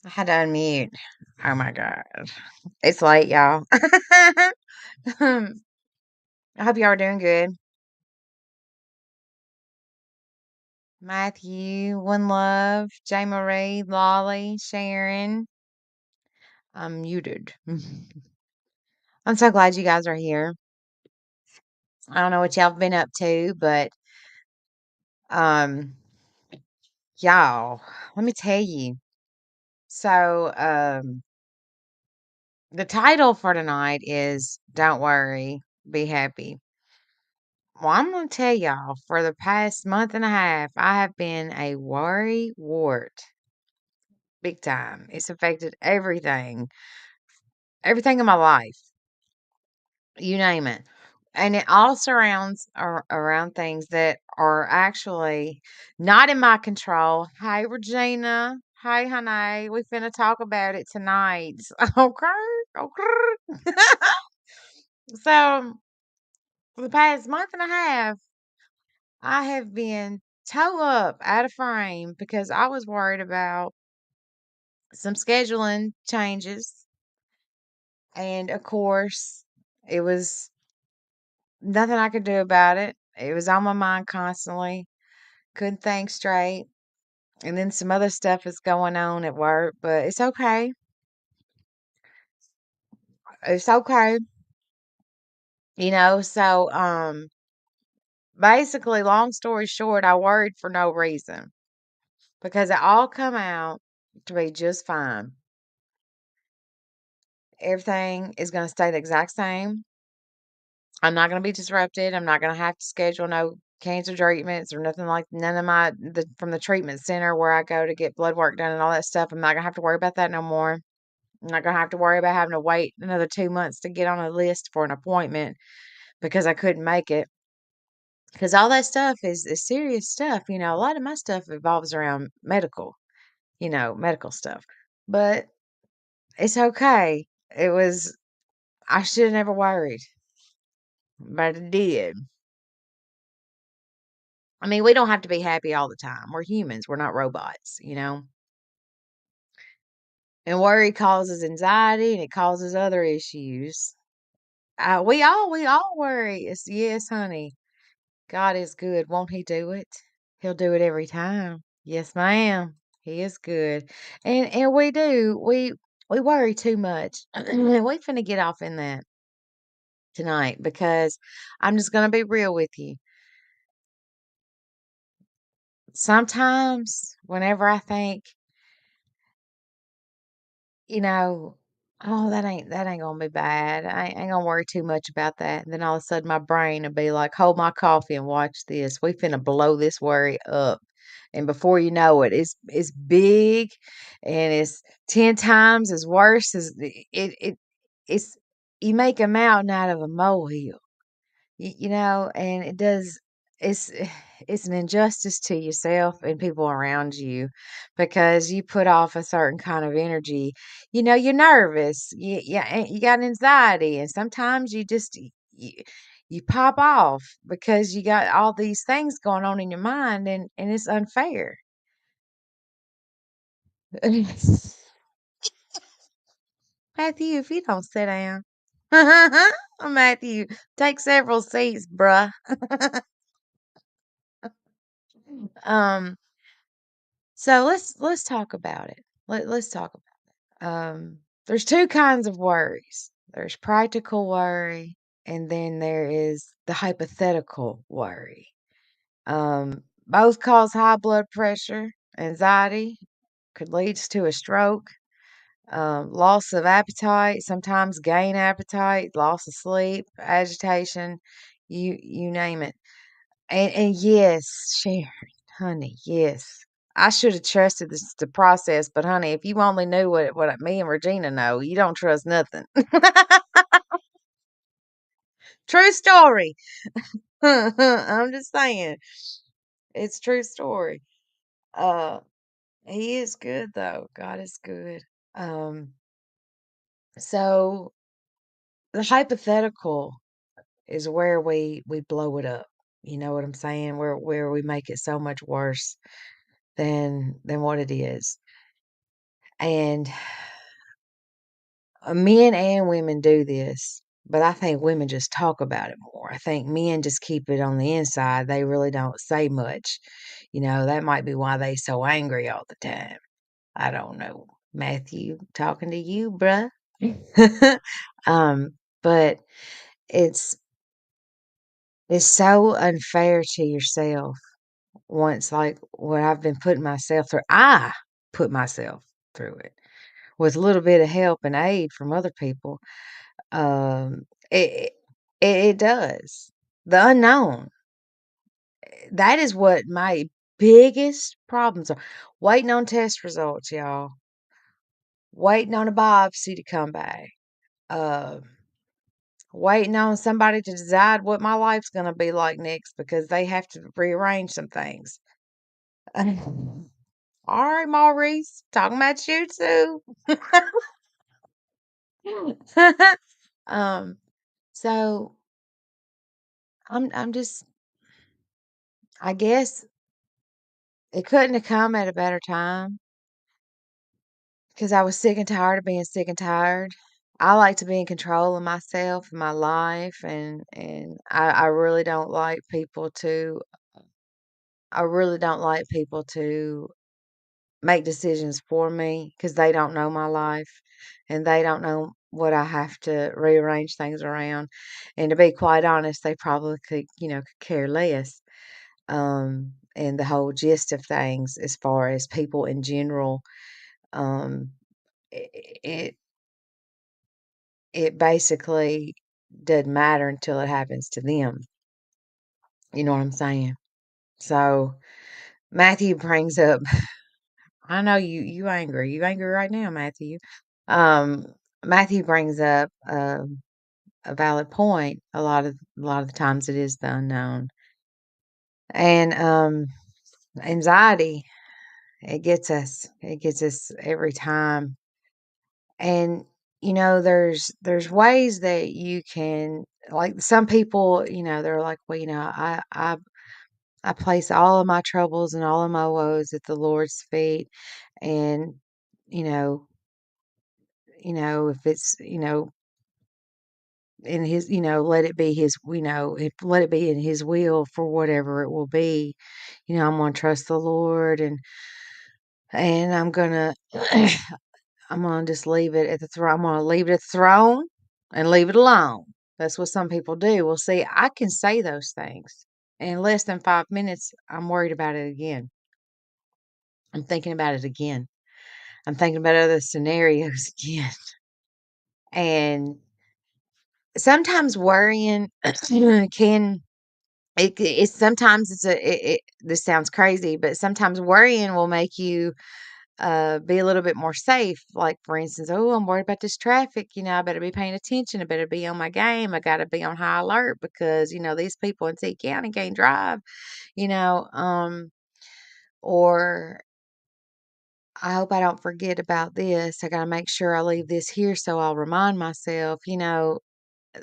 I had to unmute. Oh my god. It's late, y'all. I hope y'all are doing good. Matthew, One Love, J. Marie, Lolly, Sharon. I'm muted. I'm so glad you guys are here. I don't know what y'all have been up to, but um y'all, let me tell you. So the title for tonight is Don't Worry, Be Happy. Well, I'm gonna tell y'all, for the past month and a half, I have been a worry wart, big time. It's affected everything in my life, you name it. And it all surrounds around things that are actually not in my control. Hey, Regina. Hey, honey. We finna talk about it tonight. Okay. Okay. So, for the past month and a half, I have been toe up out of frame because I was worried about some scheduling changes. And of course, it was nothing I could do about it. It was on my mind constantly. Couldn't think straight. And then some other stuff is going on at work, but it's okay. It's okay. Basically, long story short, I worried for no reason because it all come out to be just fine. Everything is going to stay the exact same. I'm not going to be disrupted. I'm not going to have to schedule no cancer treatments or nothing like none of from the treatment center where I go to get blood work done and all that stuff. I'm not going to have to worry about that no more. I'm not going to have to worry about having to wait another 2 months to get on a list for an appointment because I couldn't make it. Because all that stuff is serious stuff. A lot of my stuff revolves around medical stuff. But it's okay. I should have never worried, but I did. I mean, we don't have to be happy all the time. We're humans. We're not robots. And worry causes anxiety and it causes other issues. We all worry. Yes, honey. God is good. Won't he do it? He'll do it every time. Yes, ma'am. He is good. And we do. We worry too much. We finna get off in that tonight because I'm just gonna be real with you. Sometimes whenever I think you know, "Oh, that ain't gonna be bad. I ain't gonna worry too much about that." And then all of a sudden, my brain will be like, "Hold my coffee and watch this. We finna blow this worry up." And before you know it, it's big and it's 10 times as worse as it's you make a mountain out of a molehill. And it's it's an injustice to yourself and people around you because you put off a certain kind of energy. You're nervous. You got anxiety, and sometimes you, you pop off because you got all these things going on in your mind, and it's unfair. Matthew, if you don't sit down. Matthew, take several seats, bruh. um So let's talk about it. Let's talk about there's two kinds of worries. There's practical worry and then there is the hypothetical worry. Both cause high blood pressure, anxiety, could lead to a stroke, loss of appetite, sometimes gain appetite, loss of sleep, agitation, you name it. And yes, Sharon, honey, yes. I should have trusted the process, but honey, if you only knew what me and Regina know, you don't trust nothing. True story. I'm just saying. It's true story. Uh he is good though. God is good. Um so the hypothetical is where we blow it up. You know what I'm saying? Where we make it so much worse than what it is. And men and women do this, but I think women just talk about it more. I think men just keep it on the inside. They really don't say much. That might be why they so angry all the time. I don't know. Matthew, talking to you, bruh. um, but it's it's so unfair to yourself once like what I've been putting myself through. I put myself through it with a little bit of help and aid from other people. Um, it it does. The unknown. That is what my biggest problems are. Waiting on test results, y'all. Waiting on a biopsy to come back. Uh, Waiting on somebody to decide what my life's gonna be like next because they have to rearrange some things. All right, Maurice, talking about you too. um, so I'm just I guess it couldn't have come at a better time because I was sick and tired of being sick and tired. I like to be in control of myself and my life, and I really don't like people to. I really don't like people to make decisions for me because they don't know my life and they don't know what I have to rearrange things around. And to be quite honest, they probably could care less. And the whole gist of things as far as people in general, um, it it basically doesn't matter until it happens to them. You know what I'm saying? So Matthew brings up, I know you angry. You angry right now, Matthew. Um, Matthew brings up a valid point. A lot of the times it is the unknown. And anxiety, it gets us. It gets us every time. And there's ways that you can, like, some people, they're like, well, I place all of my troubles and all of my woes at the Lord's feet. And, you know, if it's, in his, let it be his, let it be in his will for whatever it will be. I'm going to trust the Lord, and I'm going to, I'm going to just leave it at the throne. I'm going to leave it at the throne and leave it alone. That's what some people do. Well, see, I can say those things. In less than 5 minutes, I'm worried about it again. I'm thinking about it again. I'm thinking about other scenarios again. And sometimes worrying can it's sometimes this sounds crazy, but sometimes worrying will make you be a little bit more safe. Like, for instance, oh, I'm worried about this traffic. I better be paying attention. I better be on my game. I got to be on high alert because these people in T County can't drive. You know, um, or I hope I don't forget about this. I got to make sure I leave this here so I'll remind myself.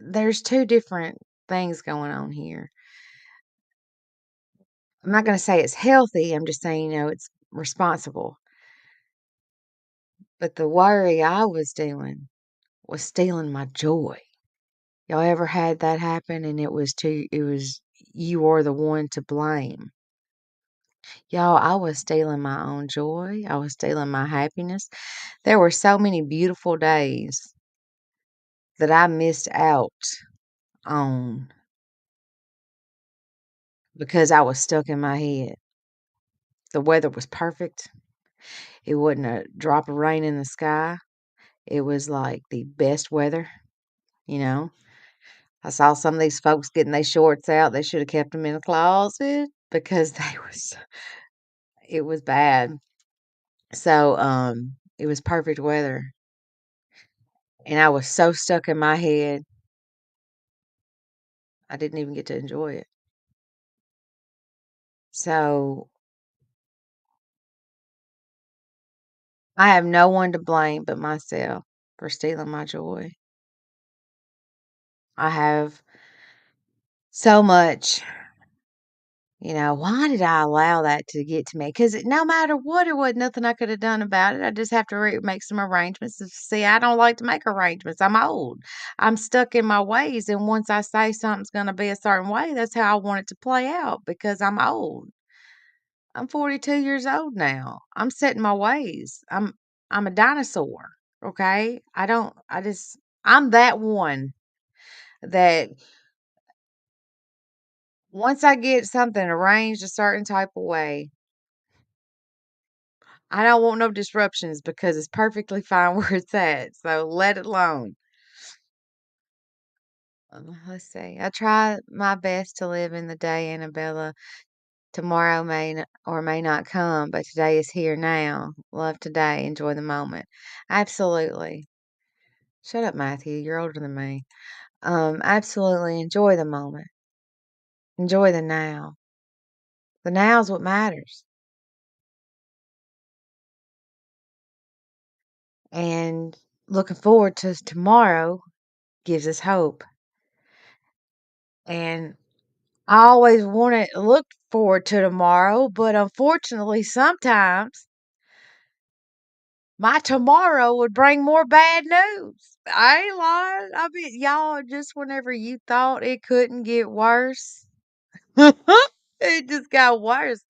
There's two different things going on here. I'm not going to say it's healthy. I'm just saying, it's responsible. But the worry I was doing was stealing my joy. Y'all ever had that happen and it was you were the one to blame? Y'all, I was stealing my own joy. I was stealing my happiness. There were so many beautiful days that I missed out on because I was stuck in my head. The weather was perfect. It wasn't a drop of rain in the sky. It was like the best weather, you know. I saw some of these folks getting their shorts out. They should have kept them in a closet because it was bad. So, it was perfect weather. And I was so stuck in my head, I didn't even get to enjoy it. So, I have no one to blame but myself for stealing my joy. I have so much Why did I allow that to get to me? Because no matter what, it wasn't nothing I could have done about it. I just have to make some arrangements. See, I don't like to make arrangements. I'm old. I'm stuck in my ways. And once I say something's going to be a certain way, that's how I want it to play out because I'm old. I'm 42 years old now. I'm set in my ways. I'm a dinosaur. Okay. I'm that one that once I get something arranged a certain type of way, I don't want no disruptions because it's perfectly fine where it's at. So let it alone. Let's see. I try my best to live in the day, Annabella. Tomorrow or may not come, but today is here now. Love today. Enjoy the moment. Absolutely. Shut up, Matthew. You're older than me. Absolutely enjoy the moment. Enjoy the now. The now is what matters. And looking forward to tomorrow gives us hope. And I always want to look forward to tomorrow, but unfortunately, sometimes my tomorrow would bring more bad news. I ain't lying. I mean, y'all, just whenever you thought it couldn't get worse, it just got worse.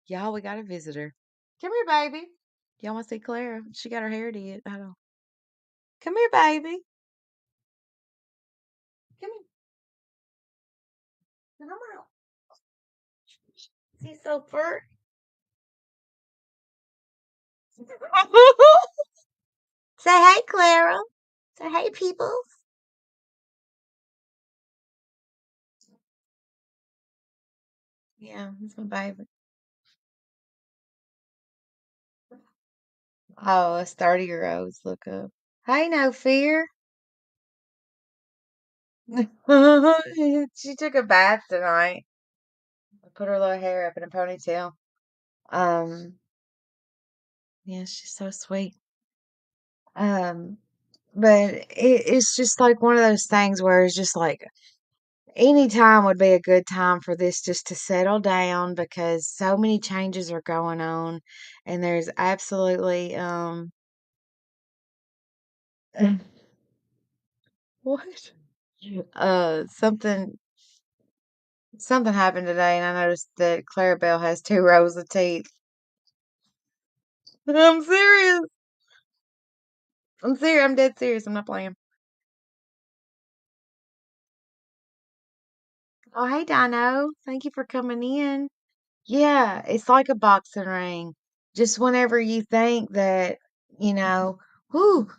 Y'all, we got a visitor. Come here, baby. Y'all want to see Clara? She got her hair did. I don't. Come here, baby. Come here. Come on. She's so fur. Say hey, Clara. Say hey, people. Yeah, that's my baby. Oh, us 30-year-olds look up. Hey, no fear. She took a bath tonight. Put her little hair up in a ponytail. Um, yeah, she's so sweet. Um, but it's just like one of those things where it's just like any time would be a good time for this just to settle down because so many changes are going on and there's absolutely what? Something happened today and I noticed that Clarabelle has two rows of teeth. I'm serious. I'm serious. I'm dead serious. I'm not playing. Oh, hey, Dino. Thank you for coming in. Yeah, it's like a boxing ring. Just whenever you think that, you know, whew,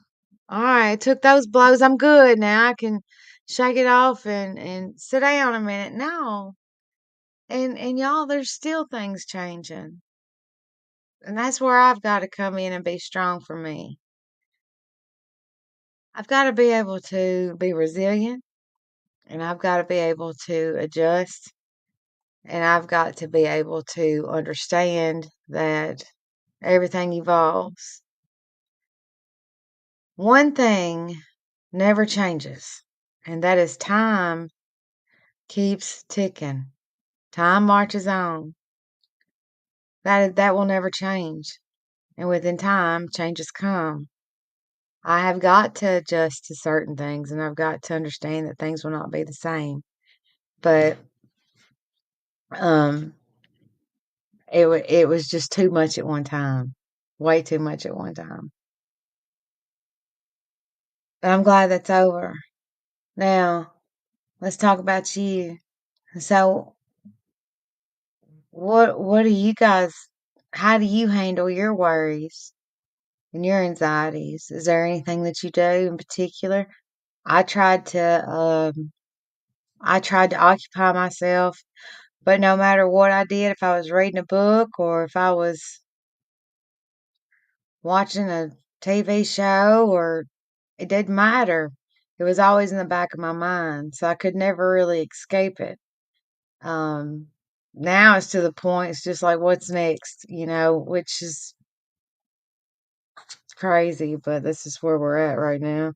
all right, I took those blows. I'm good now. I can shake it off and sit down a minute. No. And y'all, there's still things changing. And that's where I've got to come in and be strong for me. I've got to be able to be resilient and I've got to be able to adjust and I've got to be able to understand that everything evolves. One thing never changes, and that is time keeps ticking. Time marches on. That will never change. And within time, changes come. I have got to adjust to certain things, and I've got to understand that things will not be the same. But um, it was just too much at one time, way too much at one time. But I'm glad that's over. Now, let's talk about you. So, what do you guys? How do you handle your worries and your anxieties? Is there anything that you do in particular? I tried to I tried to occupy myself, but no matter what I did, if I was reading a book or if I was watching a TV show or it didn't matter. It was always in the back of my mind, so I could never really escape it. Um, Now it's to the point, it's just like, what's next, which is crazy, but this is where we're at right now.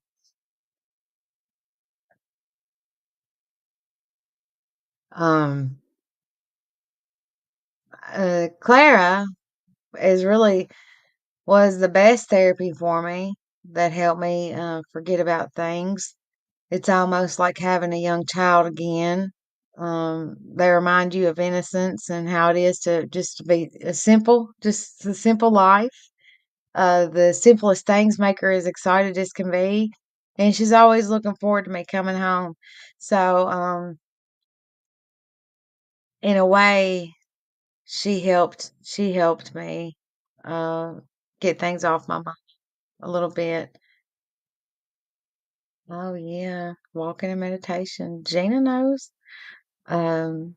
Um, Clara is really was the best therapy for me that helped me forget about things. It's almost like having a young child again. They remind you of innocence and how it is to just be a simple, just a simple life. The simplest things make her as excited as can be, and she's always looking forward to me coming home. So, in a way, she helped me uh, get things off my mind a little bit. Oh yeah, walking and meditation. Gina knows. Um,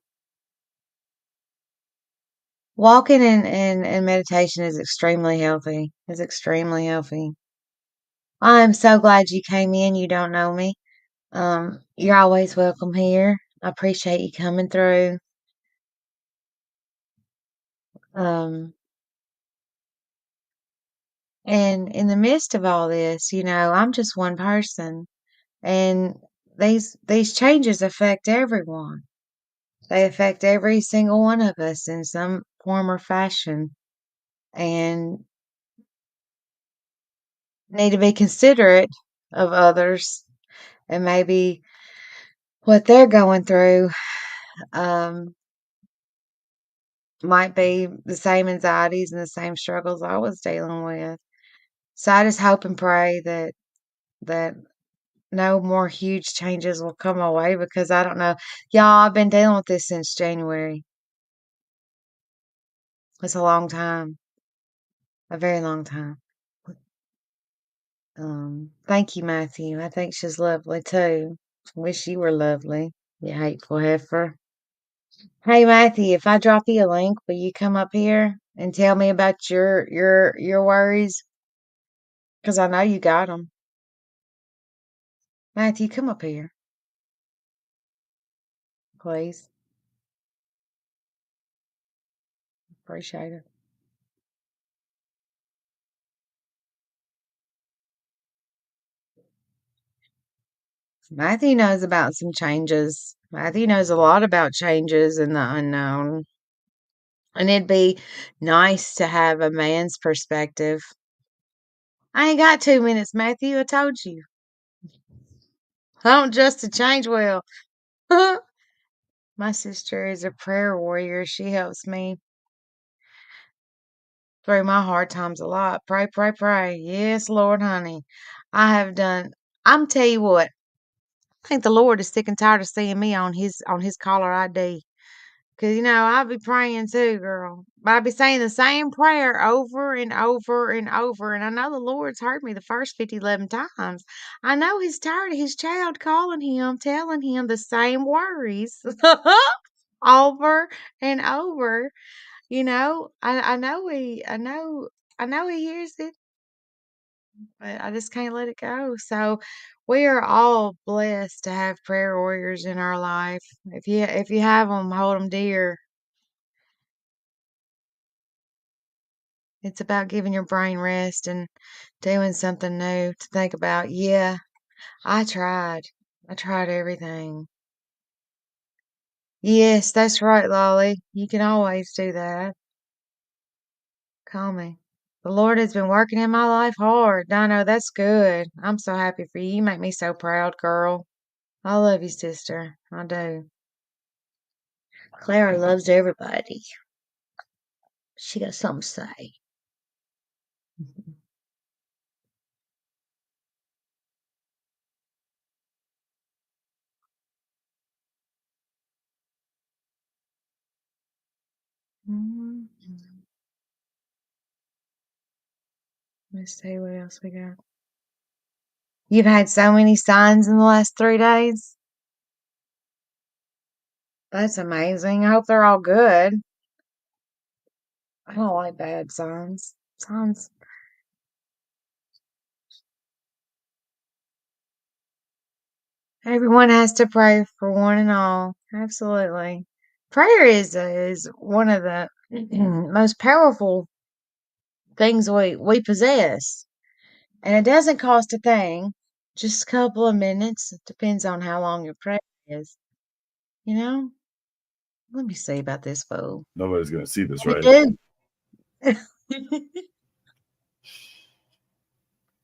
Walking and meditation is extremely healthy. Is extremely healthy. I'm so glad you came in. You don't know me. You're always welcome here. I appreciate you coming through. Um, and in the midst of all this, I'm just one person, and these changes affect everyone. They affect every single one of us in some form or fashion, and need to be considerate of others and maybe what they're going through um, might be the same anxieties and the same struggles I was dealing with. So I just hope and pray that no more huge changes will come my way because I don't know. Y'all, I've been dealing with this since January. It's a long time, a very long time. Thank you, Matthew. I think she's lovely too. Wish you were lovely, you hateful heifer. Hey, Matthew, if I drop you a link, will you come up here and tell me about your worries? Because I know you got them. Matthew, come up here, please. Appreciate it. Matthew knows about some changes. Matthew knows a lot about changes in the unknown. And it'd be nice to have a man's perspective. I ain't got 2 minutes, Matthew. I told you. I don't just to change well. My sister is a prayer warrior. She helps me through my hard times a lot. Pray, pray, pray. Yes, Lord, honey. I have done. I'm tell you what. I think the Lord is sick and tired of seeing me on his caller ID. 'Cause, I'll be praying too, girl. But I'll be saying the same prayer over and over and over. And I know the Lord's heard me the first 50, 11 times. I know He's tired of His child calling Him, telling Him the same worries over and over. I know He hears it, but I just can't let it go. So we are all blessed to have prayer warriors in our life. If you have them, hold them dear. It's about giving your brain rest and doing something new to think about. Yeah, I tried. I tried everything. Yes, that's right, Lolly. You can always do that. Call me. The Lord has been working in my life hard. Dino, that's good. I'm so happy for you. You make me so proud, girl. I love you, sister. I do. Clara loves everybody. She got something to say. Mhm. Let's see what else we got. You've had so many signs in the last 3 days. That's amazing. I hope they're all good. I don't like bad signs. Signs. Everyone has to pray for one and all. Absolutely. Prayer is one of the most powerful things we possess. And it doesn't cost a thing. Just a couple of minutes. It depends on how long your prayer is. You know? Let me see about this fool. Nobody's gonna see this, What right? he do? All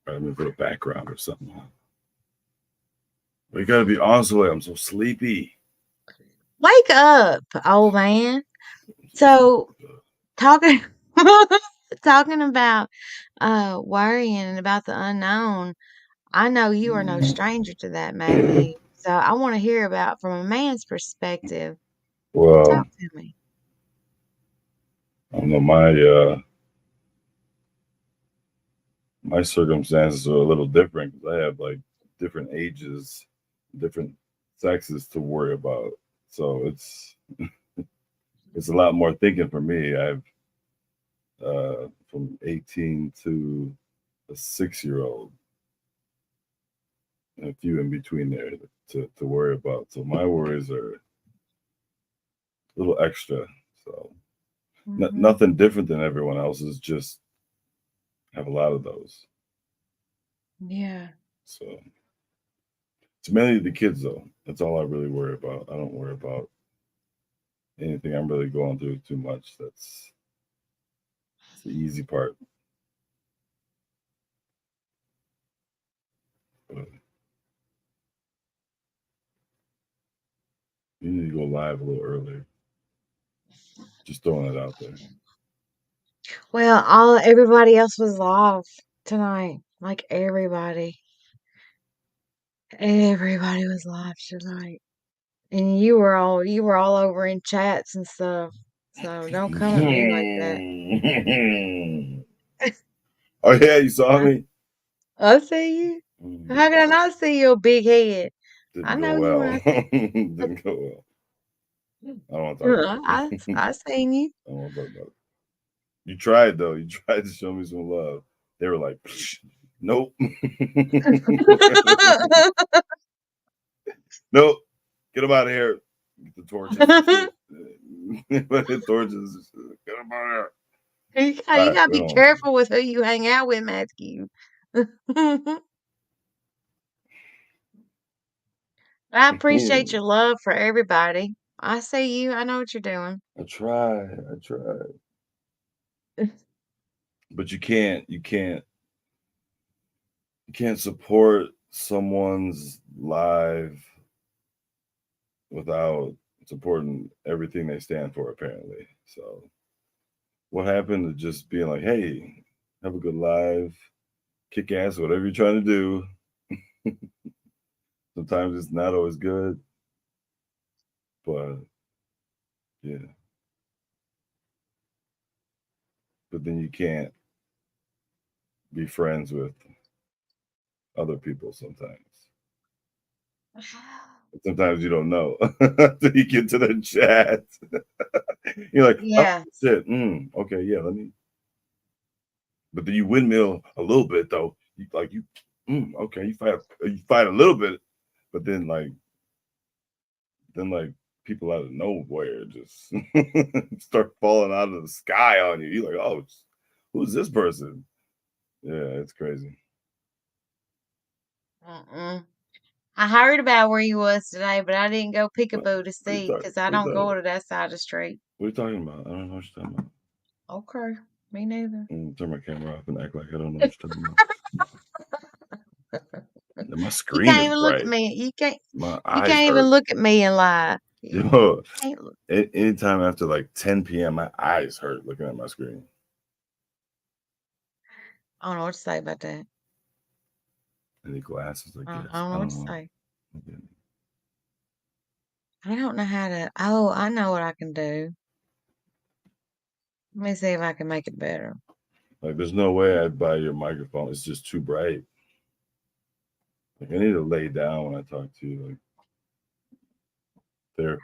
right, I'm gonna put a background or something. We gotta be honest with it. I'm so sleepy. Wake up, old man. So talking talking about worrying and about the unknown. I know you are no stranger to that, Matthew. So I want to hear about from a man's perspective. Well, Talk to me. I don't know. My circumstances are a little different because I have like different ages, different sexes to worry about. So it's a lot more thinking for me. I've from 18 to a 6 year old, and a few in between there to worry about. So my worries are a little extra. So Hmm. nothing different than everyone else's. Just have a lot of those. Yeah. So it's mainly the kids though. That's all I really worry about. I don't worry about anything I'm really going through too much. That's the easy part. But you need to go live a little earlier. Just throwing it out there. Well, all everybody else was live tonight. Like everybody was live tonight. And you were all over in chats and stuff. So don't come at me like that. Oh yeah, you saw me. I see you. How can I not see your big head? I Didn't go know you when well. I see Didn't go well. I don't want to talk about it. I seen you. I don't want to talk about it. You tried though. You tried to show me some love. They were like, nope, nope. Get them out of here. Get the torches and shit. The torches. Get them out of here. All You right, gotta we be don't. careful with who you hang out with, Matthew. I appreciate your love for everybody. I see you. I know what you're doing. I try. I try. But you can't support someone's life without supporting everything they stand for, apparently. So what happened to just being like, hey, have a good life, kick ass, whatever you're trying to do. Sometimes it's not always good, but yeah. But then you can't be friends with other people sometimes. Sometimes you don't know until you get to the chat. You're like, oh Yeah. shit, okay, yeah, let me. But then you windmill a little bit though. Okay, you fight a little bit, but then people out of nowhere just start falling out of the sky on you. You're like, oh, who's this person? Yeah, it's crazy. Mm-mm. I heard about where you was today, but I didn't go What, peekaboo to what are you see talking? because I What are you don't talking go about? to that side of the street. What are you talking about? I don't know what you're talking about. Okay, me neither. Turn my camera off and act like I don't know what you're talking about. My You screen can't is even look at bright. me. You can't. My You eyes can't even hurt. look at me and lie. You Yo, can't look. anytime after like 10 p.m., my eyes hurt looking at my screen. I don't know what to say about that. Any glasses, I I guess. don't I know what don't to know. say. Okay. I don't know how to. Oh, I know what I can do. Let me see if I can make it better. Like, there's no way I'd buy your microphone. It's just too bright. Like, I need to lay down when I talk to you, like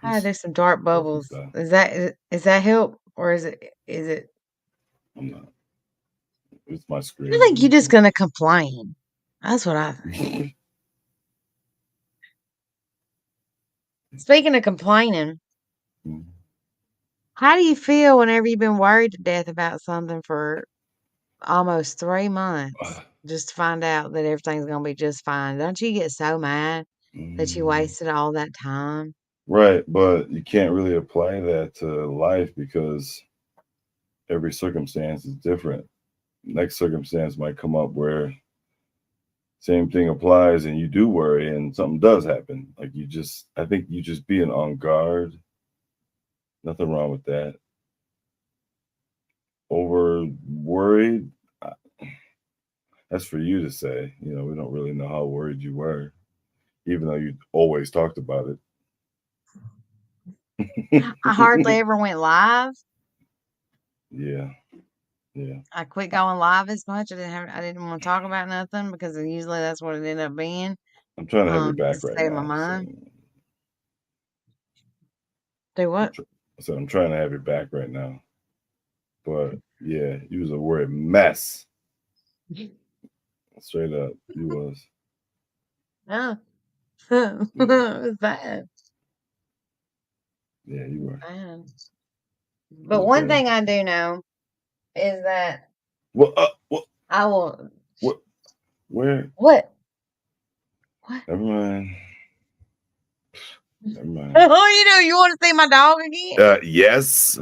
I therapist, do some dark therapy bubbles. style. Is that help or is it? I'm not. It's my I screen. think you're just gonna complain. That's what I think. Speaking of complaining, how do you feel whenever you've been worried to death about something for almost 3 months just to find out that everything's gonna be just fine? Don't you get so mad that you Mm, wasted all that time? Right, but you can't really apply that to life because every circumstance is different. Next circumstance might come up where same thing applies and you do worry and something does happen. Like I think you just being on guard, nothing wrong with that. Over worried, uh, that's for you to say. We don't really know how worried you were, even though you always talked about it. I hardly ever went live. Yeah, yeah. I quit going live as much. I didn't want to talk about nothing because usually that's what it ended up being. I'm trying to have your The back right state of my now. So mind. Do what? I'm trying to have your back right now. But yeah, you was a worried mess. Straight up, you was. Yeah. Yeah, It was bad. yeah, you were. Bad. It But was one bad. thing I do know is that What? I will. What? Where? What? What? Never mind. Never mind. Oh, you want to see my dog again? Yes.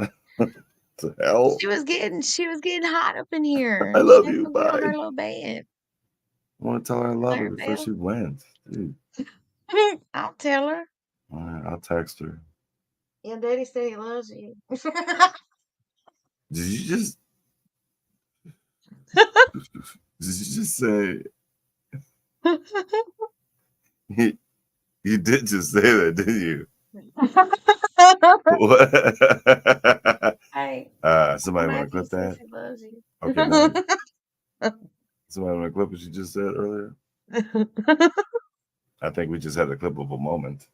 To hell. She was getting hot up in here. I She love had you. to get on her Bye. little bed. I want to tell her I love her before Clarabelle. she went. Dude. I'll tell her. All right, I'll text her. Yeah, Daddy said he loves you. Did you just? Did you just say? You did just say that, didn't you? What? Hey, Somebody want to Matthew clip says that? he loves you. Okay, now somebody want to clip what you just said earlier? I think we just had a clip of a moment.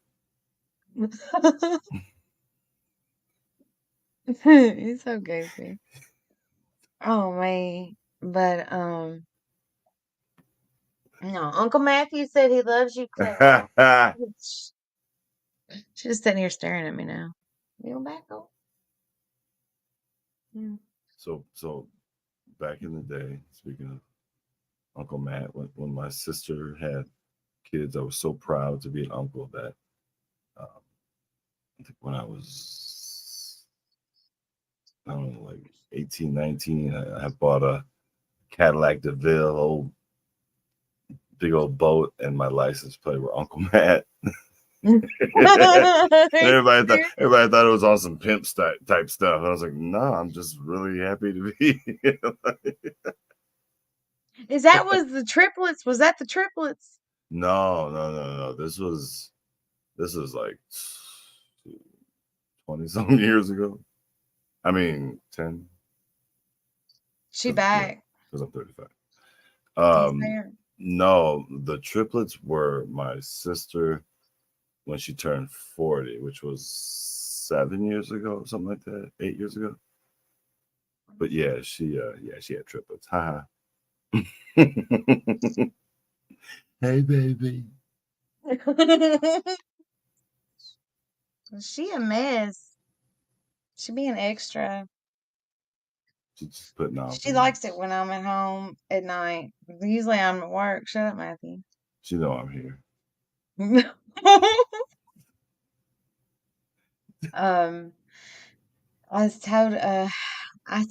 He's so goofy. Oh man. But no, Uncle Matthew said he loves you, Clara. She's just sitting here staring at me now. You go back up. Yeah. So back in the day, speaking of Uncle Matt, when my sister had kids, I was so proud to be an uncle that I think when I was, I don't know, like 18, 19, I bought a Cadillac DeVille, big old boat, and my license plate were Uncle Matt. everybody thought it was on some pimp type stuff. I was like, no, I'm just really happy to be. Is that was the triplets? Was that the triplets? No. This was like 20 something years ago. I mean 10. She Yeah, back. because I'm 35. He's there. No, the triplets were my sister when she turned 40, which was 7 years ago, something like that, 8 years ago. But yeah, she had triplets. Haha. Hey baby. She a mess. She being extra. She's just putting on for She me. likes it when I'm at home at night. Usually I'm at work. Shut up, Matthew. She know I'm here. um, I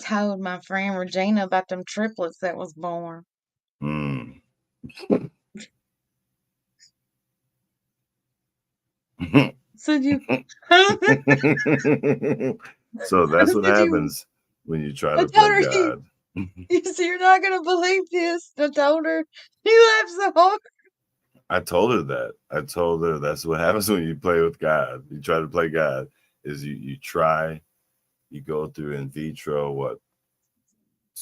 told my friend Regina about them triplets that was born. Mm. Said you. So that's what Said you. happens when you try I to told play her God. you see, you're not gonna believe this. I told her you laughed so hard. I told her that. I told her that's what happens when you play with God. You try to play God is you try, you go through in vitro, what,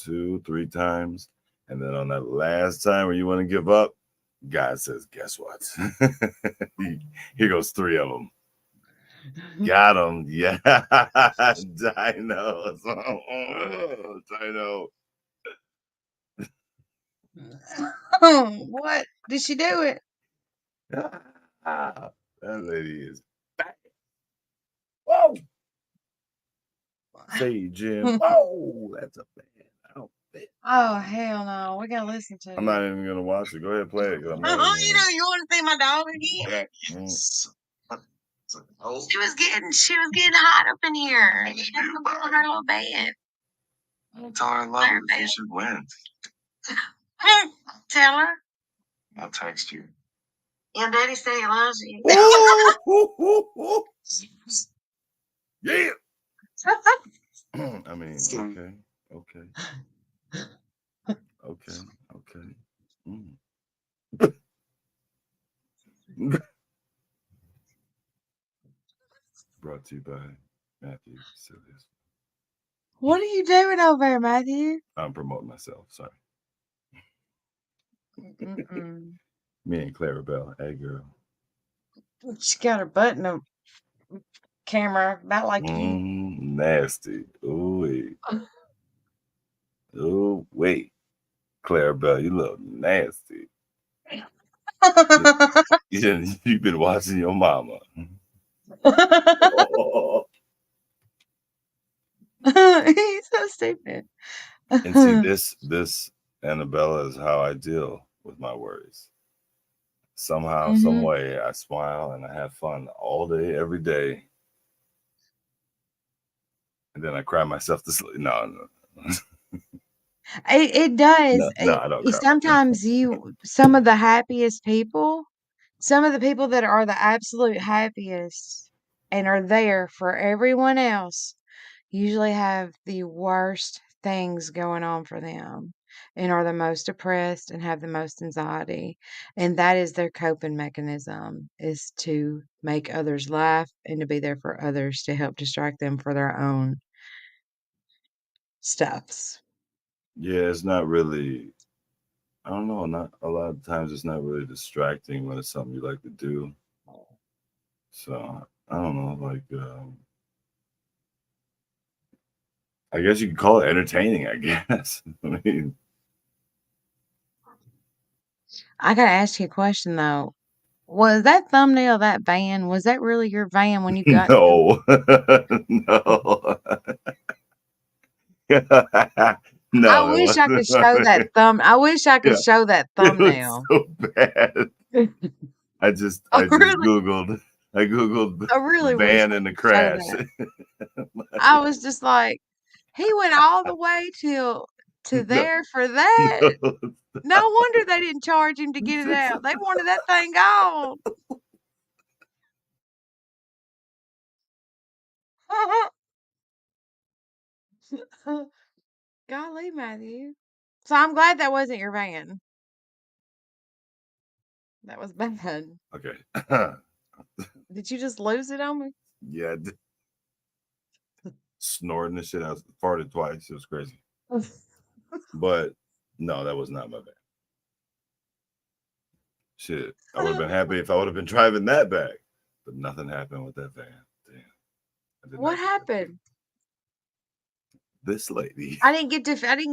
2, 3 times. And then on that last time where you want to give up, God says, guess what? Here goes 3 of them. Got him. Yeah. Dino. Dino. What? Did she do it? That lady is back. Whoa. Say, Jim. Whoa. That's a bad outfit. Oh hell no! We gotta listen to I'm it. not even going to watch it. Go ahead, play it. 'Cause I'm not Oh, even you gonna... want to see my dog again? Mm. She was getting hot up in here. She had to go on her little bed. I'll tell her I love her. You should win. Tell her. I'll text you. Yeah, Daddy said he loves you. Yeah. I mean, okay. Mm. Brought to you by Matthew Silius. What are you doing over there, Matthew? I'm promoting myself. Sorry. Mm-mm. Me and Clarabelle. Hey, girl. She got her butt in the camera, about like you. Nasty. Ooh, wait. Clarabelle, you look nasty. You've been watching your mama. Oh. He's so stupid. And see, this Annabella is how I deal with my worries. Somehow, some way, I smile and I have fun all day, every day, and then I cry myself to sleep. No. It does. No, I don't cry. Sometimes some of the happiest people, some of the people that are the absolute happiest and are there for everyone else, usually have the worst things going on for them and are the most depressed and have the most anxiety. And that is their coping mechanism, is to make others laugh and to be there for others to help distract them for their own stuffs. Yeah, it's not really. I don't know. Not a lot of times, it's not really distracting when it's something you like to do. So I don't know. Like, I guess you could call it entertaining. I guess. I mean, I gotta ask you a question though. Was that thumbnail that van? Was that really your van when you got to it? no, no, I it wish I could show wasn't. that I wish I could Yeah, show that it was thumbnail. so bad. I just I really googled. I googled I really wish van I in the could show crash. that. I was just like, he went all the way to No, there for that. no. No wonder they didn't charge him to get it out. They wanted that thing gone. Golly, Matthew. So I'm glad that wasn't your van. That was bad. Okay. Did you just lose it on me? Yeah, snorting and shit. I farted twice. It was crazy. But no, that was not my van. Shit, I would have been happy if I would have been driving that back. But nothing happened with that van. Damn. I did What not get that van. happened? This lady. I didn't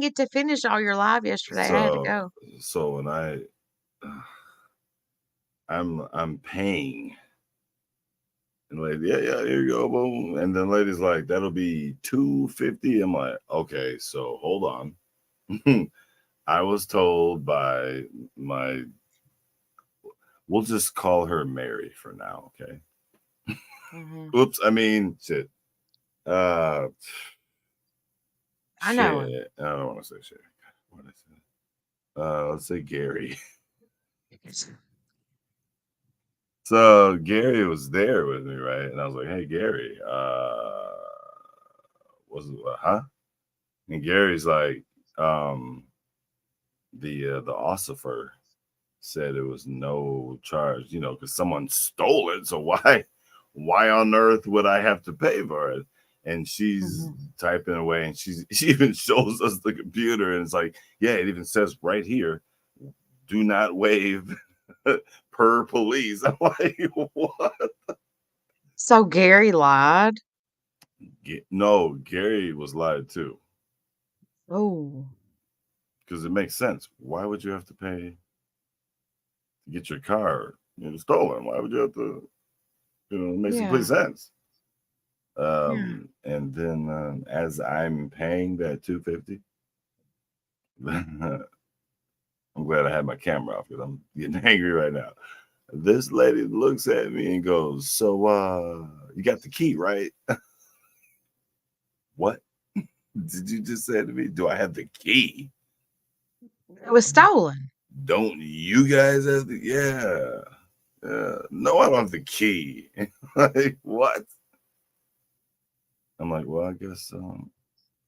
get to finish all your live yesterday. I had to So go. so when I'm paying, and the lady, yeah, here you go, boom. And then lady's like, that'll be $250. I'm like, okay, so hold on. I was told by my, we'll just call her Mary for now, okay? Oops, I mean shit. Uh I know. Shit. I don't want to say shit. What did I say? Let's say Gary. So Gary was there with me, right? And I was like, "Hey, Gary, was it huh?" And Gary's like, the ossifer said it was no charge, because someone stole it. So why on earth would I have to pay for it? And she's typing away, and she even shows us the computer, and it's like, yeah, it even says right here, do not waive per police. I'm like, what? So Gary lied. No, Gary was lied too, Oh. because it makes sense. Why would you have to pay to get your car stolen? Why would you have to? It makes complete sense. And then as I'm paying that $250, I'm glad I had my camera off because I'm getting angry right now. This lady looks at me and goes, "So, you got the key, right?" What did you just say to me? Do I have the key? It was stolen. Don't you guys have the? Yeah. No, I don't have the key. Like what? I'm like, well, I guess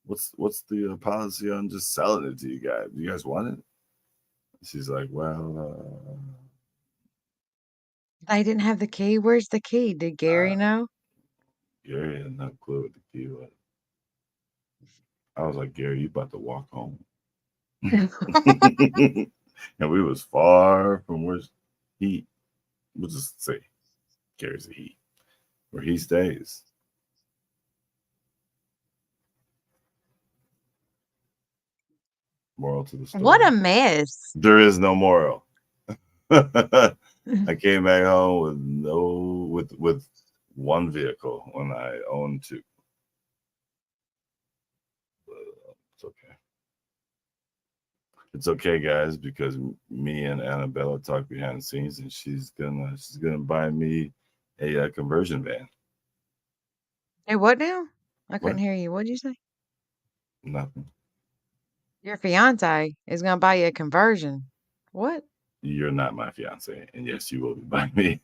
what's the policy on just selling it to you guys? Do you guys want it? She's like, well, They didn't have the key. Where's the key? Did Gary know? Gary had no clue what the key was. I was like, Gary, you about to walk home? And we was far from where he, we'll just say, Gary's the heat, where he stays. Moral to the What a story: mess. there is no moral. I came back home with no with one vehicle when I owned two. It's okay. It's okay, guys, because me and Annabella talked behind the scenes, and she's gonna buy me a conversion van. Hey, what now? I couldn't What? hear you. What'd you say? Nothing. Your fiance is gonna buy you a conversion. What? You're not my fiance, and yes, you will be buying me.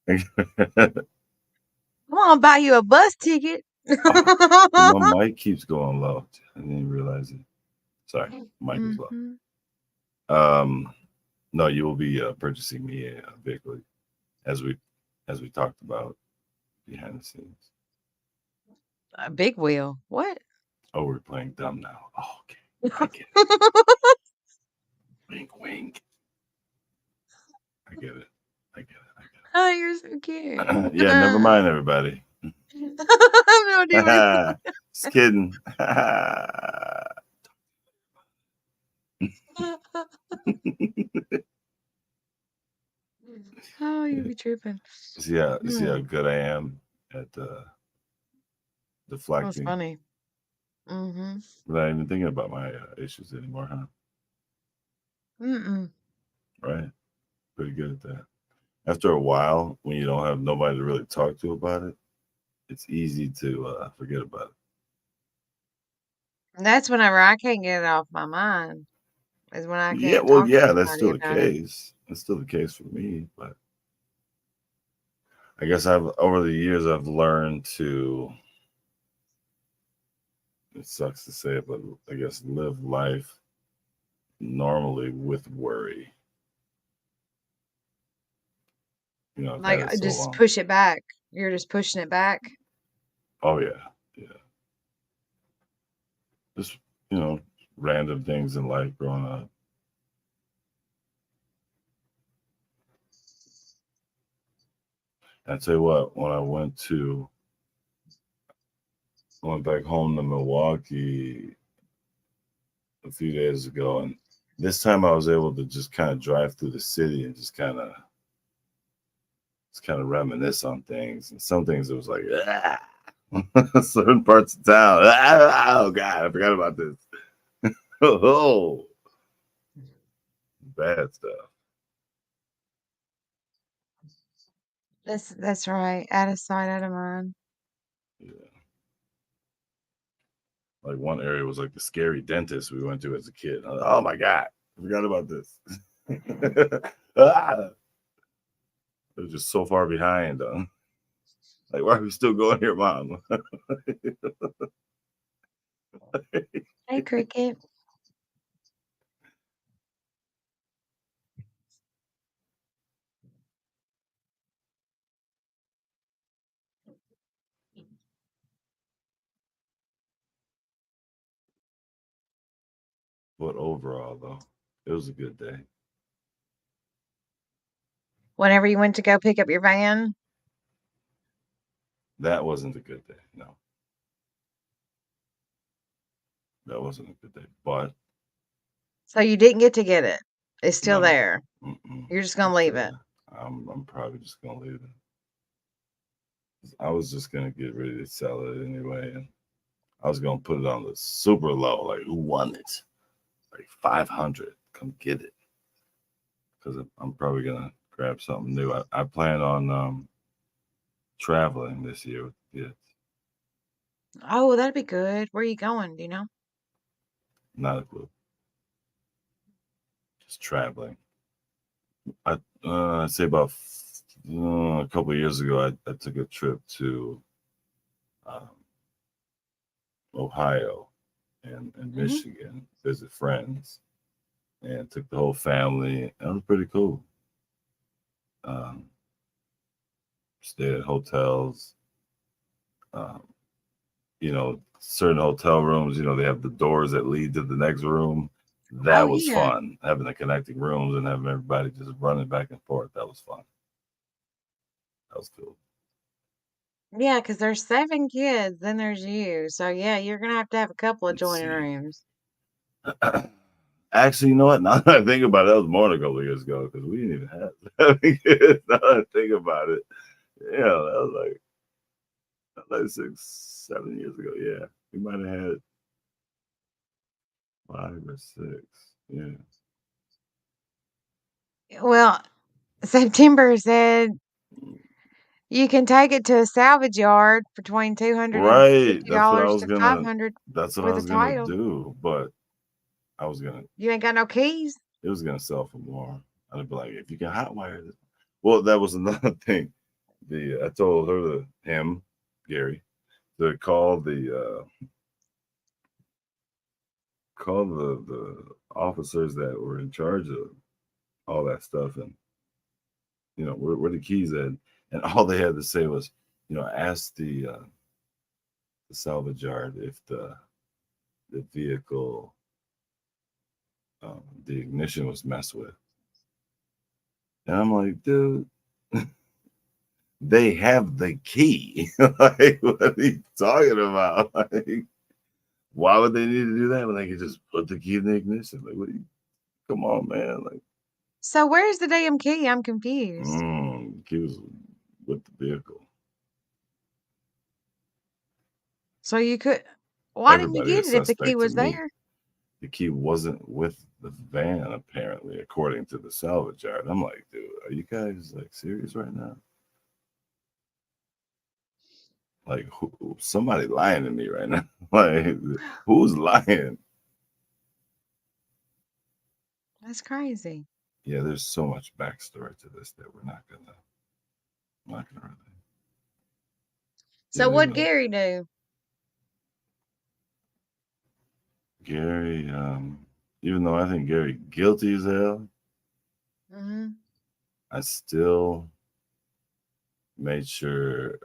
I'm gonna buy you a bus ticket. Oh, my mic keeps going low. I didn't realize it. Sorry, mic was low. Mhm. Um, no, you will be purchasing me a vehicle, as we talked about behind the scenes. A big wheel. What? Oh, we're playing dumb now. Oh, okay, I get it. Wink, wink. I get it. I get it. Oh, you're so cute. I get it. Yeah, never mind, everybody. I have no idea what Just kidding. Oh, you be tripping. See how good I am at That's deflecting. funny. Mhm. Not even thinking about my issues anymore, huh? Mm-mm. Right? Pretty good at that. After a while, when you don't have nobody to really talk to about it, it's easy to forget about And that's whenever I can't get it off my mind, is when I it. Yeah, can't well, talk to yeah, that's anybody still the about it. case. That's still the case for me. But I guess I've over the years I've learned to. It sucks to say it, but I guess live life normally with worry. I've had Like, it I so just long. push it back. You're just pushing it back. Oh yeah, yeah. Just random things in life growing up. I tell you what, when I went back home to Milwaukee a few days ago, and this time I was able to just kind of drive through the city and just kind of reminisce on things. And some things it was like, ah! Certain parts of town. Ah, oh God, I forgot about this. Oh, bad stuff. That's right. Out of sight, out of mind. Yeah. Like one area was like the scary dentist we went to as a kid. Oh my God, I forgot about this. Ah, it was just so far behind. Like, why are we still going here, Mom? Hey, Cricket. But overall, though, it was a good day. Whenever you went to go pick up your van, That wasn't a good day. No, that wasn't a good day. But so you didn't get to get it. It's still no, there. You're just gonna it's leave still it. there. I'm probably just gonna leave it. I was just gonna get ready to sell it anyway, and I was gonna put it on the super low. Like, who won it? Like 500. Come get it. because I'm probably gonna grab something new. I plan on traveling this year with the kids. Oh, that'd be good. Where are you going? Do you know? Not a clue. Just traveling. I'd say about a couple of years ago, I took a trip to um, Ohio and Hmm. Michigan, visit friends, and took the whole family. That was pretty cool. Um, Stayed at hotels. Um, certain hotel rooms, they have the doors that lead to the next room. Oh, That was yeah. fun. Having the connecting rooms and having everybody just running back and forth. That was fun. That was cool. Yeah, because there's 7 kids, then there's you. So, yeah, you're gonna have a couple of Let's joining see. rooms. Actually, you know what? Now that I think about it, that was more than a couple of years ago because we didn't even have 7 kids. Now that I think about it, yeah, that was like 6, 7 years ago. Yeah, we might have had 5 or 6. Yeah. Well, September said you can take it to a salvage yard between Right. $250 to 500 That's what I with a was gonna title. do, but I was gonna You ain't got no keys? it was gonna sell for more. I'd be like, if you can hotwire this. Well, that was another thing. I told him, Gary, to call the officers that were in charge of all that stuff, and where the keys at, and all they had to say was, ask the salvage yard if the vehicle, the ignition was messed with. And I'm like, dude, they have the key. Like, what are you talking about? Like, why would they need to do that when they could just put the key in the ignition? Like, what? Come on, man. Like, So where's the damn key? I'm confused. key was with the vehicle. So you could why didn't you Everybody get is it if the key suspect to was me. there? The key wasn't with the van, apparently, according to the salvage yard. I'm like, dude, are you guys like serious right now? Like, somebody lying to me right now? Like, who's lying? That's crazy. Yeah, there's so much backstory to this that we're not gonna really So get what'd into. Gary do? Gary, even though I think Gary guilty as hell, Mhm. I still made sure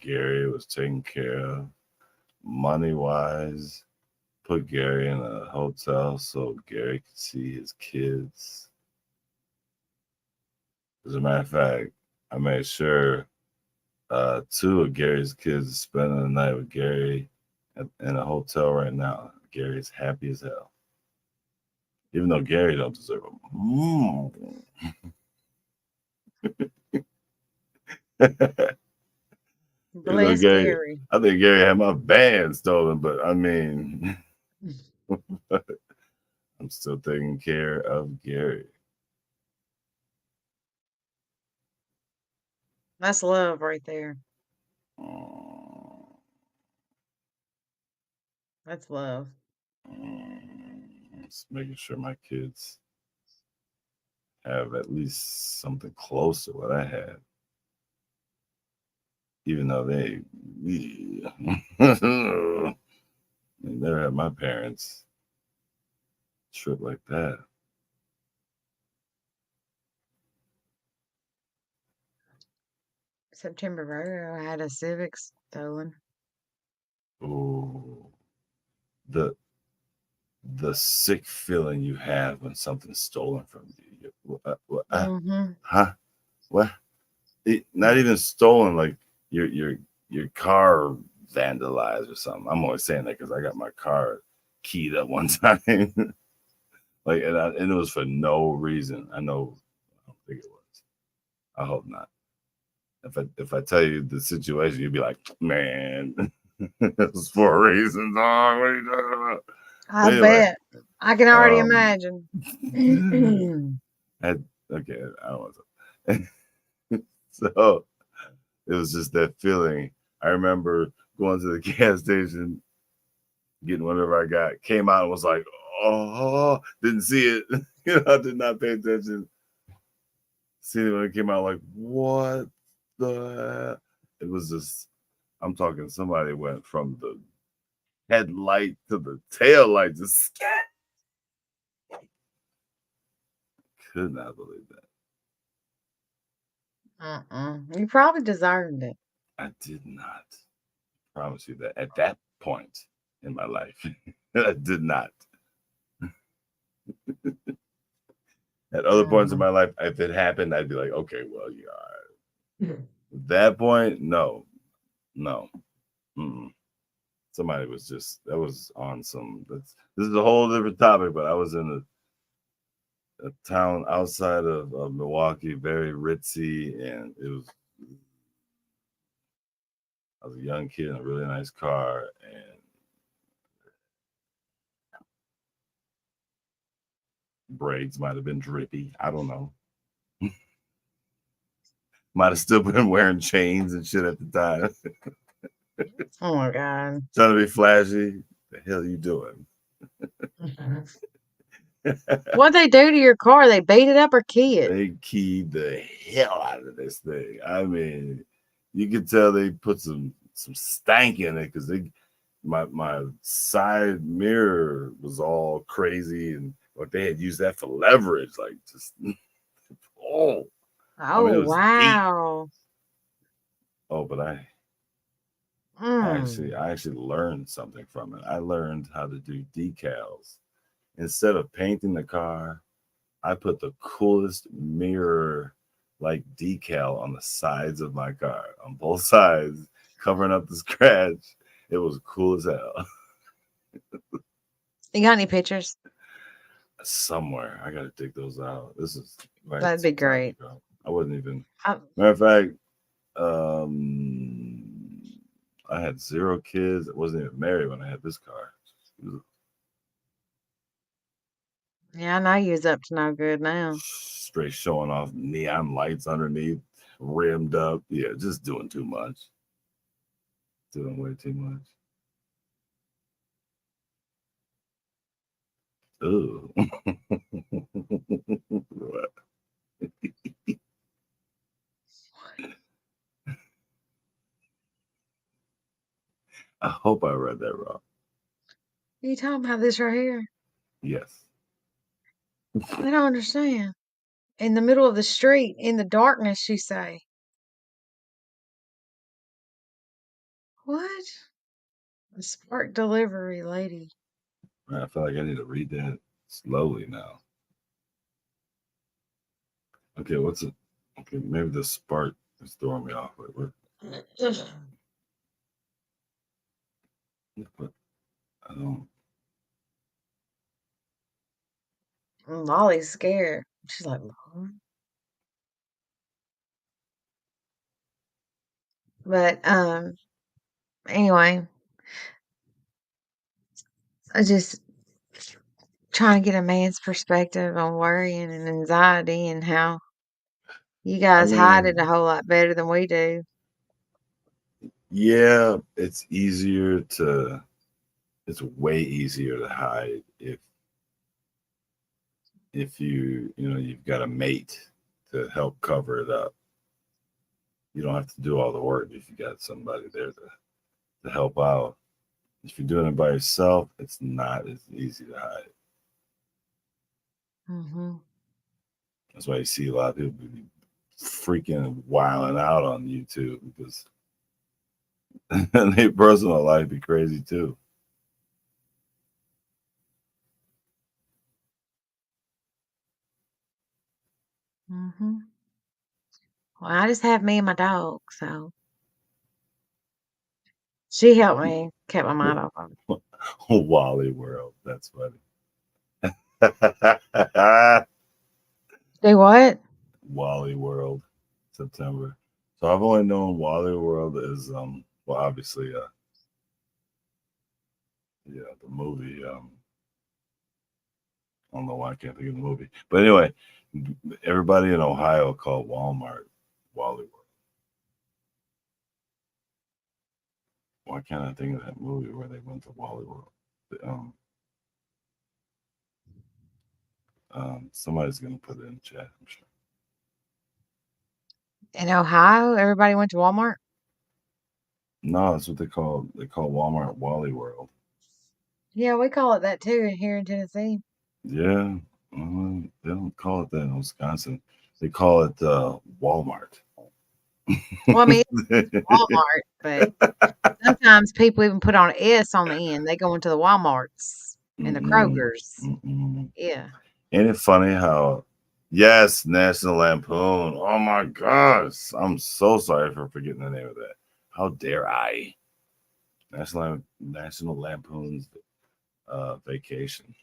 Gary was taken care of money wise. Put Gary in a hotel so Gary could see his kids. As a matter of fact, I made sure 2 of Gary's kids are spending the night with Gary in a hotel right now. Gary's happy as hell, even though Gary don't deserve them. Bless Gary, Gary. I think Gary had my band stolen, but I mean, I'm still taking care of Gary. That's love right there. Mm, That's love. Just making sure my kids have at least something close to what I had, even though they never had my parents trip like that. September Road, I had a Civic stolen. Ooh, the the sick feeling you have when something's stolen from you. Mhm. Huh? What? Not even stolen, like your car vandalized or something. I'm always saying that because I got my car keyed up one time, like, and it was for no reason. I know, I don't think it was. I hope not. If I tell you the situation, you'd be like, man, it was for a reason, dog. What are you talking about? I Anyway, bet. I can already um, imagine. Okay, I don't want to. So it was just that feeling. I remember going to the gas station, getting whatever I got, came out and was like, oh, didn't see it. I did not pay attention. See it when it came out, like, what the? It was just, I'm talking, somebody went from the headlight to the tail light, just scat. Could not believe that. You probably deserved it. I did not promise you that at that point in my life. I did not. At other points in Mhm. my life, if it happened, I'd be like, okay, well, yeah. All right. At that point, no, no. Mm-mm. Somebody was just, that was on some, this is a whole different topic, but I was in a town outside of Milwaukee, very ritzy, and it was, I was a young kid in a really nice car, and brakes might have been drippy. I don't know. Might have still been wearing chains and shit at the time. Oh my god. Trying to be flashy. The hell you doing? Mhm. What'd they do to your car? They beat it up or key it? They keyed the hell out of this thing. I mean, you could tell they put some stank in it because they my side mirror was all crazy and like they had used that for leverage, like just oh, I mean Oh it was deep. wow. Oh, but Mm. I actually learned something from it. I learned how to do decals. Instead of painting the car, I put the coolest mirror like decal on the sides of my car, on both sides, covering up the scratch. It was cool as hell. You got any pictures? Somewhere I gotta dig those out. This is right That'd be some time great. ago. I wasn't even I, matter of fact, um I had 0 kids. I wasn't even married when I had this car. It was yeah, I know you was up to no good now. straight showing off neon lights underneath, rimmed up. Yeah, just doing too much. Doing way too much. Ooh. I hope I read that wrong. You talking about this right here? Yes. I don't understand. In the middle of the street, in the darkness, you say. What? A spark delivery lady. I feel like I need to read that slowly now. Okay, what's it? Okay, maybe the spark is throwing me off. Wait, what? But I don't. Molly's scared. She's like, Mom? But anyway, I just trying to get a man's perspective on worrying and anxiety and how you I guys hide it a mean, whole lot better than we do. yeah, it's easier to. It's way easier to hide if you've got a mate to help cover it up. You don't have to do all the work if you got somebody there to help out. If you're doing it by yourself, it's not as easy to hide. Hmm. That's why you see a lot of people be freaking wilding out on YouTube because their personal life be crazy too. Hmm. Well, I just have me and my dog, so she helped me keep my mind off of it. Wally World. That's funny. Do what? Wally World, September. So I've only known Wally World as well obviously yeah the movie don't know why I can't think of the movie. But anyway, everybody in Ohio called Walmart Wally World. Why can't I think of that movie where they went to Wally World? Somebody's gonna put it in the chat, I'm sure. In Ohio, everybody went to Walmart? No, that's what they call Walmart Wally World. Yeah, we call it that too here in Tennessee. Yeah, they don't call it that in Wisconsin. They call it Walmart. Well, I mean, it's Walmart, but sometimes people even put on an S on the end. They go into the Walmarts and the Mm-mm, Krogers. mm-mm. Yeah. Ain't it funny how, yes, National Lampoon. Oh my gosh. I'm so sorry for forgetting the name of that. How dare I? National Lampoon's Vacation.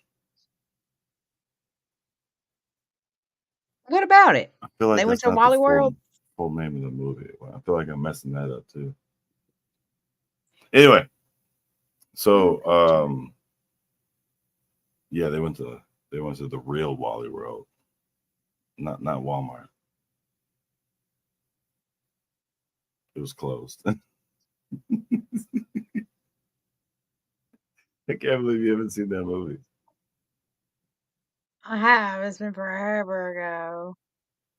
What about it? I feel like They went that's to not the Wally World? full name of the movie. I feel like I'm messing that up too. Anyway, so yeah, they went to the real Wally World, not Walmart. It was closed. I can't believe you haven't seen that movie. I have. It's been forever ago.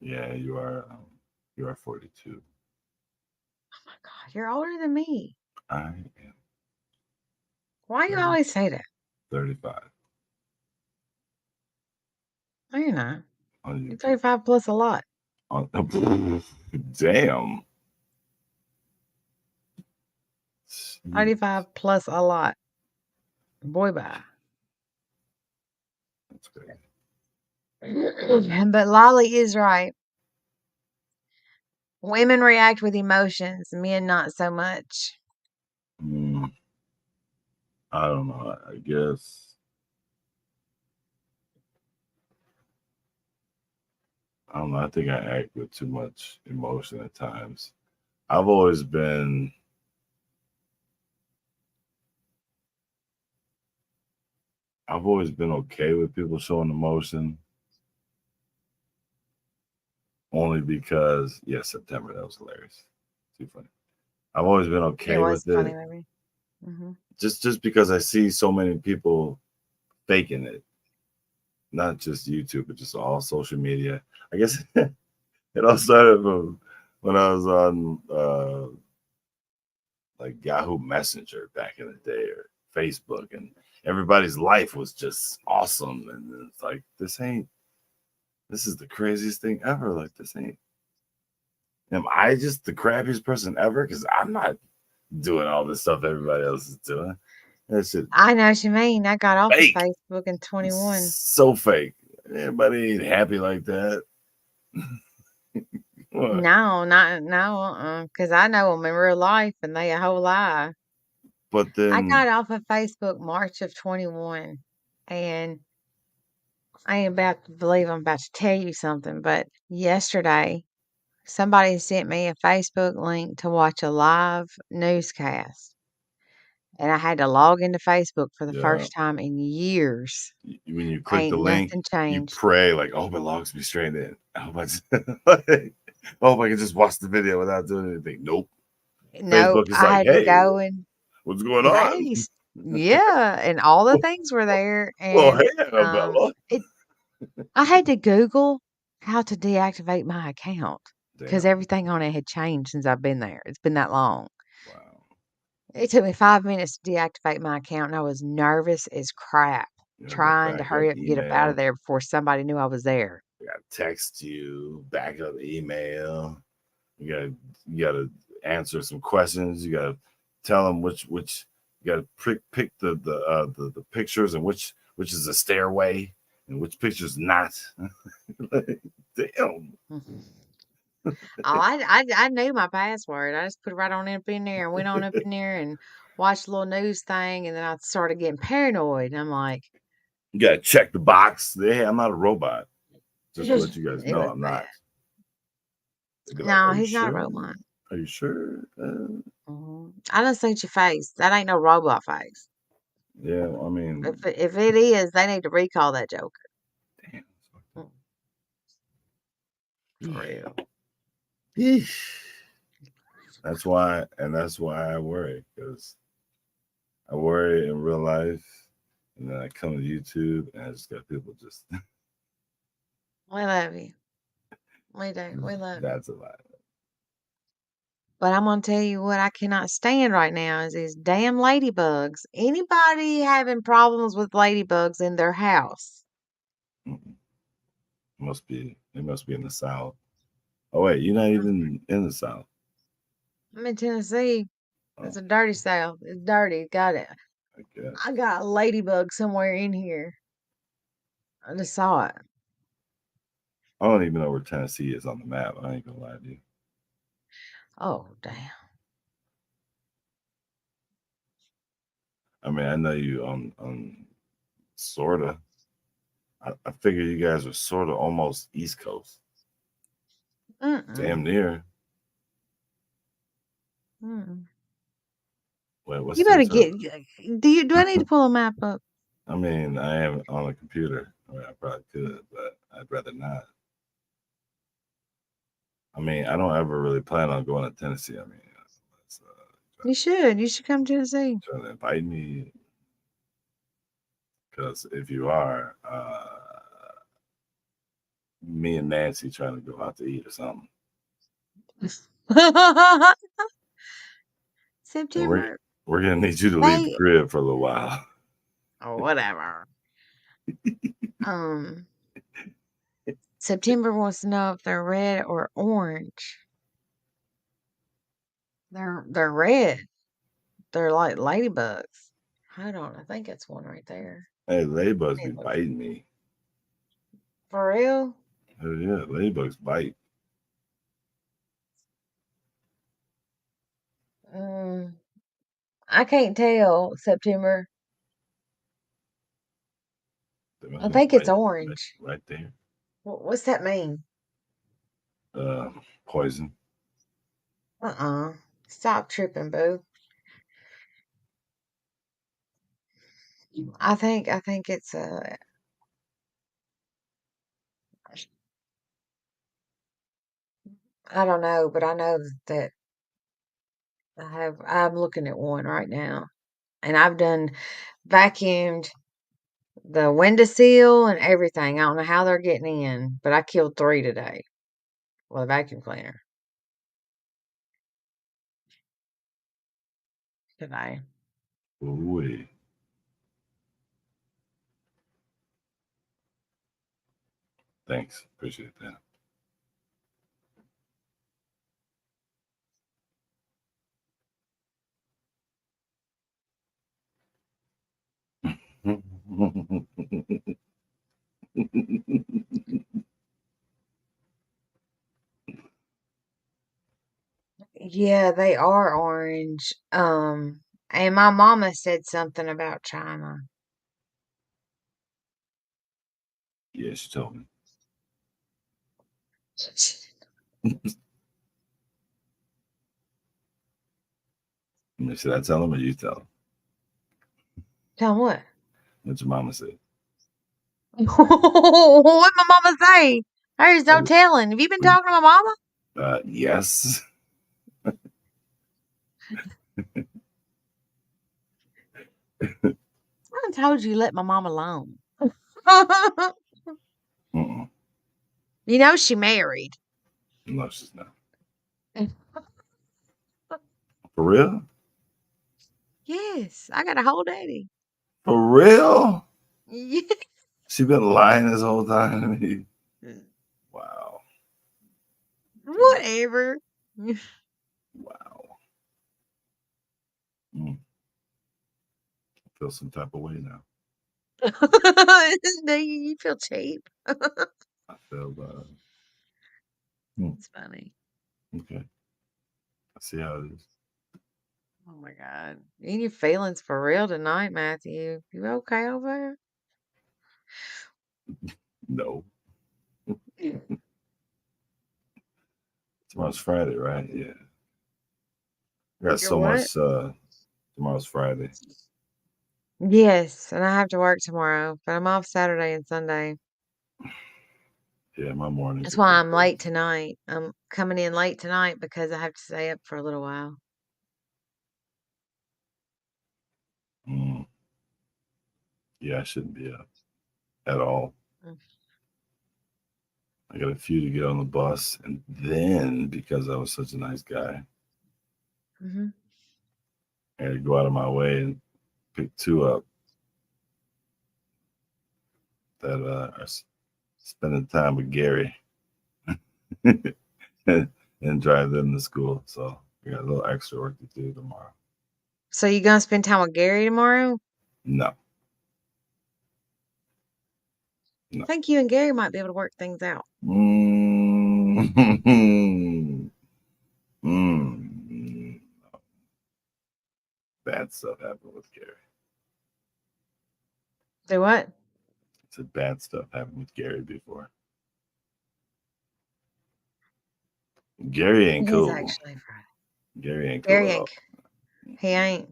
Yeah, you are 42. Oh my God, you're older than me. I am Why you 30, always say that? 35. No, you're not. Oh, You're 35 plus a lot. Damn. 35 plus a lot. Boy, bye. That's crazy. But Lolly is right. Women react with emotions, men not so much. I don't know. I guess I don't know. I think I act with too much emotion at times. I've always been okay with people showing emotion, only because September, that was hilarious. Too funny. I've always been It okay was with funny, it, maybe. just because I see so many people faking it, not just YouTube, but just all social media. I guess it all started from when I was on like Yahoo Messenger back in the day, or Facebook, and everybody's life was just awesome. And it's like, this is the craziest thing ever. Like, am I just the crappiest person ever? Because I'm not doing all this stuff everybody else is doing. That shit I know what you mean. I got off of fake. Facebook in 21. So fake. Everybody ain't happy like that. What? No, not no, because I know them in real life and they a whole lie. But I then, got off of Facebook March of 21, and I ain't about to believe I'm about to tell you something, but yesterday somebody sent me a Facebook link to watch a live newscast, and I had to log into Facebook for the yeah, first time in years. when you click the Ain't link, nothing you changed. pray like, "I hope it logs me straight in. I hope I hope I can just watch the video without doing anything." Nope. Nope, Facebook is I like, had to "Hey, go and what's going on?" hey, yeah, and all the things were there, Well, and hey, Annabella. it. I had to Google how to deactivate my account because Damn. everything on it had changed since I've been there. It's been that long. Wow. It took me 5 minutes to deactivate my account, and I was nervous as crap, You gotta go trying to back up hurry up and get up out of email. there before somebody knew I was there. You gotta text you, back up email. You gotta answer some questions. You gotta tell them which you gotta pick the pictures, and which is a stairway and which picture's not. Damn. Mhm. Oh, I knew my password. I just put it right on up in there and went on up in there and watched a little news thing, and then I started getting paranoid. And I'm like, You gotta check the box. Hey, I'm not a robot. Just to let you guys it know, was I'm bad. not. They'd be like, No, "Are you he's not a sure? robot. Are you sure?" I done seen your face. That ain't no robot face. Yeah, I mean, If it is, they need to recall that joker. For real. Yeesh. That's why I worry, because I worry in real life, and then I come to YouTube and I just got people just We love you. We do. We love you. that's a lot. But I'm gonna tell you what I cannot stand right now is these damn ladybugs. Anybody having problems with ladybugs in their house? Mm-mm. It must be in the South. Oh wait, you're not even in the South. I'm in Tennessee. Oh, It's a dirty South. It's dirty. Got it. I guess. I got a ladybug somewhere in here. I just saw it. I don't even know where Tennessee is on the map. I ain't gonna lie to you. Oh damn. I mean, I know you on sorta. I figure you guys are sort of almost East Coast, damn Mm-mm. near. Mm-mm. Wait, what's You the better term? get. Do I need to pull a map up? I mean, I am on a computer. I mean, I probably could, but I'd rather not. I mean, I don't ever really plan on going to Tennessee. I mean, it's, You should. You should come to Tennessee. trying to invite me, because if you are, me and Nancy trying to go out to eat or something, and September. we're gonna need you to leave the They crib for a little while. or whatever. Um, September wants to know if they're red or orange. They're red. They're like ladybugs. Hold on, I think it's one right there. Hey, ladybugs be Let me look. biting me. For real? Hell yeah, ladybugs bite. Um, I can't tell. September. They must I be think it's right, orange. right there. What's that mean? Poison. Uh-uh. Stop tripping, boo. I think it's I don't know, but I know that I'm looking at one right now. And I've done vacuumed the windowsill and everything. I don't know how they're getting in, but I killed 3 today with a vacuum cleaner today. Ooh, thanks. Appreciate that. Yeah, they are orange. And my mama said something about China. Yeah, she told me. Should I tell him or you tell him? Tell 'em what? What your mama said. What my mama say? There's no telling. Have you been talking to my mama? Yes. I told you let my mom alone. Mm-mm. You know she married. No, she's not. For real? Yes, I got a whole daddy. For real? Yeah. She been lying this whole time to me. Wow. Whatever. Wow. Mm. I feel some type of way now. You feel cheap. I feel It's funny. okay. I see how it is. Oh my God. Any your feelings for real tonight, Matthew? You okay over No. there? Tomorrow's Friday, right? Yeah. I got You're so what? much tomorrow's Friday. Yes, and I have to work tomorrow, but I'm off Saturday and Sunday. Yeah, my mornings That's are why pretty I'm late crazy. tonight. I'm coming in late tonight because I have to stay up for a little while. Mm, yeah, I shouldn't be up at all. Mm. I got a few to get on the bus, and then because I was such a nice guy, Mhm. I had to go out of my way and pick two up that spending time with Gary and drive them to school. So we got a little extra work to do tomorrow. So you gonna spend time with Gary tomorrow? No, I no. think you and Gary might be able to work things out. Mm. Mm. Bad stuff happened with Gary. Do what? Said bad stuff happened with Gary before. Gary ain't It is cool. actually Friday. Gary ain't cool Gary at ain't. all. He ain't.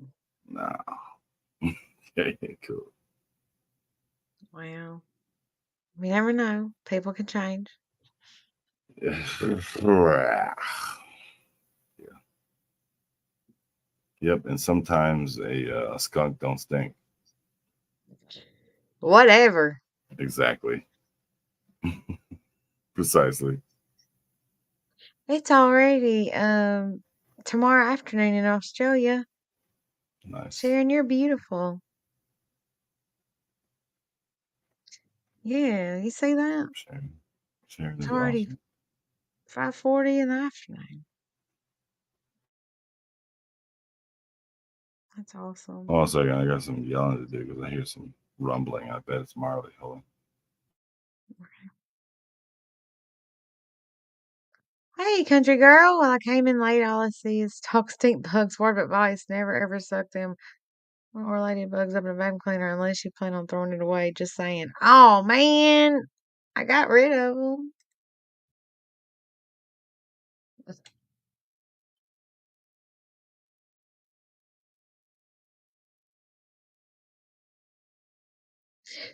Nah, Gary ain't cool. Well, we never know. People can change. Yeah. Yep, and sometimes a skunk don't stink. Whatever. Exactly. Precisely. It's already tomorrow afternoon in Australia. Nice. Sharon, you're beautiful. Yeah, you see that? Sharon. Sharon It's is already awesome. 5:40 in the afternoon. That's awesome. Hold on a second. I got some yelling to do because I hear some rumbling. I bet it's Marley. Hold on. Hey, country girl. Well, I came in late. All I see is talk stink bugs, word of advice. Never ever suck them or ladybugs up in a vacuum cleaner unless you plan on throwing it away. Just saying. Oh, man. I got rid of them.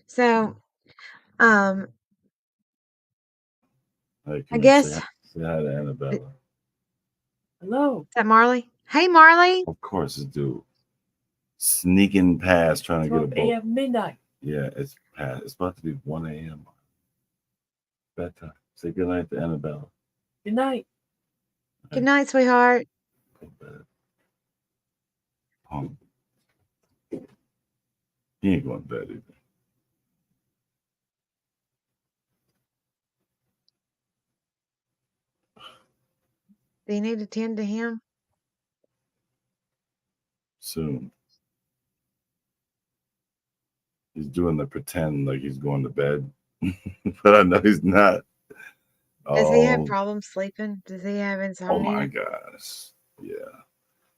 So, um, Hey, I come here. guess, Say hi to is Annabella. Hello. that Marley? Hey, Marley. Of course, this dude sneaking past trying to get a 12 boat. a.m. midnight. Yeah, it's past. It's about to be 1 a.m. Bedtime. Say goodnight to Annabella. Good night. Good night, sweetheart. Go to bed. Punk. He ain't going to bed either. Do you need to tend to him? Soon. He's doing the pretend like he's going to bed, but I know he's not. Does he have Oh, problems sleeping? Does he have oh my insomnia? gosh. Yeah.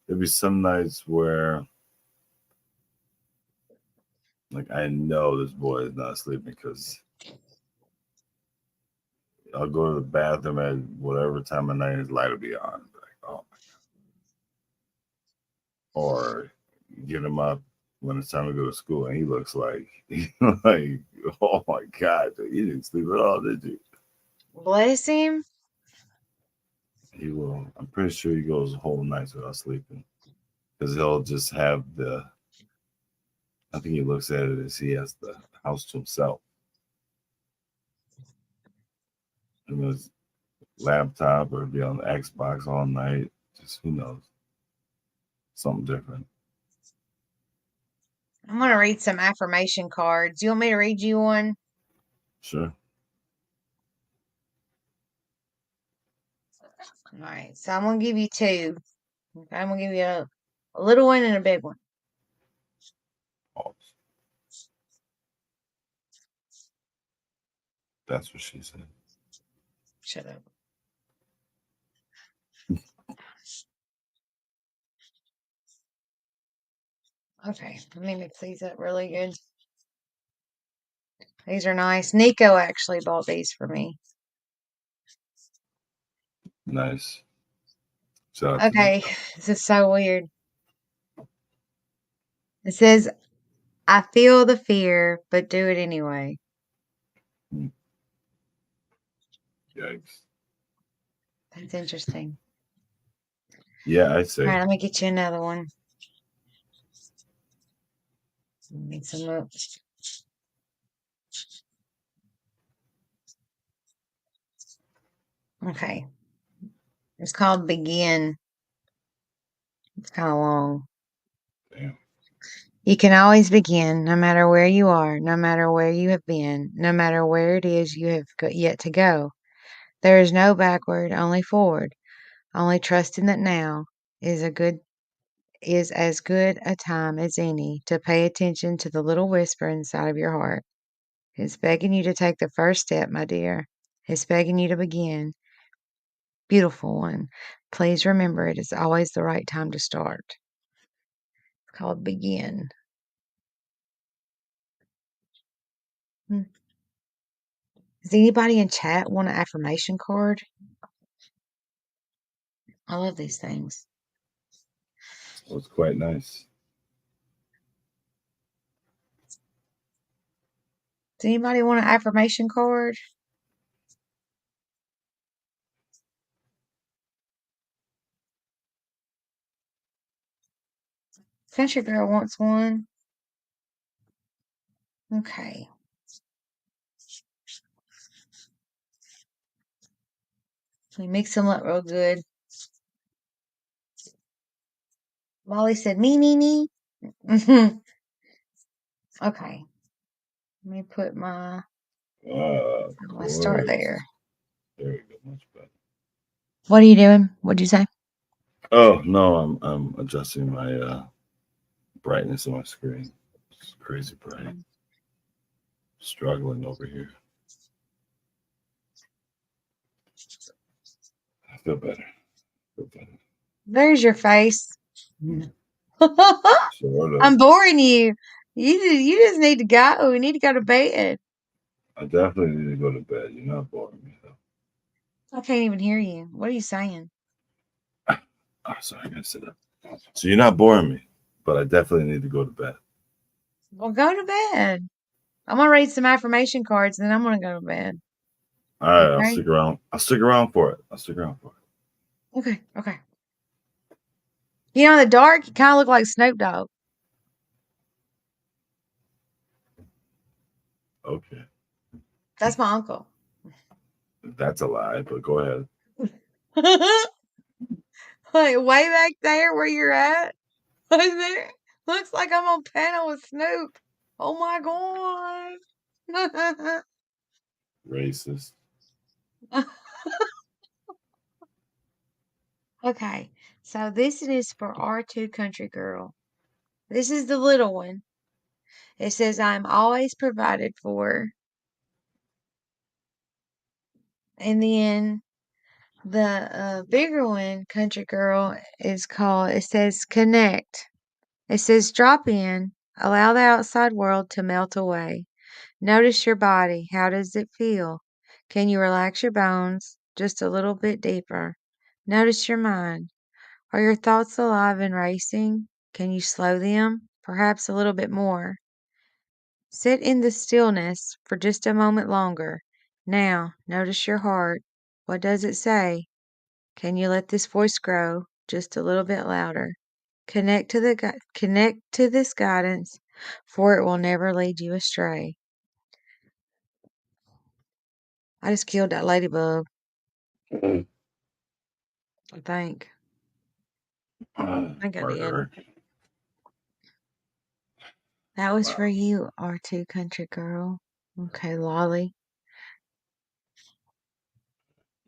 There'll be some nights where, like, I know this boy is not sleeping because I'll go to the bathroom at whatever time of night his light will be on. Like, oh, or get him up when it's time to go to school, and he looks like, like, oh my god, dude, you didn't sleep at all, did you? Bless him. He will. I'm pretty sure he goes whole nights without sleeping because he'll just have the. I think he looks at it as he has the house to himself, and his laptop or be on the Xbox all night. Just who knows, something different. I'm going to read some affirmation cards. You want me to read you one? Sure. All right. So I'm going to give you two. Okay, I'm going to give you a little one and a big one. Oh, that's what she said. Shut up. Okay. Let me mix these up really good. These are nice. Nico actually bought these for me. Nice. Shout out to Okay. Nico. This is so weird. It says, I feel the fear, but do it anyway. Hmm. Yikes. That's interesting. Yeah, I'd All say. right, let me get you another one. Need some up. Okay. It's called Begin. It's kind of long. Damn. You can always begin, no matter where you are, no matter where you have been, no matter where it is you have yet to go. There is no backward, only forward. Only trusting that now is as good a time as any to pay attention to the little whisper inside of your heart. It's begging you to take the first step, my dear. It's begging you to begin. Beautiful one. Please remember it is always the right time to start. It's called Begin. Hmm. Does anybody in chat want an affirmation card? I love these things. It was quite nice. Does anybody want an affirmation card? Country Girl wants one. Okay. We mix them up real good. Molly said, me. Okay. Let me put my Of start course. there. There we go. Much better. What are you doing? What'd you say? Oh no, I'm adjusting my brightness on my screen. It's crazy bright. Struggling over here. I feel better. There's your face. Sort of. I'm boring you. You just need to go. You need to go to bed. I definitely need to go to bed. You're not boring me though. I can't even hear you. What are you saying? Oh, sorry, I gotta sit up. So you're not boring me, but I definitely need to go to bed. Well, go to bed. I'm gonna read some affirmation cards and then I'm gonna go to bed. All right, I'll Okay? stick around. I'll stick around for it. Okay. You know, in the dark, you kind of look like Snoop Dogg. Okay. That's my uncle. That's a lie, but go ahead. Like way back there where you're at, right there. Looks like I'm on panel with Snoop. Oh my god. Racist. Okay, so this is for R2 Country Girl. This is the little one. It says, I'm always provided for. And then the bigger one, Country Girl, is called, it says, connect. It says, drop in, allow the outside world to melt away. Notice your body. How does it feel? Can you relax your bones just a little bit deeper? Notice your mind. Are your thoughts alive and racing? Can you slow them? Perhaps a little bit more. Sit in the stillness for just a moment longer. Now, notice your heart. What does it say? Can you let this voice grow just a little bit louder? Connect to this guidance, for it will never lead you astray. I just killed that ladybug, I think. I think I did. Murderer. That was for Wow. you, R2 Country Girl. Okay, Lolly.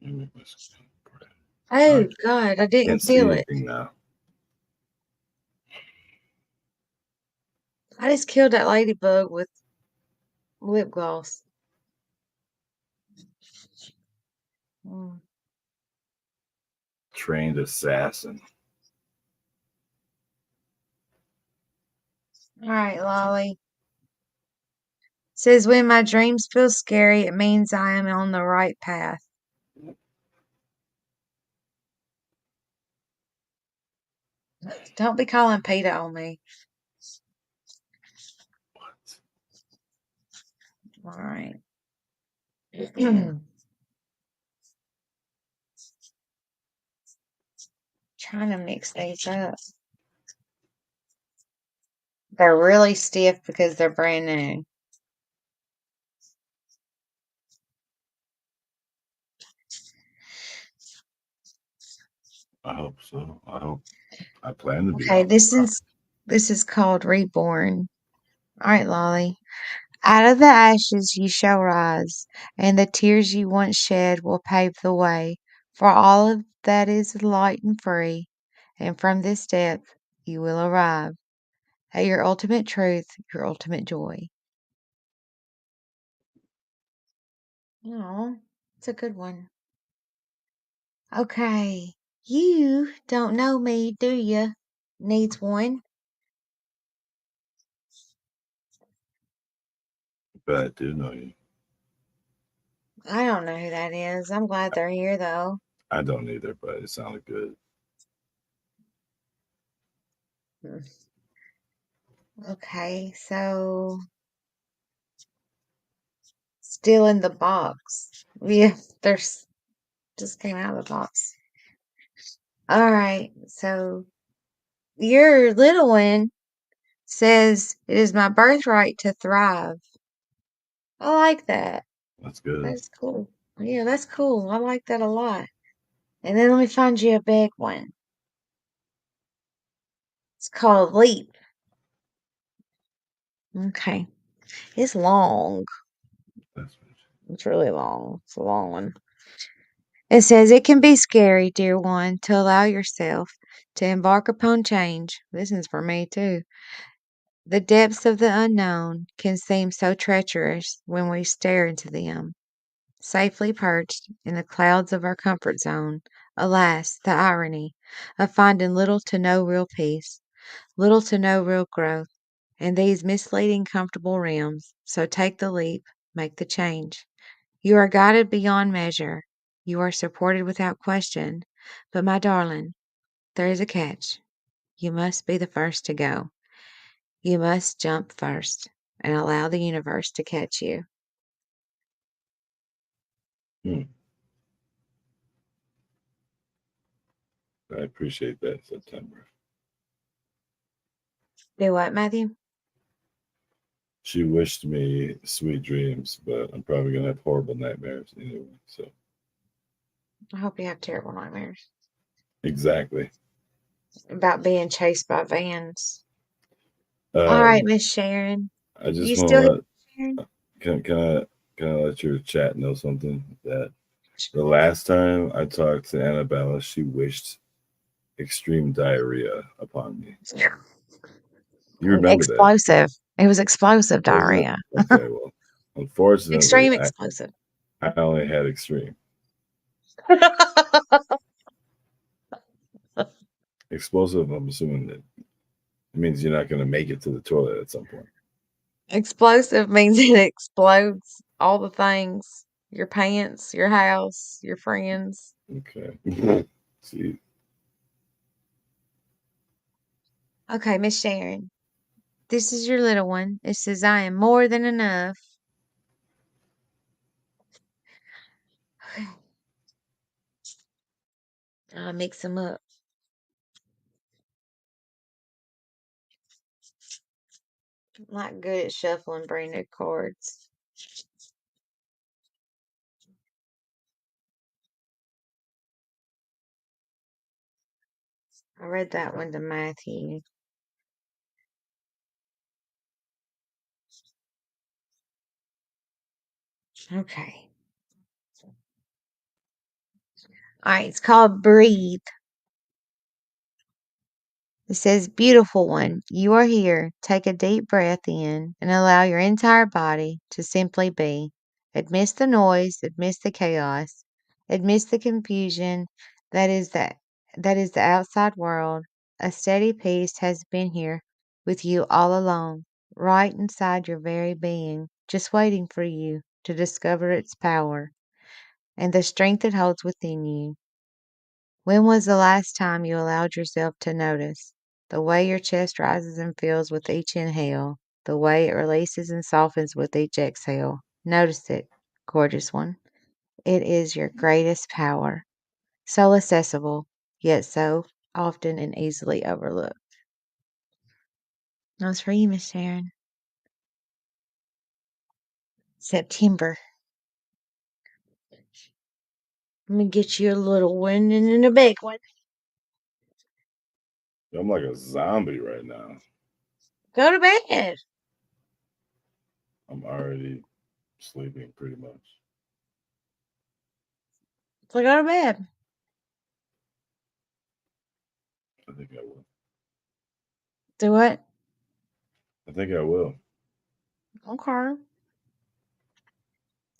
Let me make my screen bright. Oh, God, I Can't didn't see feel it. anything now. I just killed that ladybug with lip gloss. Mm. Trained assassin. All right, Lolly. Says, when my dreams feel scary, it means I am on the right path. Don't be calling PETA on me. What? All right. trying to mix these up. They're really stiff because they're brand new. I hope so. I plan to be Okay, out. this is called Reborn. All right, Lolly. Out of the ashes you shall rise, and the tears you once shed will pave the way for all of that is light and free, and from this depth you will arrive at your ultimate truth, your ultimate joy. Oh, it's a good one. Okay, you don't know me, do you? Needs one. But I do know you. I don't know who that is. I'm glad they're here though. I don't either, but it sounded good. Hmm. Okay, so still in the box. Yeah, there's just came out of the box. All right, so your little one says it is my birthright to thrive. I like that. That's good. That's cool. Yeah, that's cool. I like that a lot. And then let me find you a big one. It's called Leap. Okay. It's long. That's It's really long. It's a long one. It says it can be scary, dear one, to allow yourself to embark upon change. This is for me too. The depths of the unknown can seem so treacherous when we stare into them. Safely perched in the clouds of our comfort zone, alas, the irony of finding little to no real peace, little to no real growth in these misleading comfortable realms. So take the leap, make the change. You are guided beyond measure. You are supported without question. But, my darling, there is a catch. You must be the first to go. You must jump first and allow the universe to catch you. Hmm. I appreciate that, September. Do what, Matthew? She wished me sweet dreams, but I'm probably gonna have horrible nightmares anyway. So I hope you have terrible nightmares exactly. about being chased by vans. All right, Um, Miss Sharon. I You just still here, want Sharon? to can I let your chat know something that the last time I talked to Annabella, she wished extreme diarrhea upon me. You remember that, Explosive. It was explosive was it? diarrhea. Okay, well, unfortunately, Extreme explosive. I only had extreme. Explosive, I'm assuming that it means you're not going to make it to the toilet at some point. Explosive means it explodes all the things. Your pants, your house, your friends. Okay. See, Okay, Miss Sharon. This is your little one. It says, I am more than enough. I'll mix them up. I'm not good at shuffling brand new cards. I read that one to Matthew. Okay. All right, it's called Breathe. It says, Beautiful one, you are here. Take a deep breath in and allow your entire body to simply be. Amidst the noise, amidst the chaos, amidst the confusion that is the outside world. A steady peace has been here with you all along, right inside your very being, just waiting for you to discover its power and the strength it holds within you. When was the last time you allowed yourself to notice the way your chest rises and fills with each inhale, the way it releases and softens with each exhale? Notice it, gorgeous one. It is your greatest power, so accessible, yet so often and easily overlooked. That's for you, Miss Sharon. September. Let me get you a little one and then a big one. I'm like a zombie right now. Go to bed. I'm already sleeping pretty much. So go to bed. I think I will. Do what? I think I will. Okay.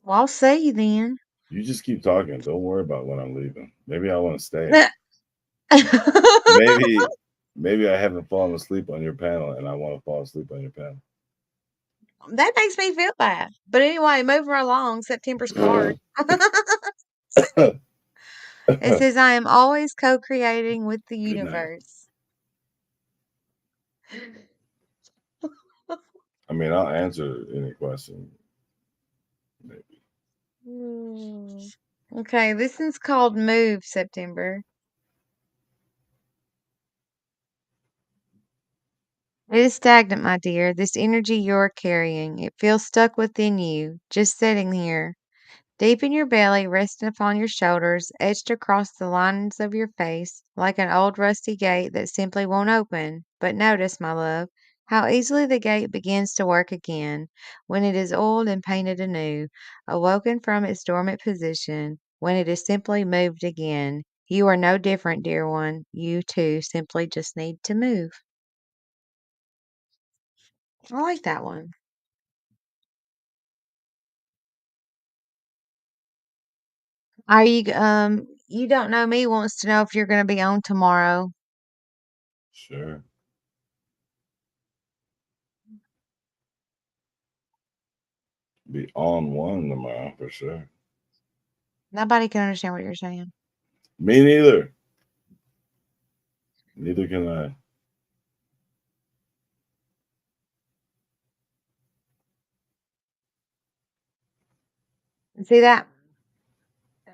Well, I'll see you then. You just keep talking. Don't worry about when I'm leaving. Maybe I want to stay. Maybe I haven't fallen asleep on your panel and I want to fall asleep on your panel. That makes me feel bad. But anyway, moving right along, September's card. It says, I am always co creating with the Good night. universe. I mean, I'll answer any question. Maybe. Okay, this one's called Move, September. It is stagnant, my dear. This energy you're carrying, it feels stuck within you, just sitting here. Deep in your belly, resting upon your shoulders, etched across the lines of your face, like an old rusty gate that simply won't open. But notice, my love, how easily the gate begins to work again, when it is oiled and painted anew, awoken from its dormant position, when it is simply moved again. You are no different, dear one. You, too, simply just need to move. I like that one. Are you don't know me wants to know if you're gonna be on tomorrow. Sure. Be on one tomorrow for sure. Nobody can understand what you're saying. Me neither. Neither can I. See that?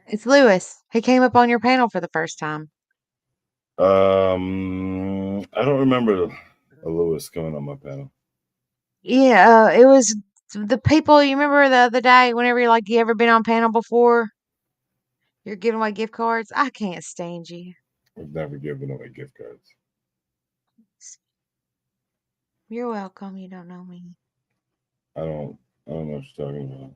It's Lewis. He came up on your panel for the first time. I don't remember a Lewis coming on my panel. Yeah, it was the people. You remember the other day, whenever you ever been on panel before, you're giving away gift cards. I can't stand you. I've never given away gift cards. You're welcome. You don't know me. I don't. I don't know what you're talking about.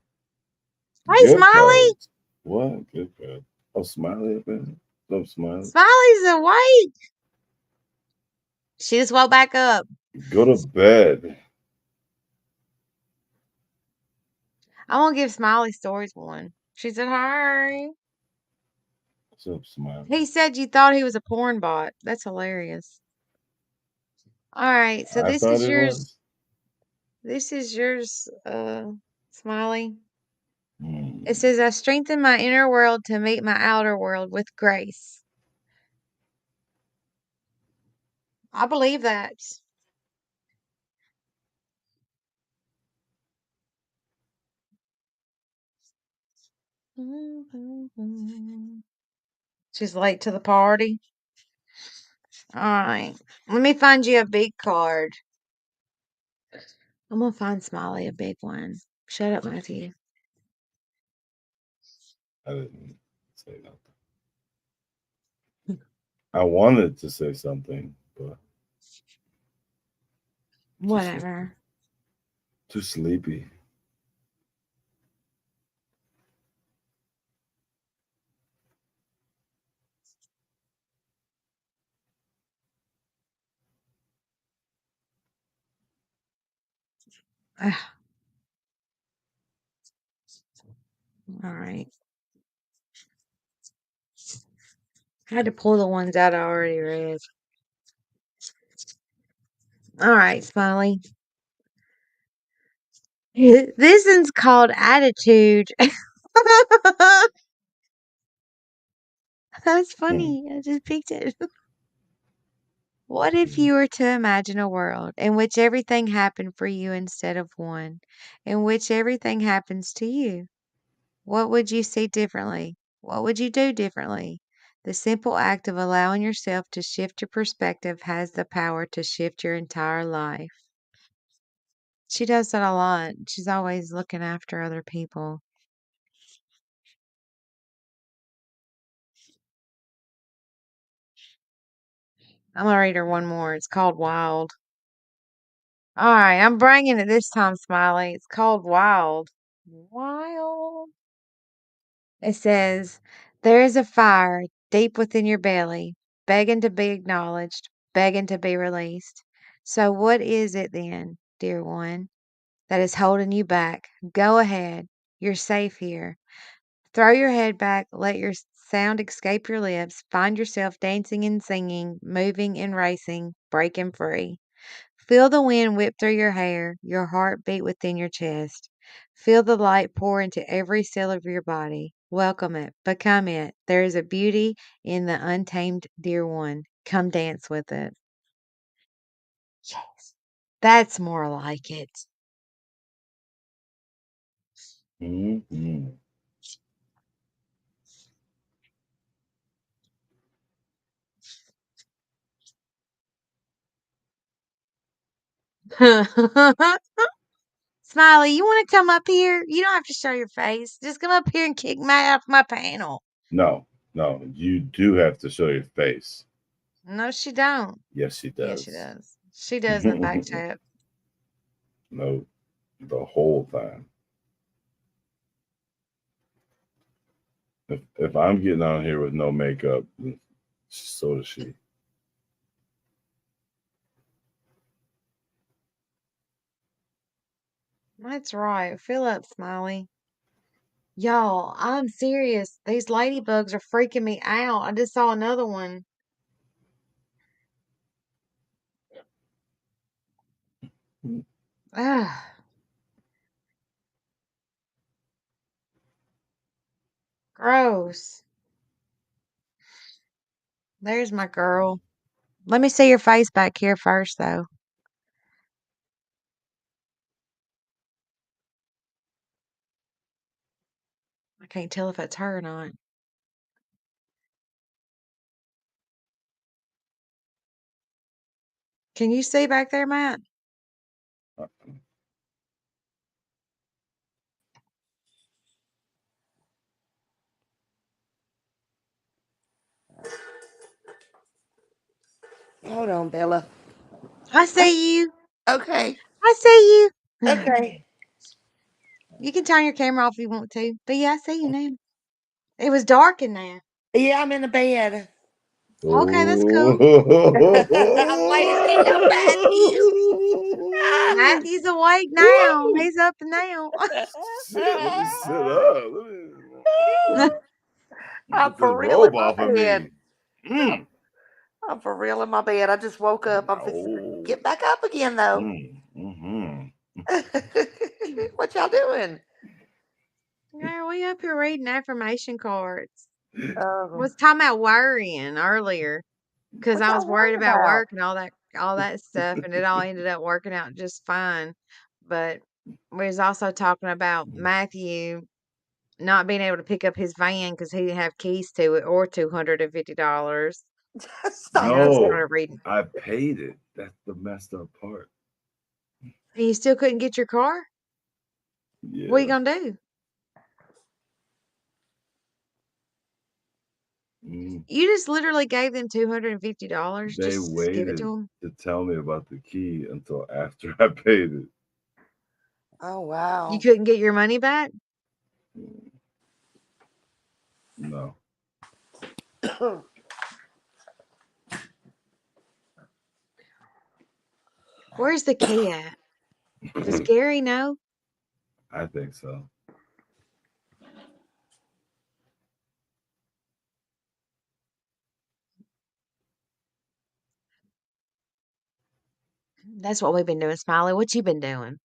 Hey, Gift Smiley. cards. What? Gift cards. Oh, Smiley up in. What's up, Smiley? Smiley's awake. She just woke back up. Go to bed. I won't give Smiley stories one. She said, "Hi." What's up, Smiley? He said you thought he was a porn bot. That's hilarious. All right, so I this thought is it yours. was. This is yours, Smiley. It Hmm. says, I strengthen my inner world to meet my outer world with grace. I believe that. She's late to the party. All right, let me find you a big card. I'm gonna find Smiley a big one. Shut up, Matthew. I didn't say nothing. I wanted to say something, but too sleepy. Whatever. Too sleepy. Ugh, all right. I had to pull the ones out I already read. All right, Smiley. This one's called Attitude. That's Hmm. funny. I just picked it. What if Hmm. you were to imagine a world in which everything happened for you instead of one, in which everything happens to you? What would you see differently? What would you do differently? The simple act of allowing yourself to shift your perspective has the power to shift your entire life. She does that a lot. She's always looking after other people. I'm gonna read her one more. It's called Wild. All right, I'm bringing it this time, Smiley. It's called Wild. Wild. It says, there is a fire deep within your belly, begging to be acknowledged, begging to be released. So, what is it then, dear one, that is holding you back? Go ahead. You're safe here. Throw your head back, let your sound escape your lips, find yourself dancing and singing, moving and racing, breaking free. Feel the wind whip through your hair, your heart beat within your chest. Feel the light pour into every cell of your body. Welcome it, become it. There is a beauty in the untamed dear one. Come dance with it. Yes, that's more like it. Mm-hmm. Smiley, you want to come up here? You don't have to show your face. Just come up here and kick me off my panel. No, no, you do have to show your face. No, she don't. Yes, she Yeah, she does. does. She does in the back chat. No, the whole time. If I'm getting on here with no makeup, so does she. That's right. Fill up, Smiley. Y'all, I'm serious. These ladybugs are freaking me out. I just saw another one. Ugh, gross. There's my girl. Let me see your face back here first, though. I can't tell if it's her or not. Can you see back there, Matt? Hold on, Bella. I see you. Okay. I see you. Okay. You can turn your camera off if you want to. But yeah, I see you now. It was dark in there. Yeah, I'm in the bed. Okay, that's cool. I'm laying down, Matthew. Matthew's awake now. Woo! He's up now. Shit, let me sit up. I'm Get this for real in robe my off of bed. me. Mm. I'm for real in my bed. I just woke up. I'm fixing to Oh. get back up again, though. Mm-hmm. What y'all doing? Yeah, we up here reading affirmation cards. Oh, Was talking about worrying earlier because what I y'all was worried worried about about? work and all that stuff, and it all ended up working out just fine. But we was also talking about Matthew not being able to pick up his van because he didn't have keys to it or $250. Stop And I it. No, started reading. I paid it. That's the messed up part. And you still couldn't get your car? What are you Yeah. gonna do? Mm. You just literally gave them $250 They just to give it to waited them? to tell me about the key until after I paid it. Oh, You wow. couldn't get your money back? No. Where's the key at? Does Gary know? I think so. That's what we've been doing, Smiley. What you been doing?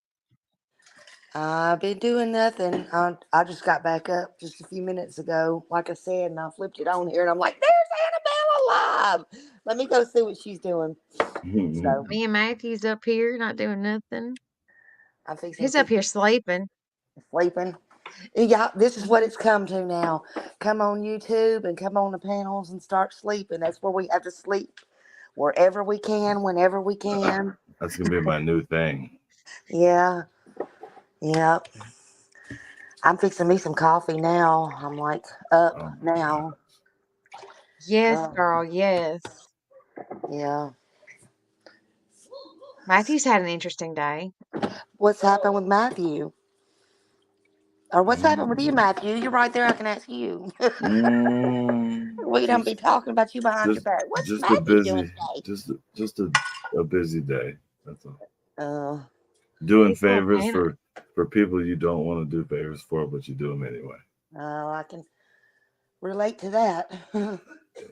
I've been doing nothing. I just got back up just a few minutes ago, like I said, and I flipped it on here, and I'm like, "There's Annabelle alive." Let me go see what she's doing. So Me and Matthew's up here not doing nothing. I'm fixing He's to up here sleeping. sleeping. Yeah, this is what it's come to now. Come on YouTube and come on the panels and start sleeping. That's where we have to sleep wherever we can, whenever we can. That's gonna be my new thing. Yeah, yeah. I'm fixing me some coffee now. I'm like up Oh my god. now. Yes, Uh, girl, yes. yeah. Matthew's had an interesting day. What's happened with Matthew? Or what's happened with you, Mm, Matthew? You're right there. I can ask you. We don't be just talking about you behind your just back. What's just a Matthew doing busy today? just a busy day. That's all. Uh, Doing He's little favors Hannah. for people you don't want to do favors for, but you do them anyway. I can relate to that. Yeah.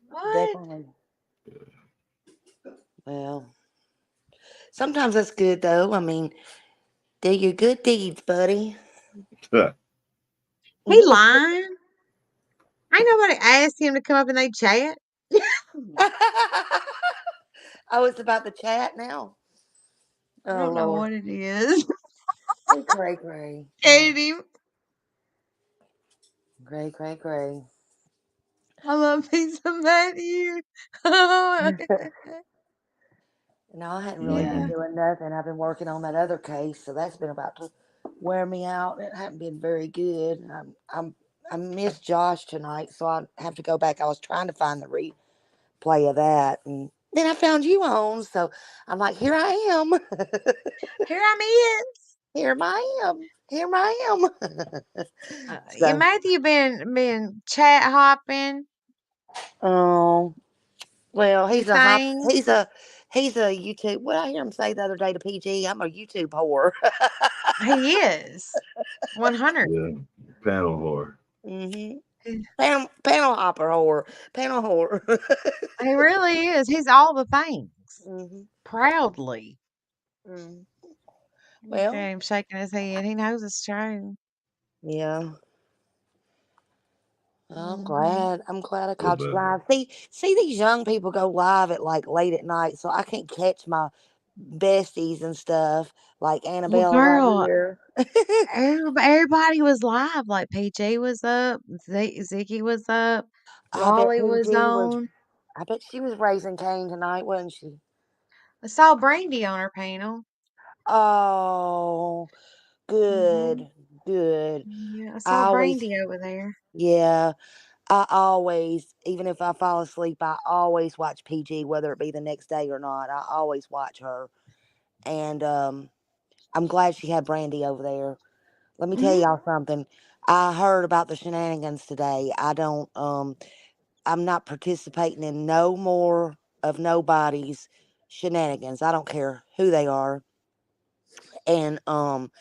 What? Definitely. Well, sometimes that's good though. I mean, do your good deeds, buddy. He lying? Ain't nobody asked him to come up and they chat. Oh, it's about the chat now. I Oh don't know Lord. what it is. Hey, Gray Gray. Oh, Hate him. Gray Gray Gray. I love me some Matthew. No, I hadn't really been Yeah. Mhm. doing nothing. I've been working on that other case, so that's been about to wear me out. It hadn't been very good. I missed Josh tonight, so I have to go back. I was trying to find the replay of that, and then I found you on. So I'm like, here I am. Here I is. Here I am. Here I am. Yeah, So, Matthew been chat hopping. oh well, You think he's a YouTube. What I hear him say the other day to PG, I'm a YouTube whore. he is 100. Yeah. Panel whore. hmm Panel hopper whore. Panel whore. He really is. He's all the things. hmm Proudly. hmm Look at Well, him shaking his head. He knows it's true. yeah. Well, Hmm. I'm glad I A little caught you bit. live. See these young people go live at like late at night, so I can't catch my besties and stuff like Well, Annabella right girl, here. everybody was live. Like PG was up, Ziggy was up, I bet Lolly was PG was. on. I bet she was raising Cain tonight, wasn't she? I saw Brandy on her panel. Oh, Hmm. good, good. Yeah, I I saw always, Brandy over there. yeah, I always, even if I fall asleep, I always watch PG, whether it be the next day or not. I always watch her, and I'm glad she had Brandy over there. Let me tell Hmm. y'all something. I heard about the shenanigans today. I'm not participating in no more of nobody's shenanigans. I don't care who they are, and um,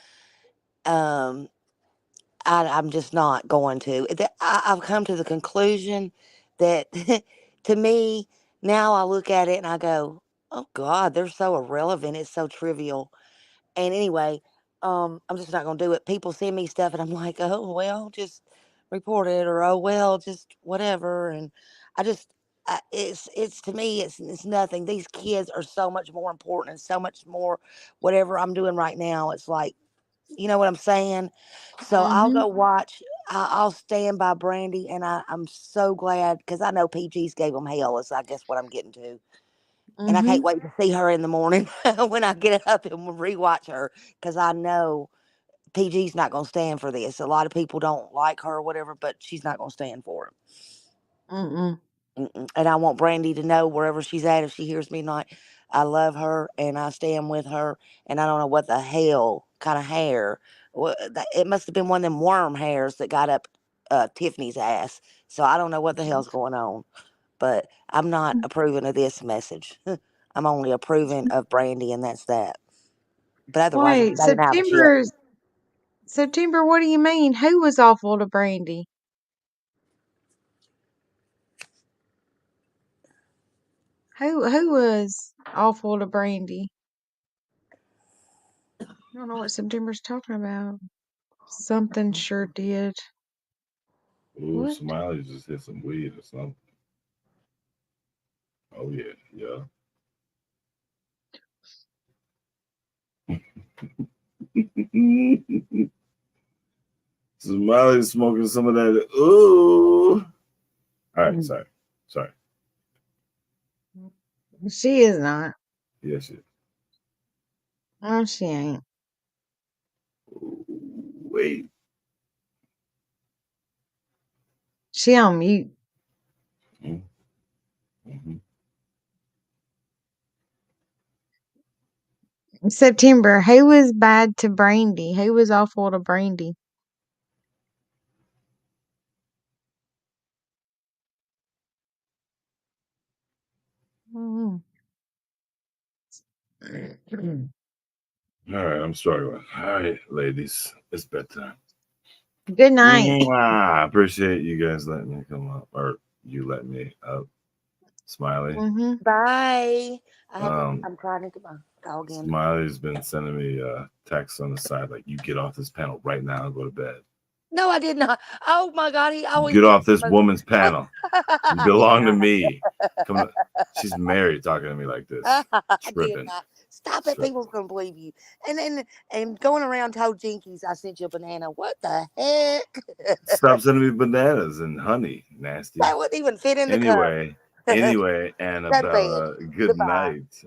I'm just not going to. I've come to the conclusion that to me, now I look at it and I go, oh God, they're so irrelevant. It's so trivial. And anyway, I'm just not going to do it. People send me stuff and I'm like, oh, well, just report it or, oh, well, just whatever. And I just, it's to me, it's nothing. These kids are so much more important and so much more whatever I'm doing right now. It's like, you know what I'm saying? So I'll Hmm. go watch. I'll stand by Brandy, and I'm so glad because I know PG's gave them hell. Is I guess what I'm getting to, and I can't Hmm. wait to see her in the morning when I get up and rewatch her because I know PG's not going to stand for this. A lot of people don't like her or whatever, but she's not going to stand for it. Mm-mm. And I want Brandy to know wherever she's at, if she hears me not, I love her and I stand with her. And I don't know what the hell kind of hair. It must have been one of them worm hairs that got up Tiffany's ass. So I don't know what the hell's going on. But I'm not approving of this message. I'm only approving of Brandy, and that's that. But otherwise, I'm Wait, staying out of shit. September, what do you mean? Who was awful to Brandy? Who was awful to Brandy? I don't know what September's talking about. Something sure did. Ooh, What? Smiley just hit some weed or something. Oh yeah, yeah. Smiley's smoking some of that. Ooh. All right, Mm. sorry. She is not. Yes, it. No, she ain't. Wait. She on mute. Mm-hmm. September. Who was bad to Brandy? Who was awful to Brandy? Mm. All right, I'm struggling. All right, ladies, it's bedtime. Good night. I appreciate you guys letting me come up, or you let me up. Smiley. Mm-hmm. Bye. Um, I'm trying to get my dog in. Smiley's been sending me texts on the side like, "You get off this panel right now and go to bed. No, I did not. Oh my God, he always Get off texts this me. woman's panel. You I did belong to not. me." Come, she's married, talking to me like this. I did Tripping. not. Stop it. People's gonna believe you. And going around told Jinkies I sent you a banana. What the heck? Stop sending me bananas and honey. Nasty. That wouldn't even fit in the cup. Anyway, Go to bed. Annabella, good Goodbye. night.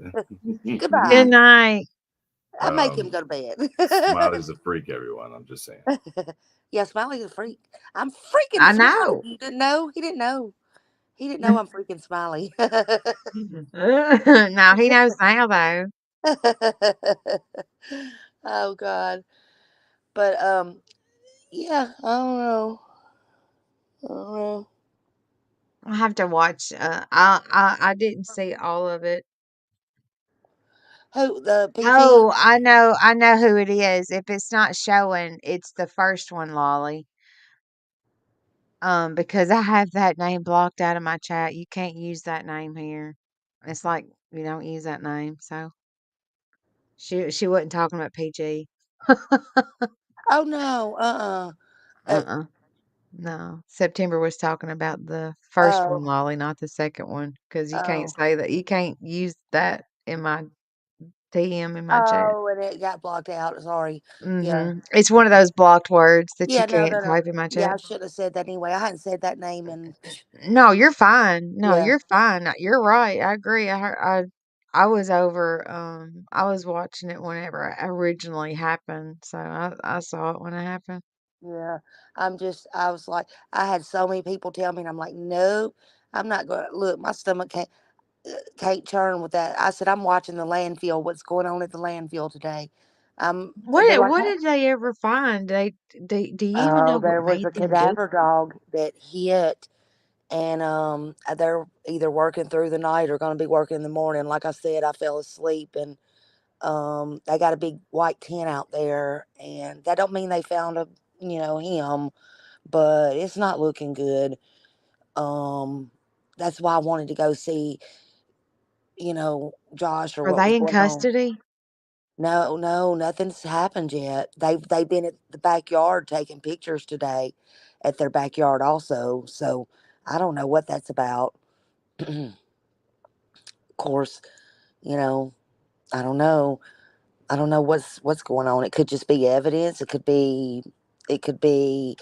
Good Goodbye. night. I make him go to bed. Smiley's a freak, everyone. I'm just saying. Yeah, Smiley's a freak. I'm freaking I Smiley. know. You didn't know? He didn't know. He didn't know I'm freaking Smiley. No, he knows now though. Oh God. But yeah, I don't know. I don't know. I have to watch. I didn't see all of it. Who the PT? Oh, I know who it is. If it's not showing, it's the first one, Lolly. Because I have that name blocked out of my chat. You can't use that name here. It's like you don't use that name. So she wasn't talking about PG. Oh no. Uh-uh. No. September was talking about the first one, Oh. Lolly, not the second one. Because you can't Oh. say that. You can't use that in my TM in my chat. Oh, and it got blocked out. Sorry. Yeah. It's one of those blocked words that you Yeah, no, can't no, no. type in my Yeah, chat. I should have said that anyway. I hadn't said that name and No, you're fine. No, yeah. you're fine. You're right. I agree. I was over. I was watching it whenever it originally happened, so I saw it when it happened. Yeah. I was like, I had so many people tell me, and I'm like, nope, I'm not going to look. My stomach can't churn with that. I said, I'm watching the landfill. What's going on at the landfill today? They're like, What did they ever find? Do you even oh, know what there was made a them do cadaver dog that hit, and they're either working through the night or going to be working in the morning. Like I said, I fell asleep, and they got a big white tent out there, and that don't mean they found him, but it's not looking good. Um, that's why I wanted to go see, Josh or Are what was they in going on. custody? No, no, nothing's happened yet. They've been at the backyard taking pictures today at their backyard also. So I don't know what that's about. Of course, you know, I don't know. I don't know what's going on. It could just be evidence. It could be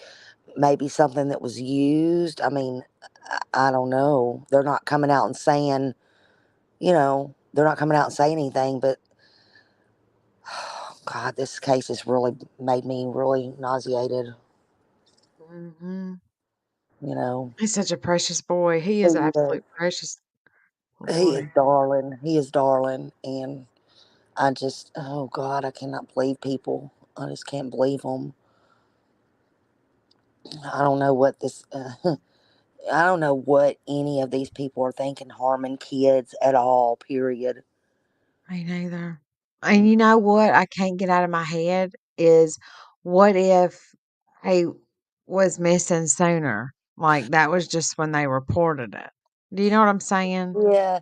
maybe something that was used. I mean, I don't know. They're not coming out and saying, they're not coming out and saying anything, but God, this case has really made me really nauseated. Hmm. You know, He's such a precious boy. He he is is, absolute precious he is boy. darling. He is darling. And I just, oh God, I cannot believe people. I just can't believe them. I don't know what this, I don't know what any of these people are thinking harming kids at all, period. Me neither. And you know what I can't get out of my head is what if he was missing sooner? Like that was just when they reported it. Do you know what I'm saying? Yeah,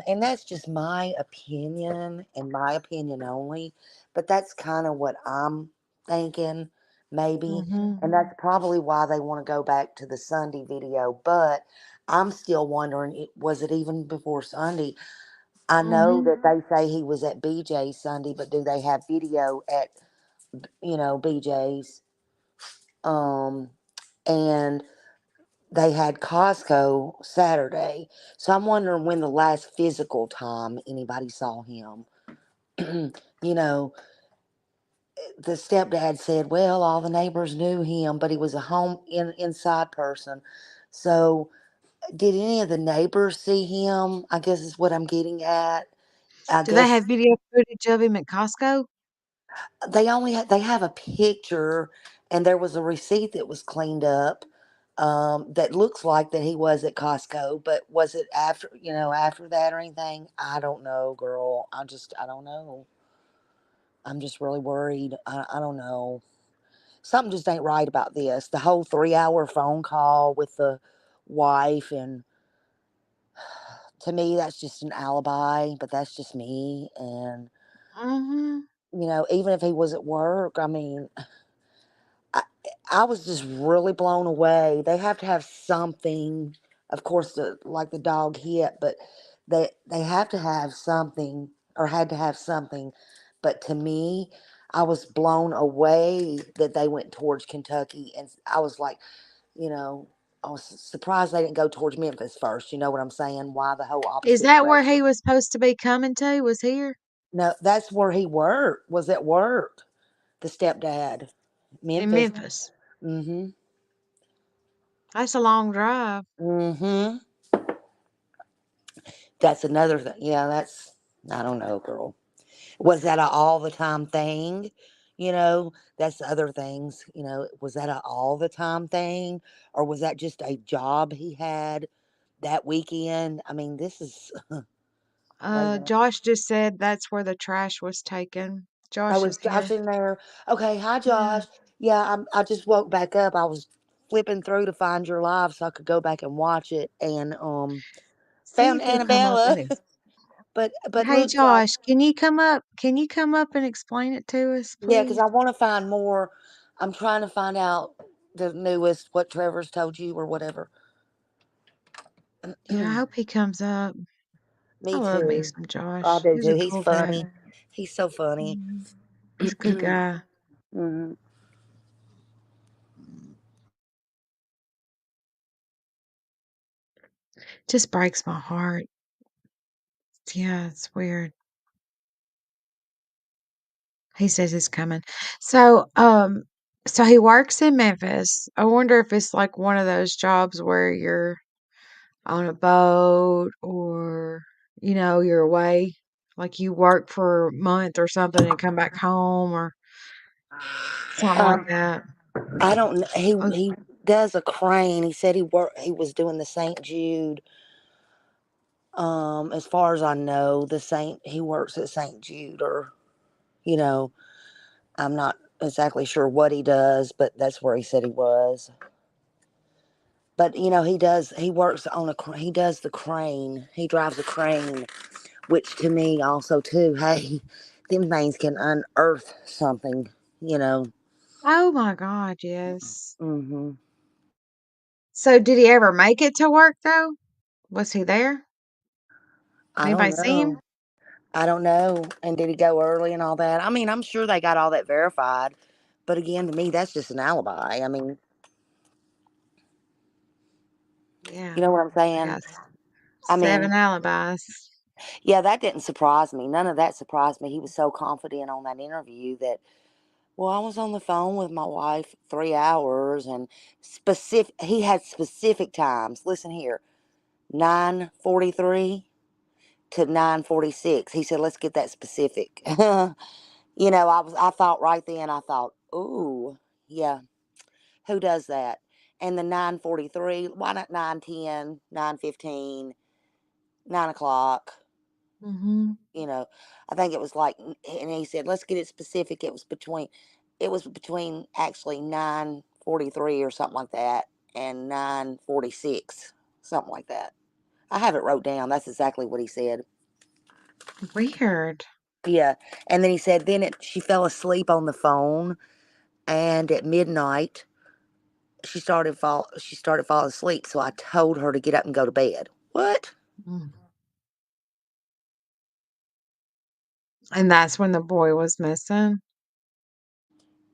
and that's just my opinion and my opinion only. But that's kind of what I'm thinking, maybe. Mhm. And that's probably why they want to go back to the Sunday video. But I'm still wondering, was it even before Sunday? I know Mhm. that they say he was at BJ's Sunday, but do they have video at, BJ's? And they had Costco Saturday. So I'm wondering when the last physical time anybody saw him. You know, the stepdad said, well, all the neighbors knew him, but he was a inside person. So did any of the neighbors see him? I guess is what I'm getting at. I Do they guess have video footage of him at Costco? they have a picture, and there was a receipt that was cleaned up, that looks like that he was at Costco. But was it after that or anything? I don't know, girl. I don't know. I'm just really worried. I don't know. Something just ain't right about this. The whole 3 hour phone call with the wife, and to me that's just an alibi. But that's just me. And Mhm. even if he was at work, I mean, I, I was just really blown away. They have to have something, of course, like the dog hit, but they have to have something, or had to have something. But to me, I was blown away that they went towards Kentucky, and I was like, you know, I was surprised they didn't go towards Memphis first. You know what I'm saying? Why the whole Is opposite that where direction? he was supposed to be coming to? Was here? No, that's where he worked. Was at work. The stepdad, In Memphis. Memphis. Mm-hmm. That's a long drive. Mm-hmm. That's another thing. Yeah, I don't know, girl. Was that a all the time thing? That's the other things. Was that a all the time thing? Or was that just a job he had that weekend? I mean, this is, wait a minute. Josh just said that's where the trash was taken. Oh, Josh was is Josh here. in there? Okay, hi, Yeah. Josh. Yeah, I just woke back up. I was flipping through to find your live so I could go back and watch it, and See found if he'll come up Annabella. and But Hey looks like, Josh, can you come up? Can you come up and explain it to us, yeah, because please? I want to find more. I'm trying to find out the newest, what Trevor's told you or whatever. Yeah, I hope he comes up. I Me love me too. some I Josh. do He's too. a He's cool guy. funny. He's so funny. Mhm. He's a good guy. Mhm. Just breaks my heart. Yeah, it's weird. He says he's coming. So, so he works in Memphis. I wonder if it's like one of those jobs where you're on a boat or, you're away. Like you work for a month or something and come back home or something like Um, that. I don't know. He Oh, he does a crane. He said he was doing the St. Jude. As far as I know, he works at St. Jude, or you know, I'm not exactly sure what he does, but that's where he said he was. But he works on he does the crane. He drives a crane, which to me also too, hey, them things can unearth something, you know. oh my God, yes. Mhm. So did he ever make it to work though? Was he there? I don't Anybody see him? know. I don't know. And did he go early and all that? I mean, I'm sure they got all that verified. But again, to me, that's just an alibi. I mean, you Yeah, know what I'm I saying? got I seven mean, alibis. yeah, that didn't surprise me. None of that surprised me. He was so confident on that interview that, well, I was on the phone with my wife 3 hours, and he had specific times. Listen here, 9:43 to 9:46. He said, let's get that specific. I thought right then, I thought, ooh, yeah, who does that? And the 9:43, why not 9:10, 9:15, 9 o'clock? Mhm. You know, I think it was like, and he said, let's get it specific. It was between actually 9:43 or something like that, and 9:46, something like that. I have it wrote down. That's exactly what he said. Weird. Yeah. And then he said, she fell asleep on the phone, and at midnight, she started falling asleep. So I told her to get up and go to bed. What? Mm. And that's when the boy was missing?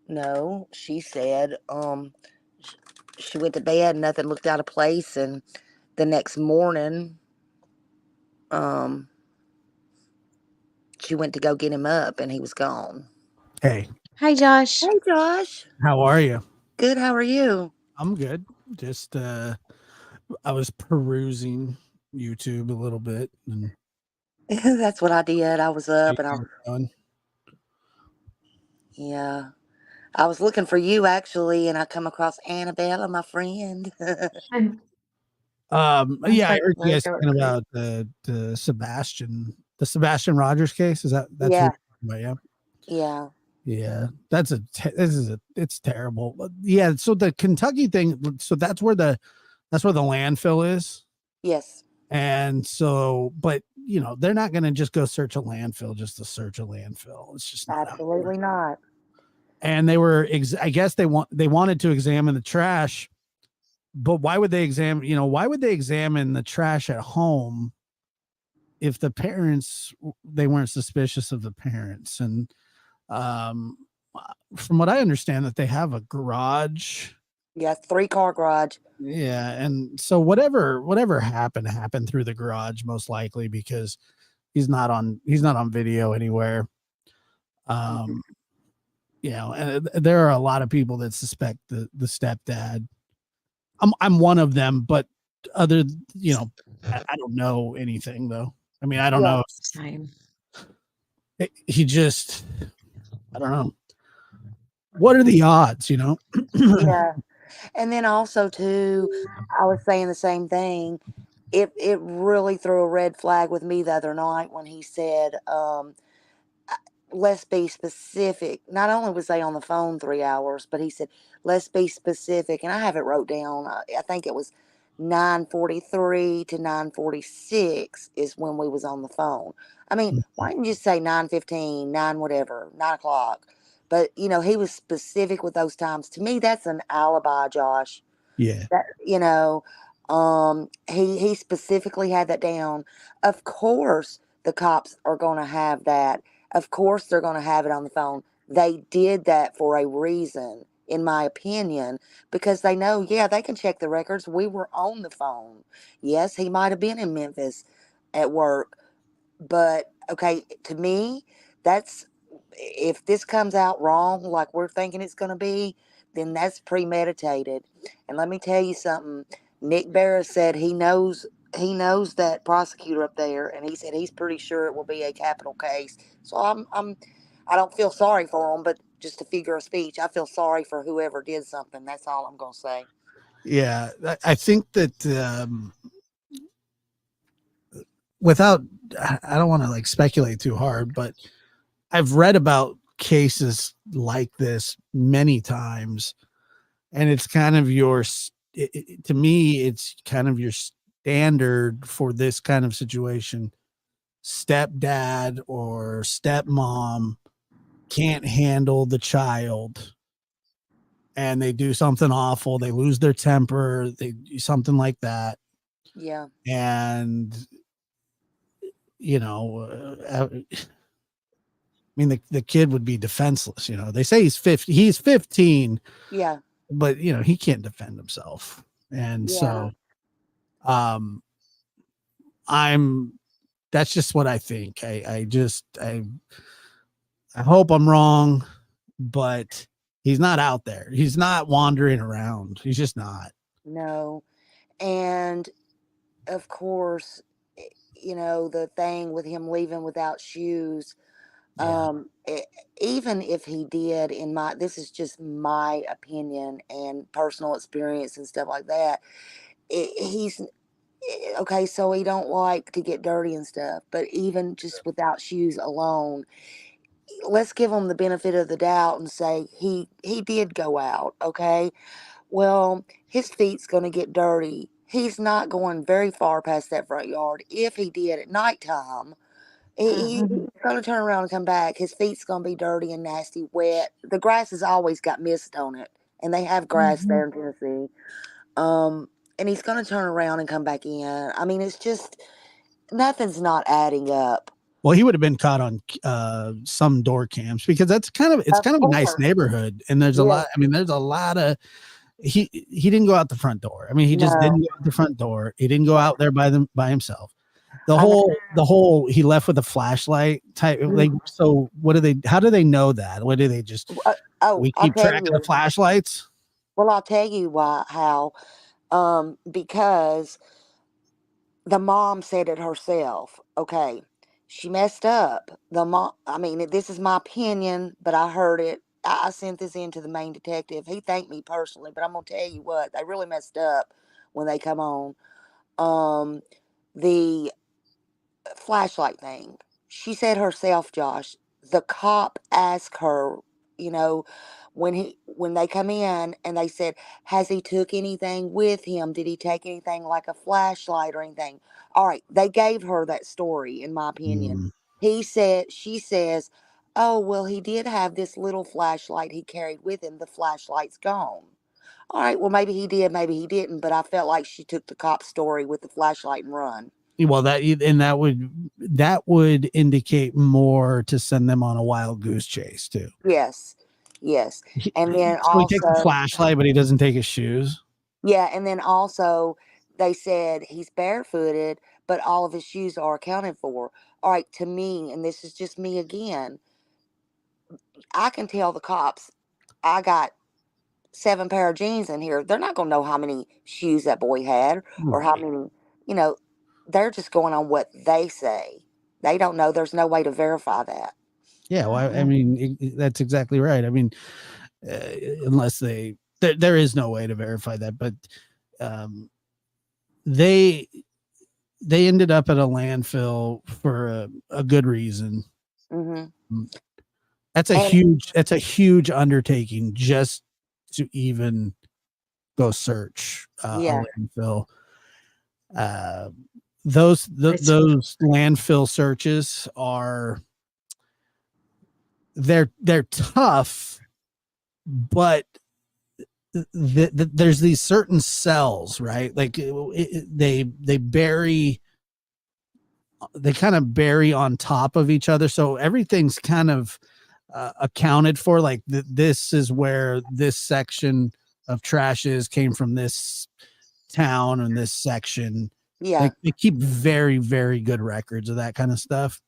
No, she said she went to bed, nothing looked out of place, and the next morning, um, she went to go get him up, and he was gone. Hey, Hey, Josh. Hey, Josh. how are you? Good. How are you? I'm good. Just I was perusing YouTube a little bit and That's what I did. I was up, and done. yeah, I was looking for you actually, and I come across Annabella, my friend. I'm Yeah, I so heard you glad guys you're talking okay. about the Sebastian Rogers case. That's who Yeah, you're talking about, yeah, yeah. Yeah. It's terrible. Yeah, so the Kentucky thing, so that's where the landfill is. yes, And so, but they're not going to just go search a landfill just to search a landfill. It's just not how it absolutely works. not. And I guess they wanted to examine the trash, but why would they examine the trash at home if the parents, they weren't suspicious of the parents? And um from what I understand, that they have a garage. Yeah, 3-car garage. Yeah, and so whatever happened through the garage, most likely, because he's not on video anywhere. Mhm. um and there are a lot of people that suspect the stepdad. I'm one of them, but other, I don't know anything though. I mean, I don't Yeah, know. Same. He just, I don't know. What are the odds, yeah. And then also too, I was saying the same thing. It really threw a red flag with me the other night when he said, let's be specific. Not only was they on the phone 3 hours, but he said, let's be specific. And I have it wrote down. I think it was 9:43 to 9:46 is when we was on the phone. I mean, why didn't you say 9:15, 9 whatever, 9 o'clock? But he was specific with those times. To me, that's an alibi, Josh. Yeah. That he specifically had that down. Of course, the cops are going to have that. Of course, they're going to have it on the phone. They did that for a reason, in my opinion, because they know, yeah, they can check the records. We were on the phone. Yes, he might have been in Memphis at work, but okay, to me, that's if this comes out wrong, like we're thinking it's going to be, then that's premeditated. And let me tell you something. Nick Barris said he knows that prosecutor up there, and he said he's pretty sure it will be a capital case. So I don't feel sorry for him, but just a figure of speech, I feel sorry for whoever did something. That's all I'm going to say. Yeah, I think that without, I don't want to like speculate too hard, but I've read about cases like this many times, and it's kind of to me, it's kind of your standard for this kind of situation. Stepdad or stepmom can't handle the child, and they do something awful. They lose their temper. They do something like that. Yeah. And, I mean, the kid would be defenseless. They say he's 15, Yeah. but he can't defend himself. And Yeah. so um I'm that's just what I think. I hope I'm wrong, but he's not out there. He's not wandering around. He's just not. No. And of course, the thing with him leaving without shoes, Yeah. even if he did, this is just my opinion and personal experience and stuff like that. He's okay, so he don't like to get dirty and stuff, but even just without shoes alone, let's give him the benefit of the doubt and say he did go out. Okay, well, his feet's going to get dirty. He's not going very far past that front yard. If he did at nighttime, he's going to turn around and come back. His feet's going to be dirty and nasty, wet. The grass has always got mist on it, and they have grass there in Tennessee. And he's going to turn around and come back in. I mean, it's just nothing's not adding up. Well, he would have been caught on some door cams because it's kind of a nice course. neighborhood, and there's a Yeah. lot. I mean, there's a lot of he didn't go out the front door. I mean, he just No. didn't go out the front door. He didn't go out there by himself. The I know. whole he left with a flashlight type. Like, so what do they? How do they know that? What do they just? We I'll keep tell track of you. the flashlights. Well, I'll tell you how. Because the mom said it herself. Okay, she messed up. The mom. I mean, this is my opinion, but I heard it. I sent this in to the main detective. He thanked me personally, but I'm gonna tell you what, they really messed up when they come on. The flashlight thing. She said herself, Josh, the cop asked her, you know, when they come in and they said, has he took anything with him? Did he take anything like a flashlight or anything? All right, they gave her that story, in my opinion. Mm. She says, oh, well, he did have this little flashlight he carried with him. The flashlight's gone. All right, well, maybe he did, maybe he didn't, but I felt like she took the cop's story with the flashlight and run. Well, that would indicate more to send them on a wild goose chase too. Yes. And then So he takes the also, flashlight, but he doesn't take his shoes. yeah, and then also they said he's barefooted, but all of his shoes are accounted for. All right, to me, and this is just me again, I can tell the cops I got 7 pair of jeans in here. They're not going to know how many shoes that boy had or how many, you know, they're just going on what they say. They don't know. There's no way to verify that. Yeah, well, I mean, that's exactly right. I mean, unless there is no way to verify that, but they ended up at a landfill for a good reason. Mm-hmm. That's a huge undertaking just to even go search a landfill. Those landfill searches are they're tough, but there's these certain cells, right? Like they kind of bury on top of each other, so everything's kind of accounted for. Like this is where this section of trash came from this town and this section. Yeah, like, they keep very, very good records of that kind of stuff.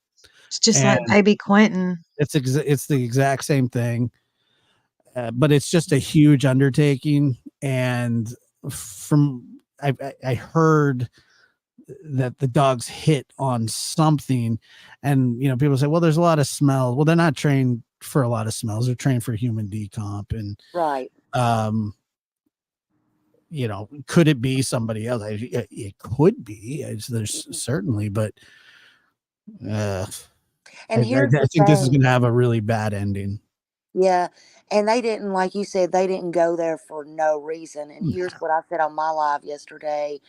It's just like baby Quentin. It's the exact same thing, but it's just a huge undertaking. And from I heard that the dogs hit on something, and people say, well, there's a lot of smells. Well, they're not trained for a lot of smells. They're trained for human decomp. And right. Could it be somebody else? It could be. There's certainly, but and I think this is going to have a really bad ending. Yeah. And they didn't, like you said, they didn't go there for no reason. And here's what I said on my live yesterday.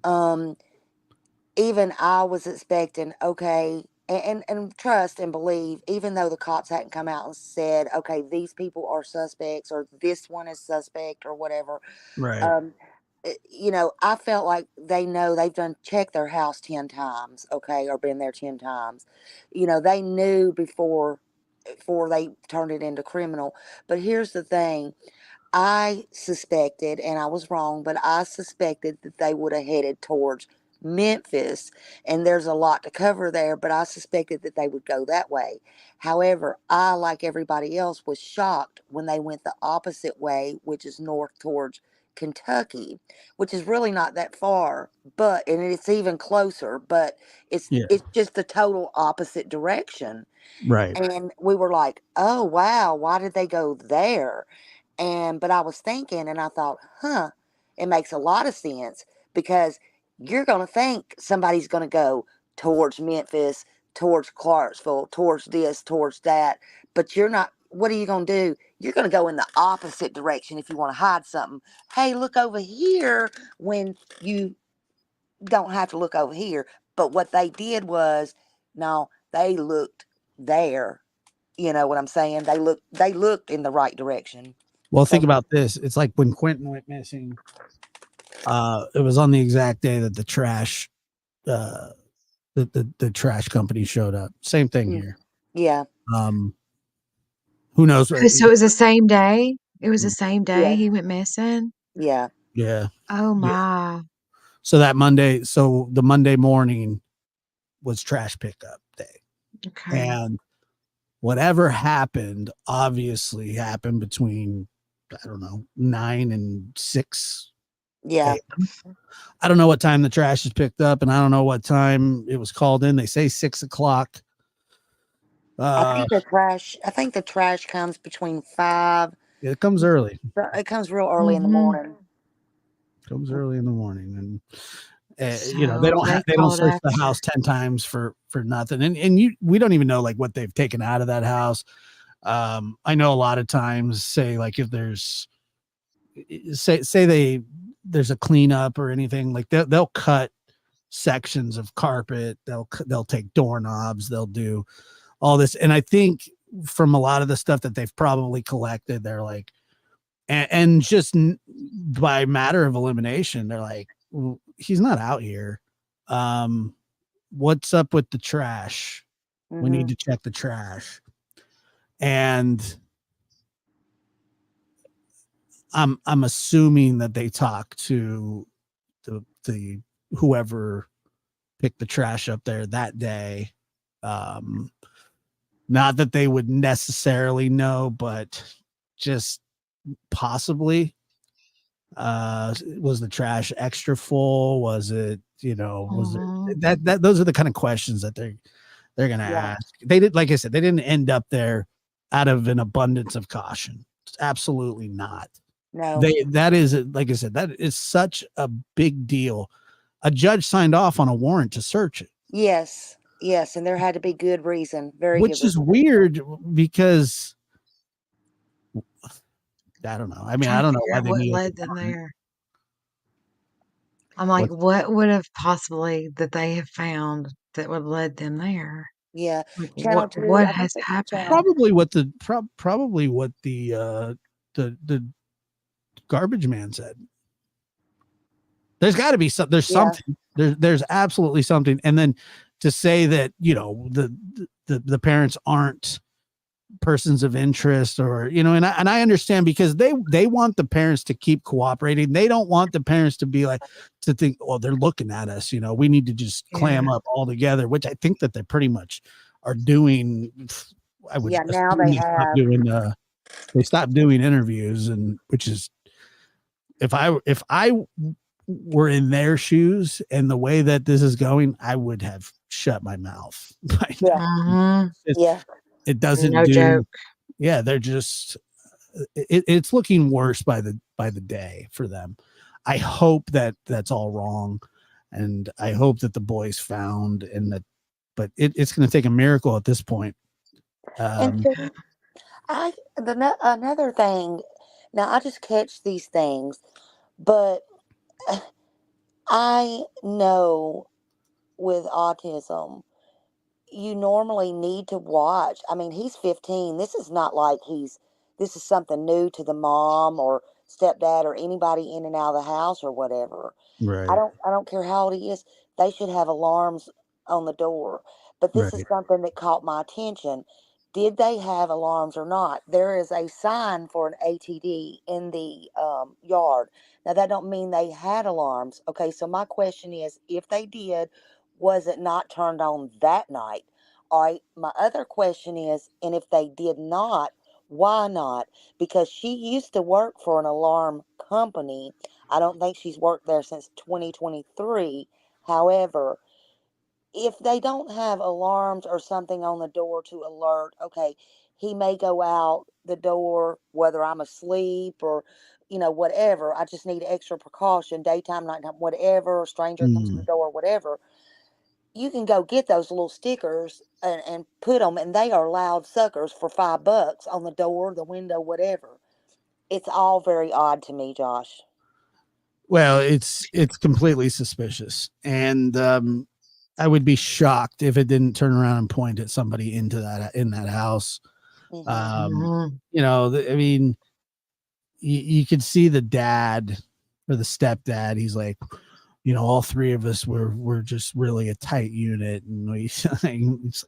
Even I was expecting, okay, and trust and believe, even though the cops hadn't come out and said, okay, these people are suspects or this one is suspect or whatever. Right. I felt like they know they've checked their house 10 times, okay, or been there 10 times. They knew before they turned it into criminal. But here's the thing. I suspected, and I was wrong, but I suspected that they would have headed towards Memphis, and there's a lot to cover there, but I suspected that they would go that way. However, I, like everybody else, was shocked when they went the opposite way, which is north towards Kentucky, which is really not that far, and it's even closer, but it's just the total opposite direction. Right. And we were like, oh, wow, why did they go there? But I was thinking, and I thought, it makes a lot of sense, because you're going to think somebody's going to go towards Memphis, towards Clarksville, towards this, towards that, but you're not. What are you going to do? You're going to go in the opposite direction if you want to hide something. Hey, look over here, when you don't have to look over here. But what they did was, no, they looked there. You know what I'm saying? They looked in the right direction. Well, think about this. It's like when Quentin went missing. It was on the exact day that the trash the trash company showed up. Same thing Mm. here. Yeah. Um, who knows? Oh, so it was the same day? It was the Mm. same day Yeah. he went missing? Yeah. Yeah. Oh Yeah. my. So the Monday morning was trash pickup day. Okay. And whatever happened obviously happened between, I don't know, 9 and 6 Yeah. a.m. I don't know what time the trash is picked up, and I don't know what time it was called in. They say 6 o'clock. I think the trash comes between 5. It comes early. It comes real early in the Mhm. morning. Comes early in the morning, and So they they don't called search the after. house 10 times for nothing. And we don't even know like what they've taken out of that house. I know a lot of times, say like if there's there's a cleanup or anything, like they'll cut sections of carpet, they'll take doorknobs, they'll do all this. And I think from a lot of the stuff that they've probably collected, they're like, and just by matter of elimination, they're like, well, he's not out here. What's up with the trash? We need to check the trash. And I'm assuming that they talk to the whoever picked the trash up there that day. Not that they would necessarily know, but just possibly. Was the trash extra full? Was it, was Mhm. it that those are the kind of questions that they're gonna Yeah. ask. They did, like I said, they didn't end up there out of an abundance of caution. Absolutely not. No. That is, like I said, that is such a big deal. A judge signed off on a warrant to search it, Yes. Yes. And there had to be good reason. Very good which is reason. weird because I don't know. I mean, I Trying to don't know figure why out they what needed the led them warrant. there. I'm like, What what would have possibly that they have found that would led them there? Yeah. Like Channel 2. what I think has this is happened? channel. probably what the garbage man said. There's got to be there's Yeah. something. There's absolutely something. And then to say that, the parents aren't persons of interest, or and I understand, because they want the parents to keep cooperating. They don't want the parents to be like, to think, oh, they're looking at us, we need to just clam Yeah. up all together, which I think that they pretty much are doing. I would Yeah. Now assume they have. they stopped doing interviews, and which is, if I were in their shoes and the way that this is going, I would have shut my mouth by now. Yeah. Mhm. Yeah. It doesn't No joke. yeah, they're just, it's looking worse by the day for them. I hope that that's all wrong, and I hope that the boy's found, and that, but it's going to take a miracle at this point. And see, another thing. Now I just catch these things, but I know with autism, you normally need to watch. I mean, he's 15. This is not like this is something new to the mom or stepdad or anybody in and out of the house or whatever. Right, I don't care how old he is. They should have alarms on the door. But this is right. something that caught my attention. Did they have alarms or not? There is a sign for an ATD in the yard. Now that don't mean they had alarms. Okay, so my question is, if they did, was it not turned on that night? All right. My other question is, and if they did not, why not? Because she used to work for an alarm company. I don't think she's worked there since 2023. However, if they don't have alarms or something on the door to alert, okay, he may go out the door, whether I'm asleep or, whatever. I just need extra precaution, daytime, nighttime, whatever, a stranger comes to the Mm. door, whatever. You can go get those little stickers and put them, and they are loud suckers for $5 on the door, the window, whatever. It's all very odd to me, Josh. Well, it's completely suspicious, and I would be shocked if it didn't turn around and point at somebody in that house. Hmm. Mhm. I mean, you could see the dad or the stepdad. He's like, all three of us were just really a tight unit, and he's like,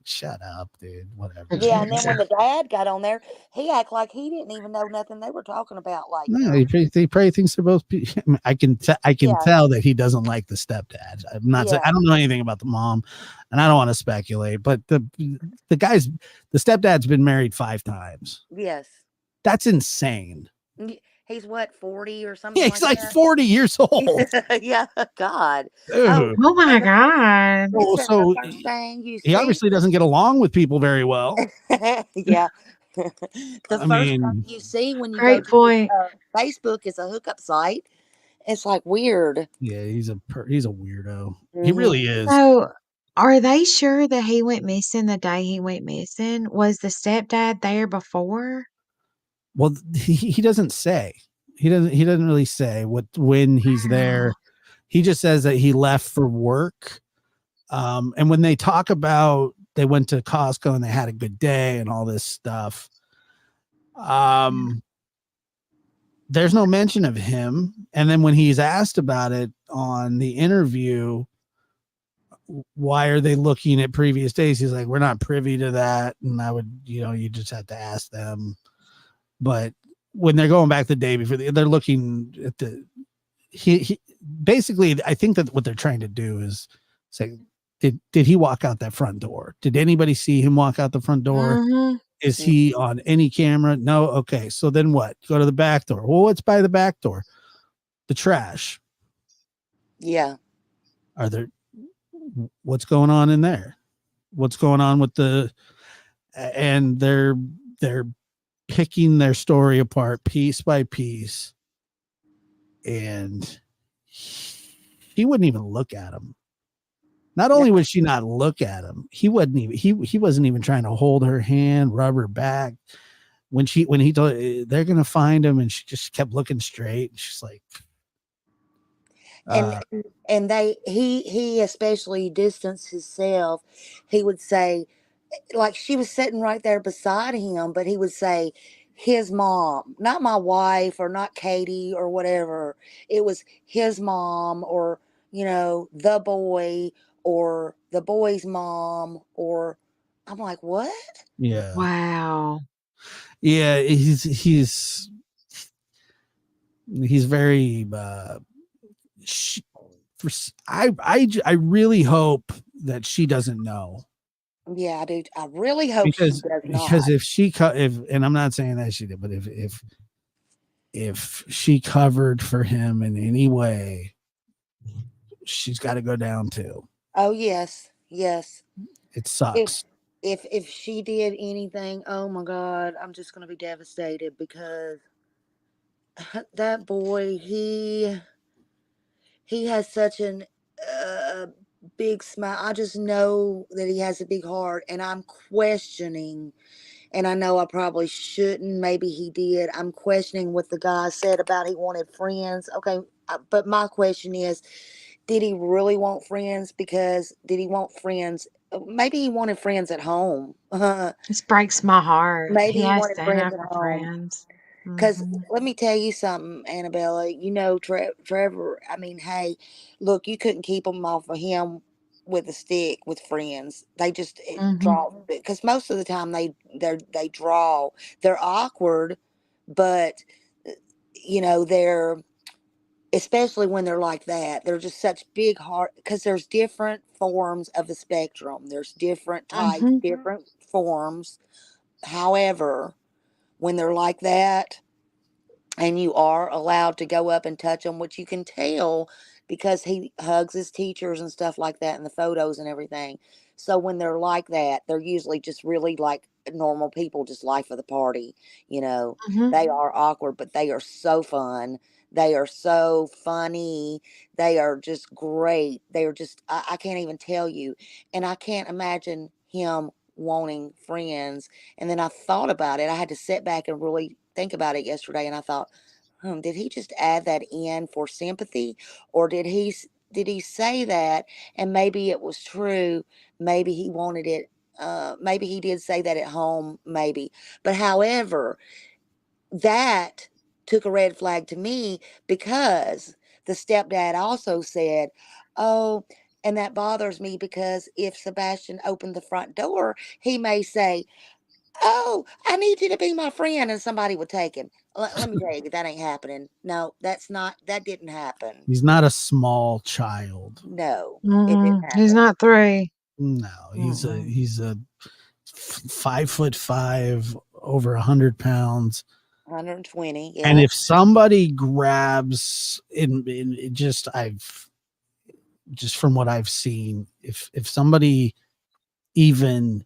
shut up, dude, whatever. Yeah, and then when the dad got on there, he acted like he didn't even know nothing they were talking about. Like, No, he probably thinks they're both. I mean, I can yeah, tell that he doesn't like the stepdad. I'm not saying yeah, I don't know anything about the mom, and I don't want to speculate. But the stepdad's been married 5 times. yes. That's insane. He's what, 40 or Yeah, something he's like like 40 years old. that? Yeah, God. Ugh. Oh my and God. Well, isn't so the first thing you he see? obviously doesn't get along with people very well. Yeah. The I first thing mean, you see when you go Great to his point. Facebook is a hookup site. It's like weird. yeah, he's a weirdo. He Hmm. really is. So, are they sure that he went missing the day he went missing? Was the stepdad there before? Well, he doesn't say. He doesn't really say when he's there. Wow. He just says that he left for work. And when they talk about they went to Costco and they had a good day and all this stuff, there's no mention of him. And then when he's asked about it on the interview, why are they looking at previous days? He's like, we're not privy to that. And I would, you just have to ask them. But when they're going back the day before, they're looking at he basically, I think that what they're trying to do is say, did he walk out that front door? Did anybody see him walk out the front door? Mm-hmm. Is he on any camera? No. Okay. So then what? Go to the back door. Well, what's by the back door? The trash. Yeah. Are there, what's going on in there? What's going on with and they're picking their story apart piece by piece. And he wouldn't even look at him. Not only would she not look at him, he wasn't even trying to hold her hand, rub her back. When he told they're gonna find him, and she just kept looking straight. And she's like, and he especially distanced himself. He would say, like, she was sitting right there beside him, but he would say his mom, not my wife or not Katie or whatever. It was his mom, or the boy, or the boy's mom. Or I'm like, what? yeah, Wow. yeah. He's very. I really hope that she doesn't know. Yeah, I do. I really hope she does not. Because if and I'm not saying that she did, but if she covered for him in any way, she's got to go down too. Oh yes, yes. It sucks. If she did anything, oh my God, I'm just gonna be devastated, because that boy, he has such an big smile. I just know that he has a big heart, and I'm questioning. And I know I probably shouldn't. Maybe he did. I'm questioning what the guy said about he wanted friends. Okay, but my question is, did he really want friends? Because did he want friends? Maybe he wanted friends at home. This breaks my heart. Maybe He he has wanted to friends have at the home. friends. Because Mm-hmm. let me tell you something, Annabella. Trevor. I mean, hey, look, you couldn't keep them off of him with a stick with friends. They just Mm-hmm. draw, because most of the time they draw. They're awkward, but they're, especially when they're like that. They're just such big heart, because there's different forms of the spectrum. There's different types, Mm-hmm. different forms. However, when they're like that, and you are allowed to go up and touch them, which you can tell because he hugs his teachers and stuff like that in the photos and everything. So when they're like that, they're usually just really like normal people, just life of the party. Mm-hmm. They are awkward, but they are so fun. They are so funny. They are just great. They are just, I can't even tell you. And I can't imagine him wanting friends. And then I thought about it. I had to sit back and really think about it yesterday, and I thought, did he just add that in for sympathy, or did he say that, and maybe it was true? Maybe he wanted it. Maybe he did say that at home. Maybe, but however, that took a red flag to me, because the stepdad also said, "Oh, and that bothers me because if Sebastian opened the front door, he may say, 'Oh, I need you to be my friend,' and somebody would take him." Let me tell you, that ain't happening. No, that didn't happen. He's not a small child. No, it didn't Mm-mm. He's happen. not 3. No, he's Mm-mm. he's a 5'5", over 100 pounds. 120, And yeah. if somebody grabs in it just from what I've seen, if somebody even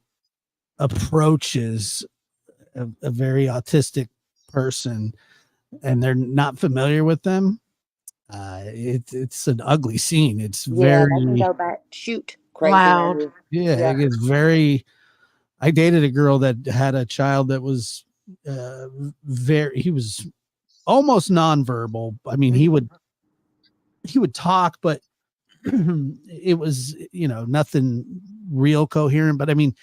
approaches a very autistic person and they're not familiar with them, it's an ugly scene. It's Yeah, they can very, go back, shoot, crazy Loud. nervous. yeah, Yeah. it gets very. I dated a girl that had a child that was he was almost nonverbal. I mean, he would talk, but it was, nothing real coherent. But I mean,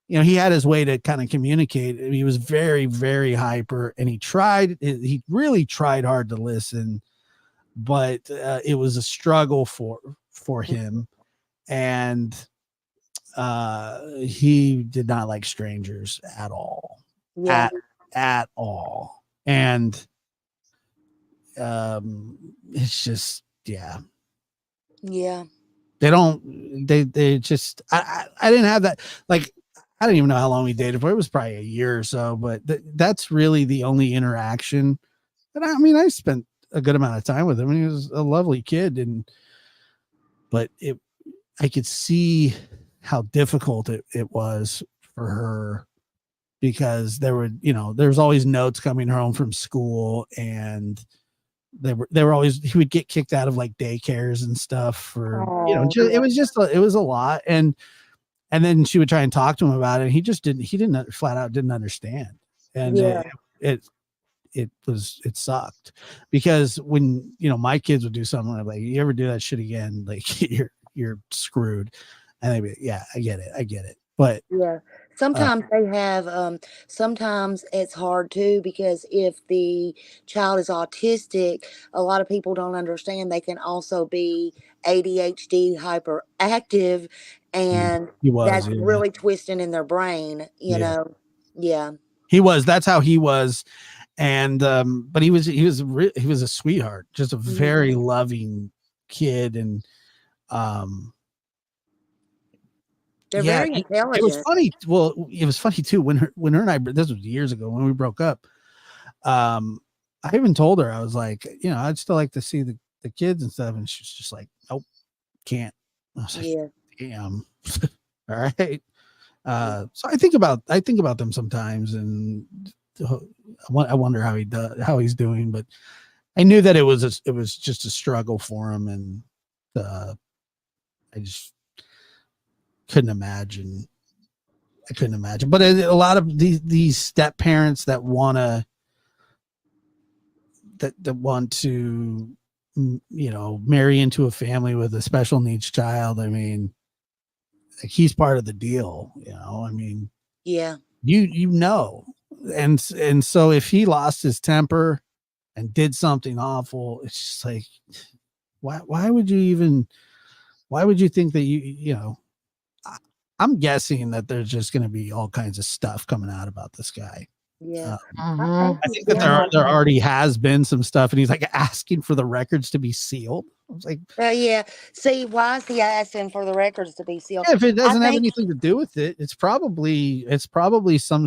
he had his way to kind of communicate. He was very, very hyper, and he really tried hard to listen, but it was a struggle for him. And he did not like strangers at all. Yeah. At all. And it's just, yeah, Yeah. they just, I didn't have that. Like, I don't even know how long we dated for. It was probably a year or so, but that's really the only interaction. And I mean, I spent a good amount of time with him, and he was a lovely kid. But I could see how difficult it was for her, because there was always notes coming home from school, and they were always, he would get kicked out of like daycares and stuff for, Oh, it was just, it was a lot. And then she would try and talk to him about it. And he didn't flat out didn't understand. And yeah. it sucked, because when, my kids would do something, I'm like, you ever do that shit again, like you're screwed. And they'd be, yeah, I get it. But Yeah. Sometimes they have, sometimes it's hard too, because if the child is autistic, a lot of people don't understand they can also be ADHD hyperactive, and he was, that's yeah. really twisting in their brain, you Yeah. know? Yeah. That's how he was. And but he was a sweetheart, just a very loving kid. And They're yeah, very it was intelligent. funny. Well, it was funny too when her and I, this was years ago when we broke up. I even told her, I was like, I'd still like to see the kids and stuff, and she's just like, nope, can't. I was like, Yeah. damn. All right. So I think about them sometimes, and I wonder how he's doing. But I knew that it was just a struggle for him, and I just couldn't imagine. But a lot of these step parents that want to marry into a family with a special needs child. I mean, like, he's part of the deal. I mean, Yeah. and so if he lost his temper and did something awful, it's just like, why would you think that I'm guessing that there's just going to be all kinds of stuff coming out about this guy. Yeah. Mhm. I think that there already has been some stuff, and he's like asking for the records to be sealed. I was like, Yeah. See, why is he asking for the records to be sealed? yeah, if it doesn't have think- anything to do with it, it's probably some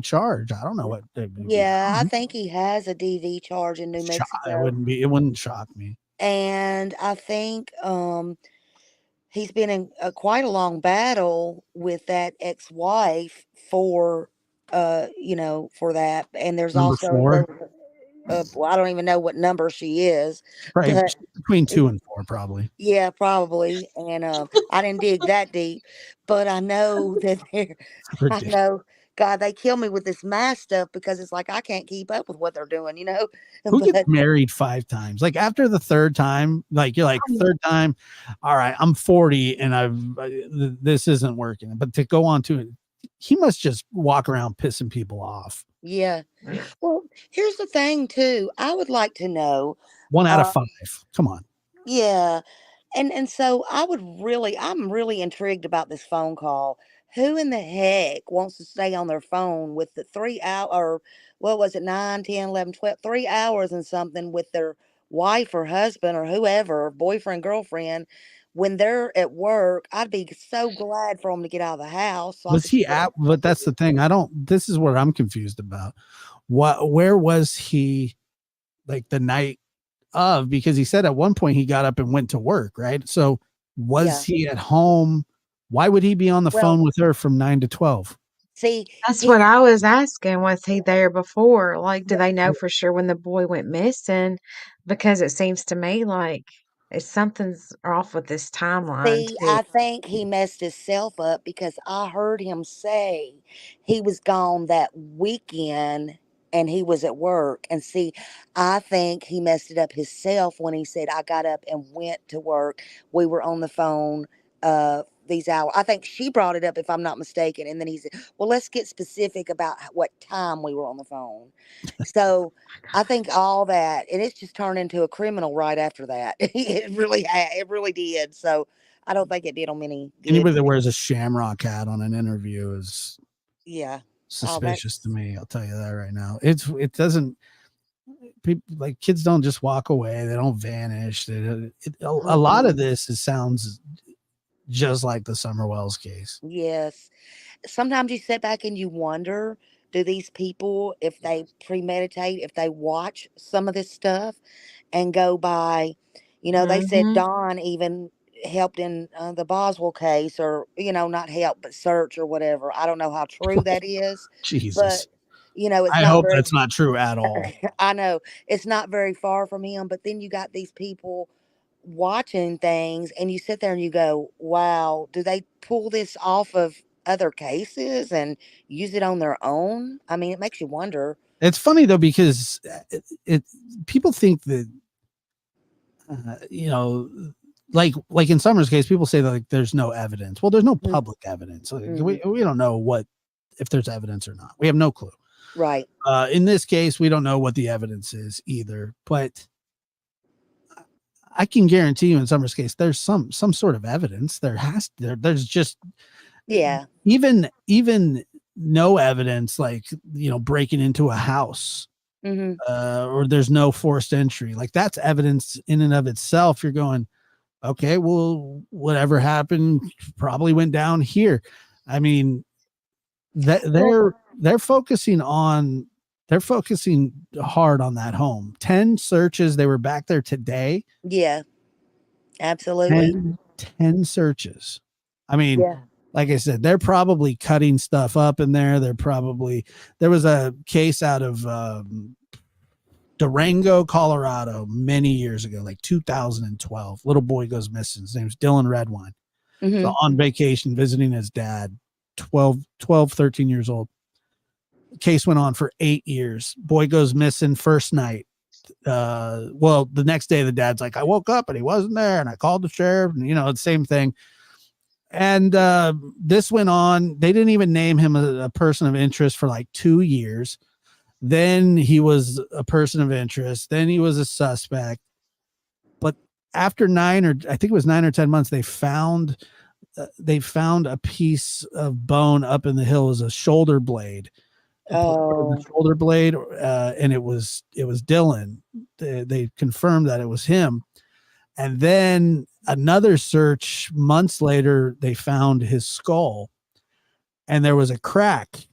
charge. I don't know what. Yeah, I think he has a DV charge in New Mexico. It wouldn't shock me. And I think he's been in quite a long battle with that ex-wife for for that. And there's Number also 4? well, I don't even know what number she is. Right, But between 2 and 4, probably. yeah, probably. And I didn't dig that deep, but I know that I know, God, they kill me with this math stuff, because it's like I can't keep up with what they're doing, Who But gets married 5 times? Like, after the 3rd time, like, you're like, 3rd time, all right, I'm 40 and this isn't working. But to go on to it, he must just walk around pissing people off. yeah. Well, here's the thing too. I would like to know, 1 out of Uh, 5. Come on. yeah. And so I'm really intrigued about this phone call. Who in the heck wants to stay on their phone with the 3 hour, or what was it, 9, 10, 11, 12, 3 hours and something with their wife or husband or whoever, boyfriend, girlfriend, when they're at work? I'd be so glad for them to get out of the house so I Was could he spend at, time but with that's the thing. This is what I'm confused about. Where was he like the night of? Because he said at one point he got up and went to work, right? So was Yeah. he at home? Why would he be on the Well, phone with her from 9 to 12? see, That's what he, I was asking. Was he there before? Like, do they know for sure when the boy went missing? Because it seems to me like something's off with this timeline See, too. I think he messed himself up because I heard him say he was gone that weekend and he was at work. And see, I think he messed it up himself when he said, I got up and went to work. We were on the phone these hours. I think she brought it up, if I'm not mistaken. And then he said, well, let's get specific about what time we were on the phone. So I think all that, and it's just turned into a criminal right after that. It really did. So I don't think it did him any good. Anybody that wears a shamrock hat on an interview is Yeah. Oh, suspicious to that's me. I'll tell you that right now. It doesn't, people like kids don't just walk away. They don't vanish. A lot of mm-mm. this sounds just like the Summer Wells case. Yes. Sometimes you sit back and you wonder, do these people, if they premeditate, if they watch some of this stuff and go by, they said Mhm. Don even helped in the Boswell case, or, not help, but search or whatever. I don't know how true that is, but, Jesus. it's I not hope very, that's not true at all. I know it's not very far from him, but then you got these people watching things and you sit there and you go, wow, do they pull this off of other cases and use it on their own? I mean, it makes you wonder. It's funny though, because people think that you know, like in Summer's case, people say that like there's no evidence. Well, there's no Mhm. public evidence. Like, Mhm. we don't know what if there's evidence or not. We have no clue. Right. In this case, we don't know what the evidence is either. But I can guarantee you, in Summer's case, there's some sort of evidence. There's just Yeah. even no evidence, like breaking into a house, Mhm. or there's no forced entry. Like that's evidence in and of itself. You're going, okay, well, whatever happened probably went down here. I mean, that Well, they're focusing hard on that home. 10 searches. They were back there today. yeah, absolutely. 10 searches. I mean, Yeah. like I said, they're probably cutting stuff up in there. There was a case out of Durango, Colorado, many years ago, like 2012. Little boy goes missing. His name's Dylan Redwine. So Mhm. on vacation visiting his dad, 13 years old. Case went on for 8 years. Boy goes missing first night. Well, the next day the dad's like, I woke up and he wasn't there, and I called the sheriff, and the same thing. And this went on. They didn't even name him a person of interest for like 2 years. Then he was a person of interest. Then he was a suspect. But after I think it was 9 or 10 months, they found a piece of bone up in the hill. It was a shoulder blade, part of the Oh. shoulder blade, and it was Dylan. They confirmed that it was him. And then another search months later, they found his skull, and there was a crack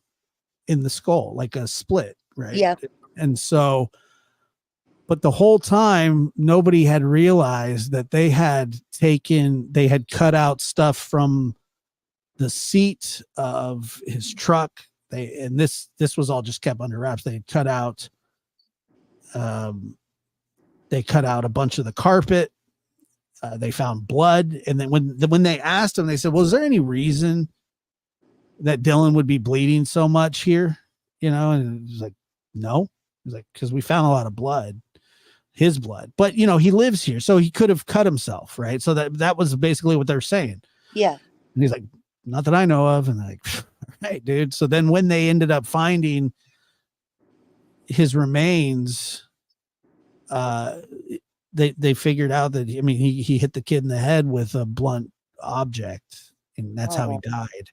in the skull, like a split, right? Yeah. And so, but the whole time, nobody had realized that they had cut out stuff from the seat of his truck. This was all just kept under wraps. Um, they cut out a bunch of the carpet. They found blood, and then when they asked him, they said, "Well, is there any reason that Dylan would be bleeding so much here?" And he's like, "No." He's like, "Because we found a lot of blood, his blood, but he lives here, so he could have cut himself, right?" So that was basically what they're saying. Yeah. And he's like, "Not that I know of." And they're like, "Right, dude." So then when they ended up finding his remains, they figured out that, I mean, he hit the kid in the head with a blunt object, and that's how he died.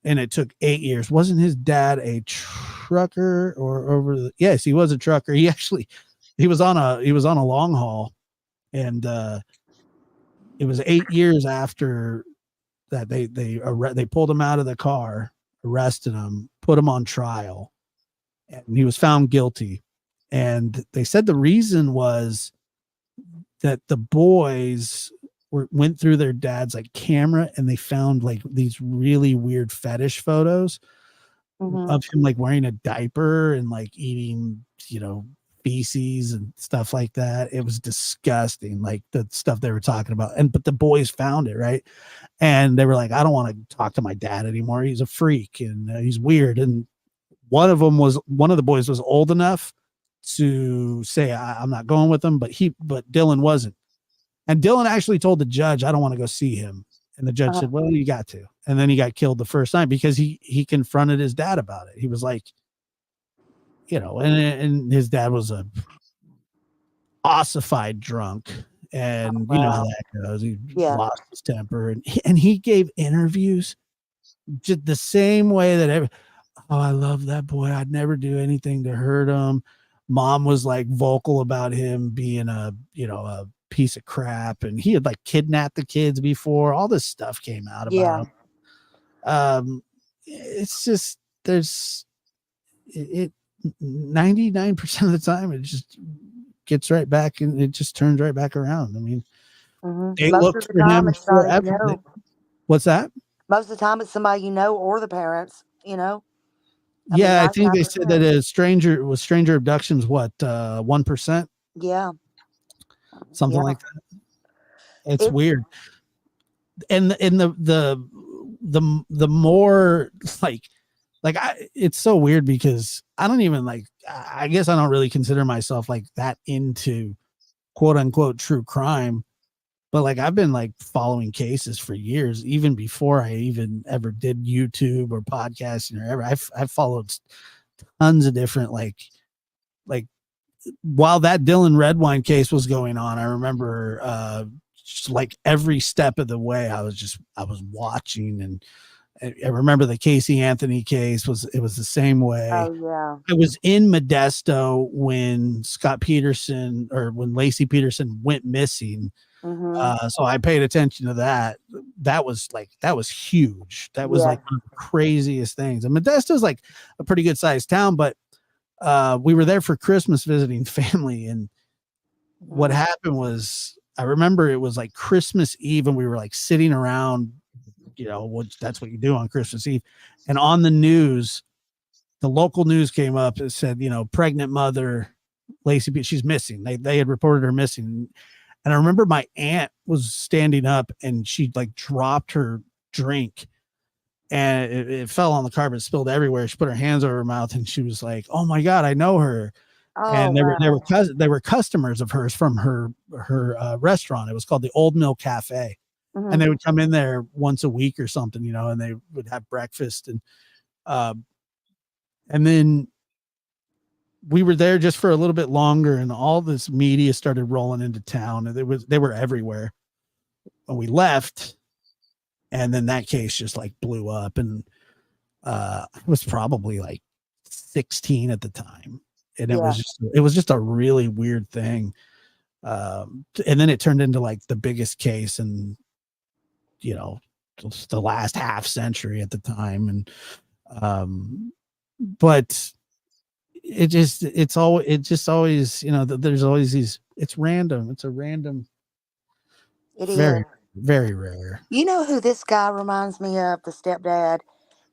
And it took 8 years. Wasn't his dad a trucker or yes, he was a trucker. He was on a long haul, and it was 8 years after that they pulled him out of the car, arrested him, put him on trial, and he was found guilty. And they said the reason was that the boys went through their dad's like camera, and they found like these really weird fetish photos of him like wearing a diaper and like eating, feces and stuff like that. It was disgusting, like the stuff they were talking about. But the boys found it, right? And they were like, I don't want to talk to my dad anymore. He's a freak and he's weird. And one of the boys was old enough to say, I'm not going with him, but Dylan wasn't. And Dylan actually told the judge, I don't want to go see him. And the judge said, well, you got to. And then he got killed the first time because he confronted his dad about it. He was like, and his dad was a ossified drunk. And you know how that goes. He lost his temper. And he gave interviews just the same way that I love that boy. I'd never do anything to hurt him. Mom was like vocal about him being a piece of crap, and he had like kidnapped the kids before. All this stuff came out about him. It's just 99% of the time it just gets right back, and it just turns right back around. I mean, they looked for him forever. What's that? Most of the time it's somebody or the parents, I think they said that stranger abductions, 1%? Yeah. Something like that. It's weird. And the more it's so weird because I don't even I guess I don't really consider myself like that into quote unquote true crime, but like I've been like following cases for years, even before I even ever did YouTube or podcasting or ever. I've followed tons of different like while that Dylan Redwine case was going on, I remember just like every step of the way I was watching. And I remember the Casey Anthony case was the same way. Oh yeah. I was in Modesto when Scott Peterson or when Lacey Peterson went missing. So I paid attention to that. That was huge. That was like one of the craziest things. And Modesto's like a pretty good sized town, but we were there for Christmas visiting family. And what happened was, I remember it was like Christmas Eve and we were like sitting around, that's what you do on Christmas Eve. And on the news, the local news came up and said, pregnant mother, Lacey, she's missing. They had reported her missing. And I remember my aunt was standing up and she like dropped her drink and it fell on the carpet, spilled everywhere. She put her hands over her mouth and she was like, oh my God, I know her. And they were customers of hers from her restaurant. It was called the Old Mill Cafe. And they would come in there once a week or something, and they would have breakfast. And then we were there just for a little bit longer and all this media started rolling into town and they were everywhere. And we left. And then that case just like blew up. And I was probably like 16 at the time. And it was just a really weird thing. And then it turned into like the biggest case in, the last half century at the time. And, but it's just always, there's always these, it's random. It's a random, very, very rare. You know who this guy reminds me of, the stepdad?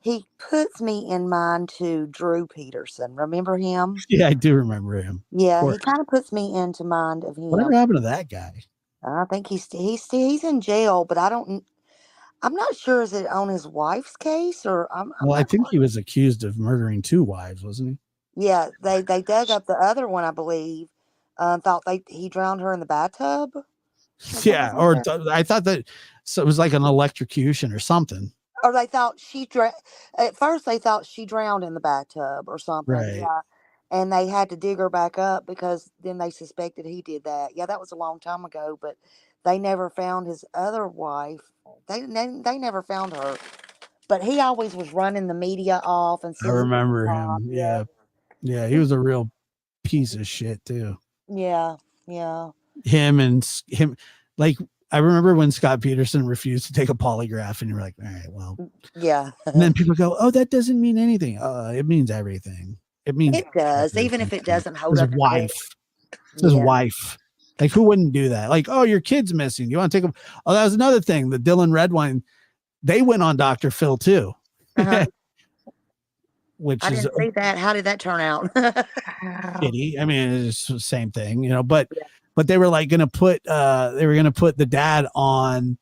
He puts me in mind to Drew Peterson. Remember him? Yeah, I do remember him. Yeah, he kind of puts me into mind of him. Whatever happened to that guy? I think he's in jail, but I'm not sure, is it on his wife's case or I think he was accused of murdering 2 wives, wasn't he? Yeah, they dug up the other one, I believe. Thought he drowned her in the bathtub. Yeah, or I thought that it was like an electrocution or something. Or they thought at first they thought she drowned in the bathtub or something. Right. Yeah. and they had to dig her back up because then they suspected he did that. Yeah, that was a long time ago, but they never found his other wife. They never found her. But he always was running the media off and I said he was remember a cop. him. Yeah, Yeah. Yeah. He was a real piece of shit too. yeah, yeah. Him and him, like, I remember when Scott Peterson refused to take a polygraph, and you're like, all right, well, Yeah. and then people go, oh, that doesn't mean anything. It means everything. It means It does, even if it doesn't hold his up in court. wife. It's his Yeah. wife. Like, who wouldn't do that? Like, oh, your kid's missing. You want to take him? Oh, that was another thing. The Dylan Redwine, they went on Dr. Phil too. Uh-huh. Which I is didn't see that. How did that turn out? shitty. I mean, it's the same thing, you know, but Yeah. but they were like gonna put the dad on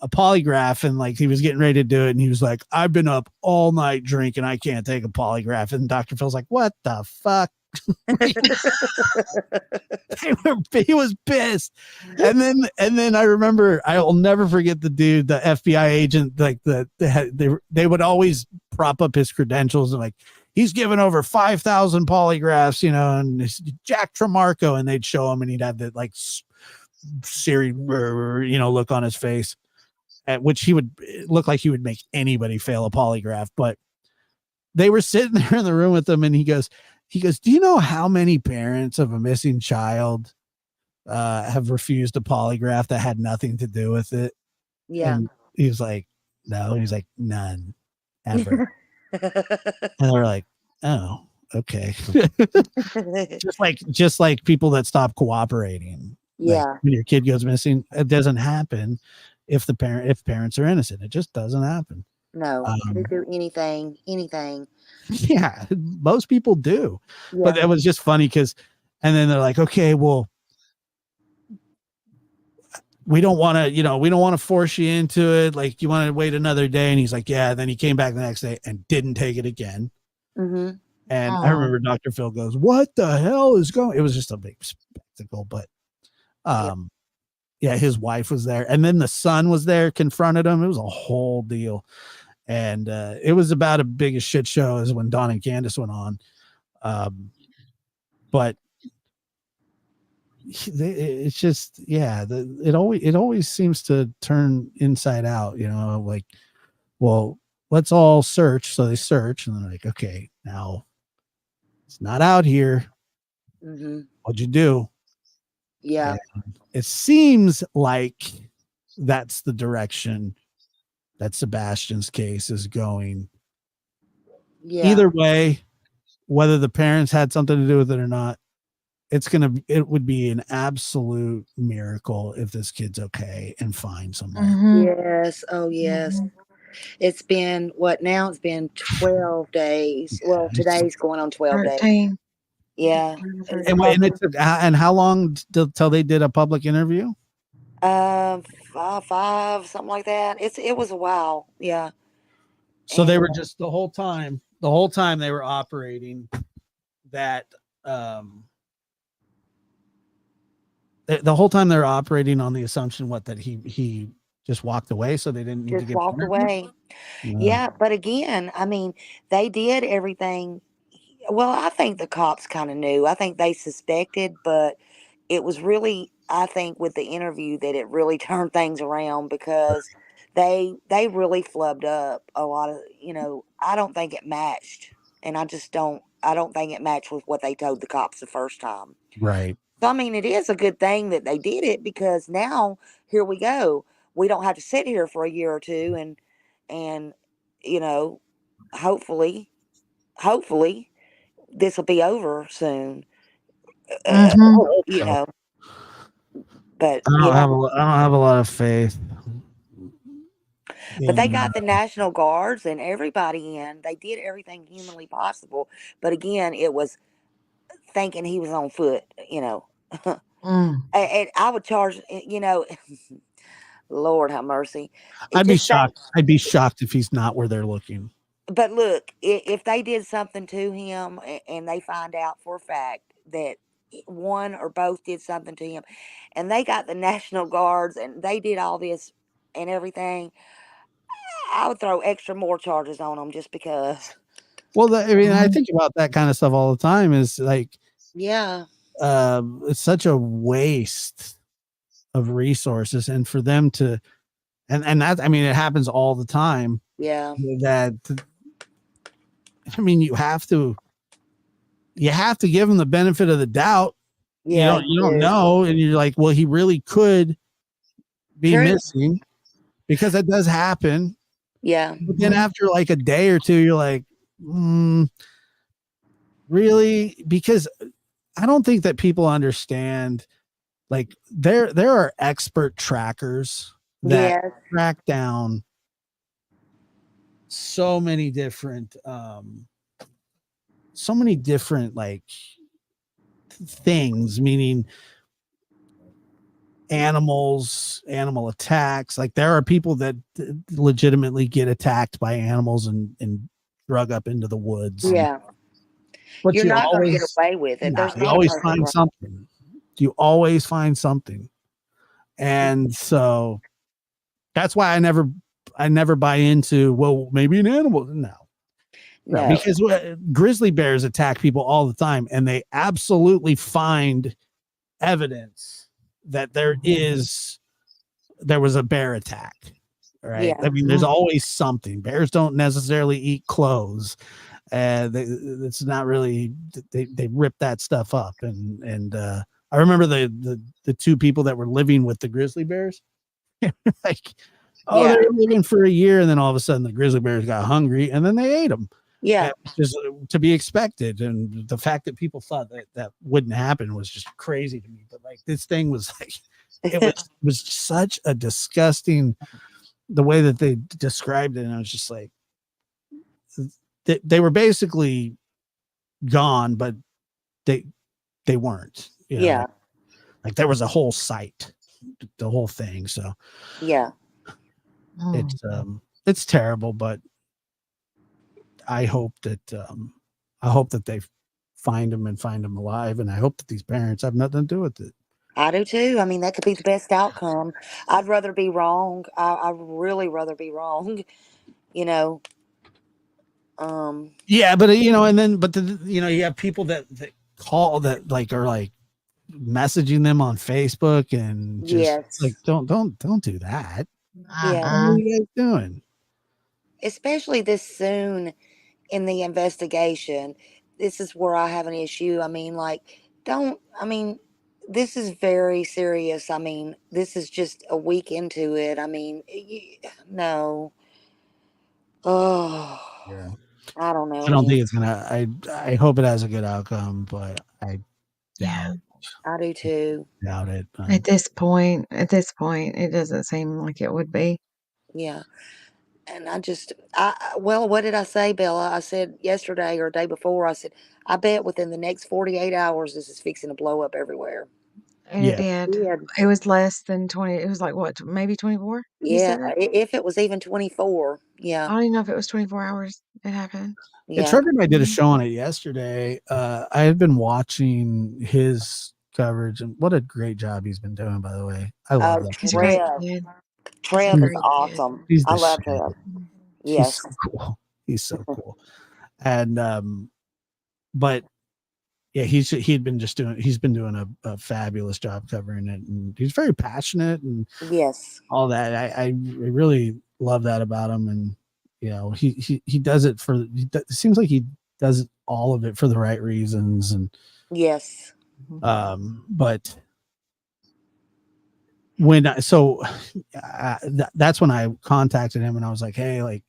a polygraph, and like he was getting ready to do it, and he was like, I've been up all night drinking, I can't take a polygraph. And Dr. Phil's like, what the fuck? He was pissed. And then I remember, I'll never forget the dude, the FBI agent, like they would always prop up his credentials and like, he's given over 5,000 polygraphs, you know, and it's Jack Tremarco, and they'd show him, and he'd have that like serious, you know, look on his face, at which he would look like he would make anybody fail a polygraph. But they were sitting there in the room with him, and he goes, do you know how many parents of a missing child have refused a polygraph that had nothing to do with it? Yeah. And he was like, no. And he's like, none, ever. And they're like, oh, okay. just like people that stop cooperating. Yeah. Like when your kid goes missing, it doesn't happen if parents are innocent. It just doesn't happen. No, they do anything. Yeah, most people do. Yeah. But that was just funny because, and then they're like, okay, well, we don't want to force you into it. Like, you want to wait another day. And he's like, yeah. And then he came back the next day and didn't take it again. Mm-hmm. And I remember Dr. Phil goes, what the hell is going? It was just a big spectacle, but yeah, his wife was there. And then the son was there, confronted him. It was a whole deal. And it was about as big a shit show as when Don and Candace went on. But it's just, yeah, it always seems to turn inside out, you know, like, well, let's all search. So they search, and they're like, okay, now it's not out here. Mm-hmm. What'd you do? Yeah. And it seems like that's the direction that Sebastian's case is going. Yeah. Either way, whether the parents had something to do with it or not, it would be an absolute miracle if this kid's okay and fine somewhere. Mhm. Yes. Oh, yes. Mhm. It's been what now? It's been 12 days. Well, today's going on 12 days. 13. Yeah. And how long till they did a public interview? 5, something like that. It was a while. Yeah. So they were just the whole time they were operating that the whole time they're operating on the assumption that he just walked away, so they didn't need just to get walked away. Yeah, but again, I mean, they did everything. Well, I think the cops kind of knew. I think they suspected, but it was really, I think, with the interview that it really turned things around because they really flubbed up a lot of, you know, I don't think it matched. And I don't think it matched with what they told the cops the first time. Right. So, I mean, it is a good thing that they did it because now here we go. We don't have to sit here for a year or two and, you know, hopefully this will be over soon. Mhm. You know, but I don't yeah, have a lot of faith. but they got the National Guards and everybody in. They did everything humanly possible. But again, it was thinking he was on foot, you know. Mm. And I would charge, you know, Lord have mercy. I'd be shocked. I'd be shocked if he's not where they're looking. But look, if they did something to him and they find out for a fact that one or both did something to him and they got the National Guards and they did all this and everything, I would throw extra more charges on them just because. Well, I mean, I Mhm. think about that kind of stuff all the time. Is like, Yeah. it's such a waste of resources, and for them to, and that, I mean, it happens all the time. Yeah. That, I mean, you have to give them the benefit of the doubt. Yeah. You don't do. know, and you're like, well, he really could be True. missing, because that does happen. Yeah. But then after like a day or two, you're like, really? Because I don't think that people understand. Like, there are expert trackers that Yes. track down so many different like things, meaning animal attacks. Like, there are people that legitimately get attacked by animals and drug up into the woods. Yeah. But You're you not going to get always, away with it. yeah, There's you not a always perfect find way. something. You always find something. And so that's why I never buy into, well, maybe an animal. No, No. because grizzly bears attack people all the time, and they absolutely find evidence that there was a bear attack. Right? Yeah. I mean, there's always something. Bears don't necessarily eat clothes. It's not really, they rip that stuff up, and I remember the two people that were living with the grizzly bears. Like, oh, Yeah. they were living for a year, and then all of a sudden the grizzly bears got hungry, and then they ate them. Yeah. Just to be expected, and the fact that people thought that wouldn't happen was just crazy to me. But like, this thing was like, it was such a disgusting, the way that they described it, and I was just like, they were basically gone, but they weren't. Yeah. Like there was a whole site, the whole thing. So Yeah. it's terrible, but I hope that they find them alive, and I hope that these parents have nothing to do with it. I do too. I mean, that could be the best outcome. I'd rather be wrong. I really rather be wrong. You know. Yeah, but you have people that call, that like are like messaging them on Facebook, and just Yes. like, don't do that. Yeah. What are you guys doing? Especially this soon in the investigation. This is where I have an issue. I mean, like, this is very serious. I mean, this is just a week into it. I mean, no. Oh, Yeah. I don't know, I don't man. think it's gonna. I hope it has a good outcome, but I Yeah. I do too. doubt it. At this point, it doesn't seem like it would be. Yeah. And well, what did I say, Bella? I said yesterday or day before, I said, I bet within the next 48 hours, this is fixing to blow up everywhere. And it Yeah. did. Yeah. It was less than 20. It was like what, maybe 24? You Yeah. said that? If it was even 24. Yeah. I don't even know if it was 24 hours it happened. Yeah, Yeah. Trevor and I did a show on it yesterday. I had been watching his coverage, and what a great job he's been doing, by the way. I love that. He's a great Trev. kid. Trev is Great kid. awesome. He's I the love shit. him. He's Yes. so cool. He's so cool. And but yeah, he's been doing a fabulous job covering it, and he's very passionate and Yes. all that. I really love that about him, and he does it it seems like he does all of it for the right reasons, and Yes. but that's when I contacted him, and I was like, hey, like,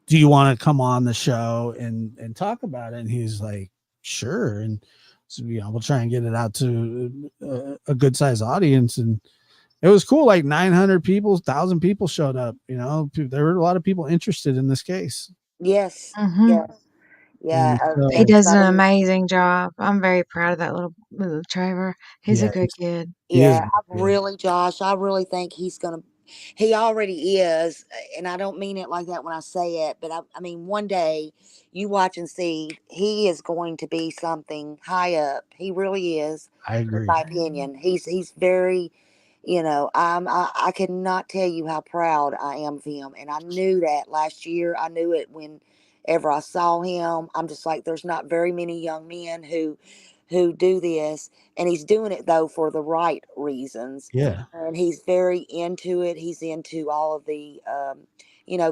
do you want to come on the show and talk about it? And he's like, sure. And so, we'll try and get it out to a good sized audience. And it was cool. Like 900 people, 1,000 people showed up. There were a lot of people interested in this case. Yes. Mhm. Yes. Yeah. He does an amazing job. I'm very proud of that little Trevor. He's a Yeah, good kid. he is Yeah, good. Josh, I really think he already is. And I don't mean it like that when I say it, but I mean, one day you watch and see, he is going to be something high up. He really is, I in agree. my opinion. He's very, I cannot tell you how proud I am of him. And I knew that last year. I knew it when, ever I saw him. I'm just like, there's not very many young men who do this, and he's doing it though for the right reasons, Yeah. and he's very into it. He's into all of the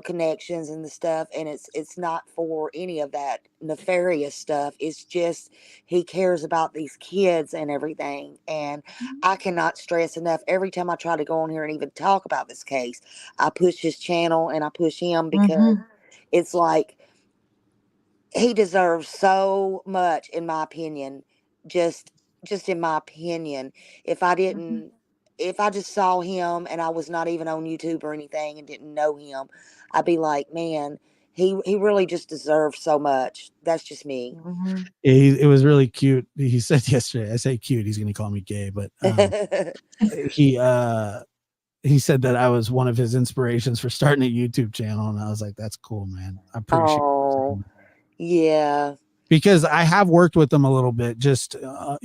connections and the stuff, and it's not for any of that nefarious stuff. It's just he cares about these kids and everything. And I cannot stress enough, every time I try to go on here and even talk about this case, I push his channel and I push him, because it's like he deserves so much, in my opinion. Just in my opinion, if I didn't, if I just saw him and I was not even on YouTube or anything and didn't know him, I'd be like, man, he really just deserves so much. That's just me. It was really cute. He said yesterday, I say cute, he's gonna call me gay, but he said that I was one of his inspirations for starting a YouTube channel, and I was like, that's cool, man. I appreciate it. Oh, yeah. Because I have worked with him a little bit, just I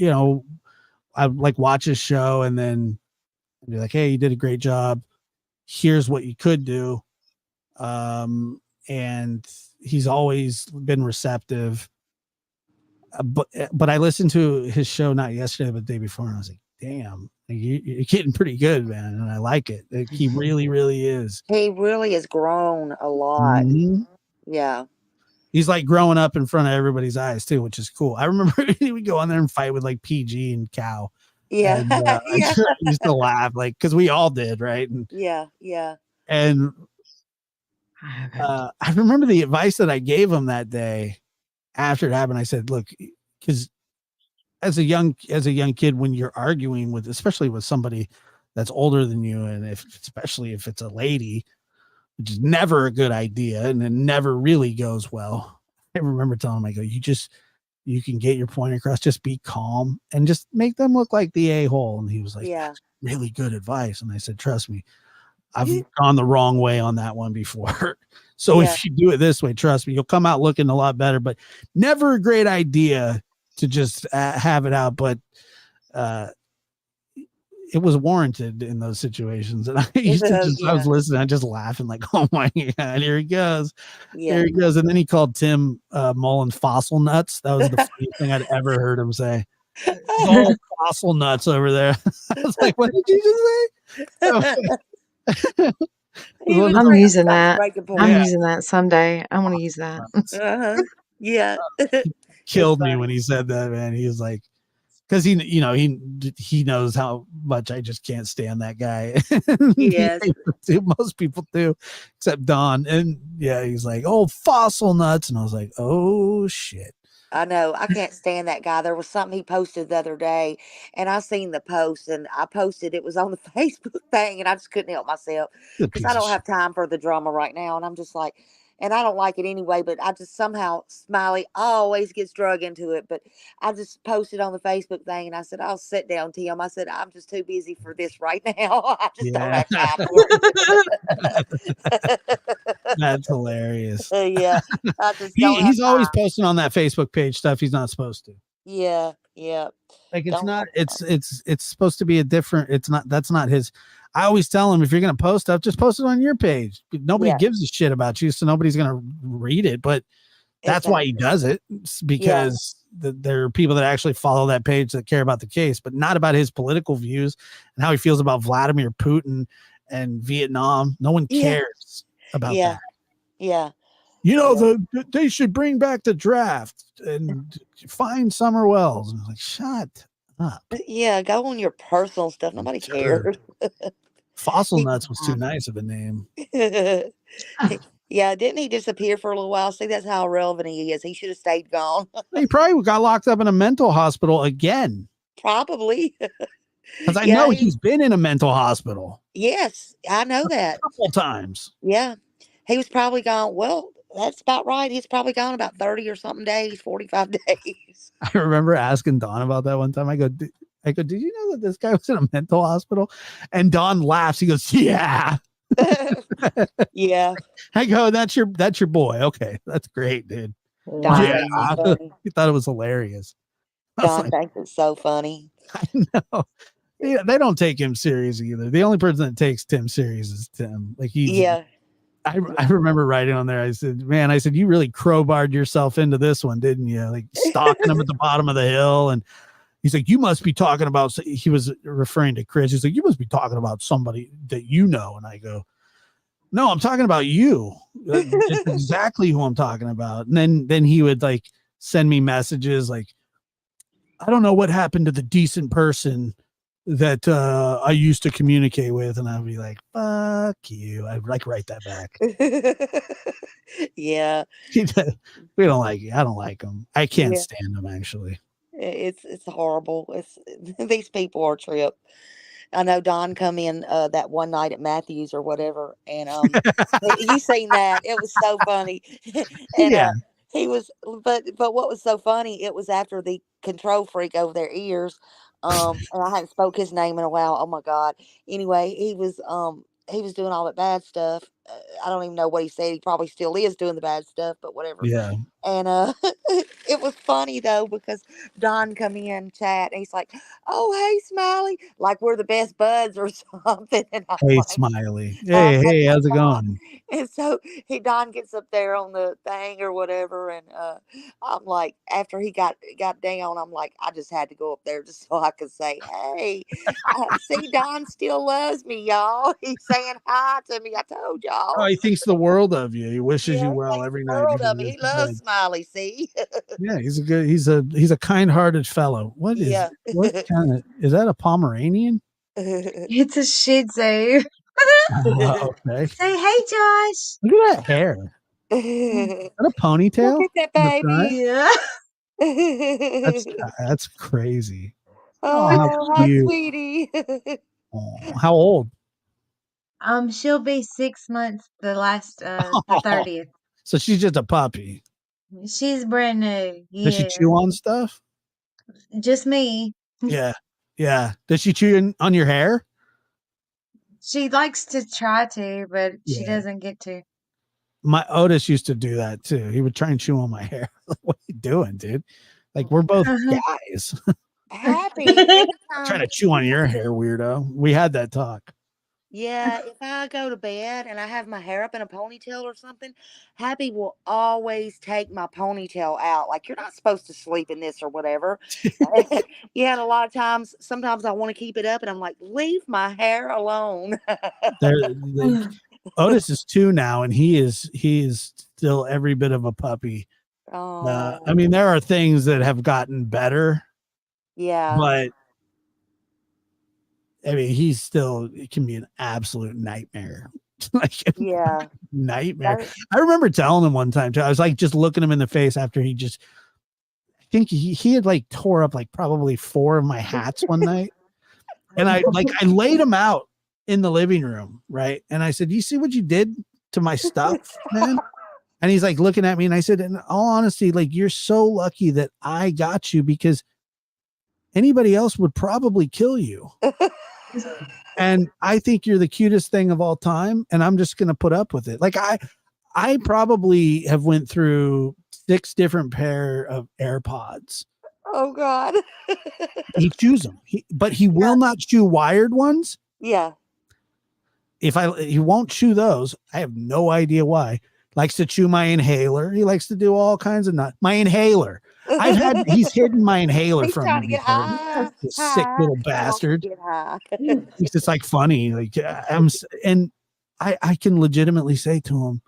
like watch his show and then be like, hey, you did a great job, here's what you could do. And he's always been receptive. But I listened to his show not yesterday but the day before, and I was like, damn, you're getting pretty good, man, and I like it. Like, he really, really is. He really has grown a lot. Yeah. He's like growing up in front of everybody's eyes too, which is cool. I remember he would go on there and fight with like PG and Cow. Yeah. And, I used to laugh, like, because we all did, right? And yeah. and I remember the advice that I gave him that day after it happened. I said, look, because as a young kid, when you're arguing with, especially with somebody that's older than you, and especially if it's a lady, which is never a good idea, and it never really goes well. I remember telling him, I go, you can get your point across, just be calm and just make them look like the a-hole. And he was like, that's really good advice. And I said, trust me, I've gone the wrong way on that one before. So if you do it this way, trust me, you'll come out looking a lot better. But never a great idea to just have it out. But it was warranted in those situations. And I was listening, I just laughing like, oh my God, here he goes. Here he goes. And then he called Tim Mullen fossil nuts. That was the funniest thing I'd ever heard him say. Oh, fossil nuts over there. I was like, what did you just say? I'm using that. I'm using that someday. I want to use that. Yeah. Killed me when he said that, man. He was like, because he knows how much I just can't stand that guy. Yes. Most people do, except Don. And he's like, oh, fossil nuts. And I was like, oh shit. I know. I can't stand that guy. There was something he posted the other day, and I seen the post, and I posted, it was on the Facebook thing, and I just couldn't help myself because I don't have time for the drama right now. And I'm just like, and I don't like it anyway, but I just somehow, Smiley always gets drug into it. But I just posted on the Facebook thing, and I said, I'll sit down, Tim. I said, I'm just too busy for this right now. I just don't have time for it. That's hilarious. Yeah. I just he's always posting on that Facebook page stuff he's not supposed to. Yeah. Like it's supposed to be a different, that's not his. I always tell him, if you're going to post stuff, just post it on your page. Nobody gives a shit about you, so nobody's going to read it. But that's why he does it. It's because there are people that actually follow that page that care about the case, but not about his political views and how he feels about Vladimir Putin and Vietnam. No one cares about that. Yeah. They should bring back the draft and find Summer Wells. And I was like, shut up. Yeah, go on your personal stuff. Nobody cares. Fossil nuts was too nice of a name. Yeah, didn't he disappear for a little while? See, that's how irrelevant he is. He should have stayed gone. He probably got locked up in a mental hospital again. Probably. Because I know he's been in a mental hospital. Yes, I know that. A couple times. Yeah. He was probably gone. Well, that's about right. He's probably gone about 30 or something days, 45 days. I remember asking Don about that one time. I go, did you know that this guy was in a mental hospital? And Don laughs. He goes, yeah. Yeah. I go, that's your boy. Okay, that's great, dude. Don, he thought it was hilarious. Don thinks it's so funny. I know. Yeah, they don't take him serious either. The only person that takes Tim serious is Tim. Like I remember writing on there. I said, man, I said, you really crowbarred yourself into this one, didn't you? Like stalking him at the bottom of the hill. And he's like, you must be talking about, he was referring to Chris. He's like, you must be talking about somebody that you know. And I go, no, I'm talking about you. That's exactly who I'm talking about. And then he would like send me messages like, I don't know what happened to the decent person that I used to communicate with. And I'd be like, fuck you. I'd like write that back. Yeah. We don't like, I don't like them. I can't Yeah. stand them actually. It's horrible. It's these people are a trip. I know Don come in that one night at Matthews or whatever, and you seen that? It was so funny. And Yeah. he was, but what was so funny? It was after the control freak over their ears, and I hadn't spoke his name in a while. Oh my God! Anyway, he was doing all that bad stuff. I don't even know what he said. He probably still is doing the bad stuff, but whatever. Yeah. And it was funny though because Don come in chat and he's like, "Oh hey Smiley," like we're the best buds or something. And I'm Hey, like, Smiley. I'm like, Hey, how's it Don. going? And so Don gets up there on the thing or whatever, and I'm like, after he got down, I'm like, I just had to go up there just so I could say, "Hey, see, Don still loves me, y'all. He's saying hi to me. I told y'all." Oh, he thinks the world of you. He wishes Yeah, you he well thinks every the night. world Because of me. He loves Smiley. See. yeah, he's a kind-hearted fellow. Yeah. What kind of, is that a Pomeranian? It's a Shih Tzu. Okay. Say hey, Josh. Look at that hair. Look Is that a ponytail? at that in the front? baby. That's crazy. Oh, how hi, cute. sweetie. Oh, how old? She'll be 6 months the 30th. So she's just a puppy. She's brand new. Does she Yeah. chew on stuff? Just me. Yeah. Yeah. Does she chew on your hair? She likes to try to, but she Yeah. doesn't get to. My Otis used to do that too. He would try and chew on my hair. What are you doing, dude? Like we're both guys. Happy Trying anytime. to chew on your hair, weirdo. We had that talk. Yeah, if I go to bed and I have my hair up in a ponytail or something, Happy will always take my ponytail out. Like, you're not supposed to sleep in this or whatever. Yeah, and a lot of times, sometimes I want to keep it up and I'm like, leave my hair alone. Otis is 2 now, and he is still every bit of a puppy. Oh, I mean, there are things that have gotten better, yeah. but I mean, it can be an absolute nightmare. Like Yeah. nightmare. I remember telling him one time too. I was like just looking him in the face after I think he had like tore up like probably 4 of my hats one night. And I laid him out in the living room, right? And I said, "You see what you did to my stuff, man?" And he's like looking at me, and I said, "In all honesty, like you're so lucky that I got you because anybody else would probably kill you." And I think you're the cutest thing of all time, and I'm just going to put up with it. Like I probably have went through 6 different pair of AirPods. Oh God. He chews them, but he will not chew wired ones. Yeah. He won't chew those. I have no idea why. Likes to chew my inhaler. He likes to do all kinds of my inhaler. He's hidden my inhaler He's from trying me to get before. high. This sick little bastard. Get high. He's just like funny. Like I can legitimately say to him,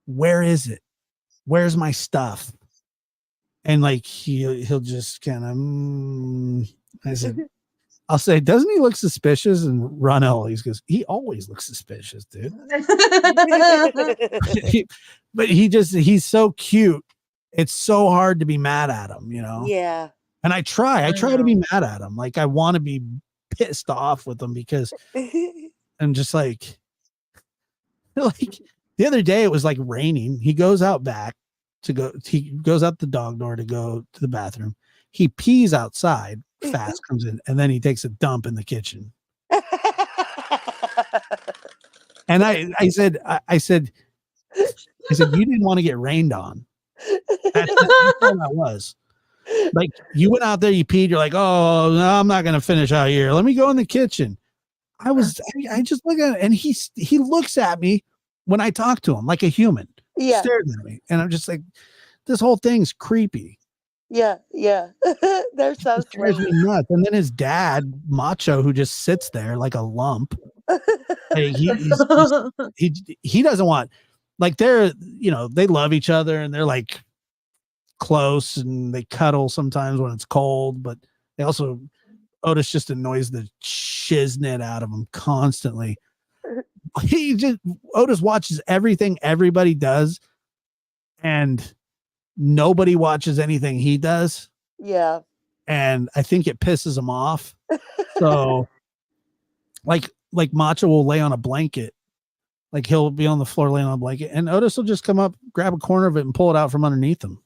"Where is it? Where's my stuff?" And like he'll just kind of. I said, I'll say, "Doesn't he look suspicious?" And Ronell, he goes, "He always looks suspicious, dude." But he's so cute. It's so hard to be mad at him, you know? Yeah. And I try to be mad at him. Like I want to be pissed off with him because I'm just like the other day it was like raining. He goes out back he goes out the dog door to go to the bathroom. He pees outside, fast comes in, and then he takes a dump in the kitchen. And I said, you didn't want to get rained on. That's all that was. Like you went out there, you peed, you're like, "Oh, no, I'm not gonna finish out here. Let me go in the kitchen." I just look at it, and he looks at me when I talk to him like a human. Yeah. Stares at me, and I'm just like, this whole thing's creepy. Yeah. They're so It drives sweet. me nuts. And then his dad, Macho, who just sits there like a lump. Hey, he doesn't want, like, they're, they love each other and they're like close and they cuddle sometimes when it's cold, but they also, Otis just annoys the shiznit out of him constantly. Otis watches everything everybody does, and nobody watches anything he does. Yeah. And I think it pisses him off. So like Macho will lay on a blanket, like he'll be on the floor laying on a blanket, and Otis will just come up, grab a corner of it, and pull it out from underneath him.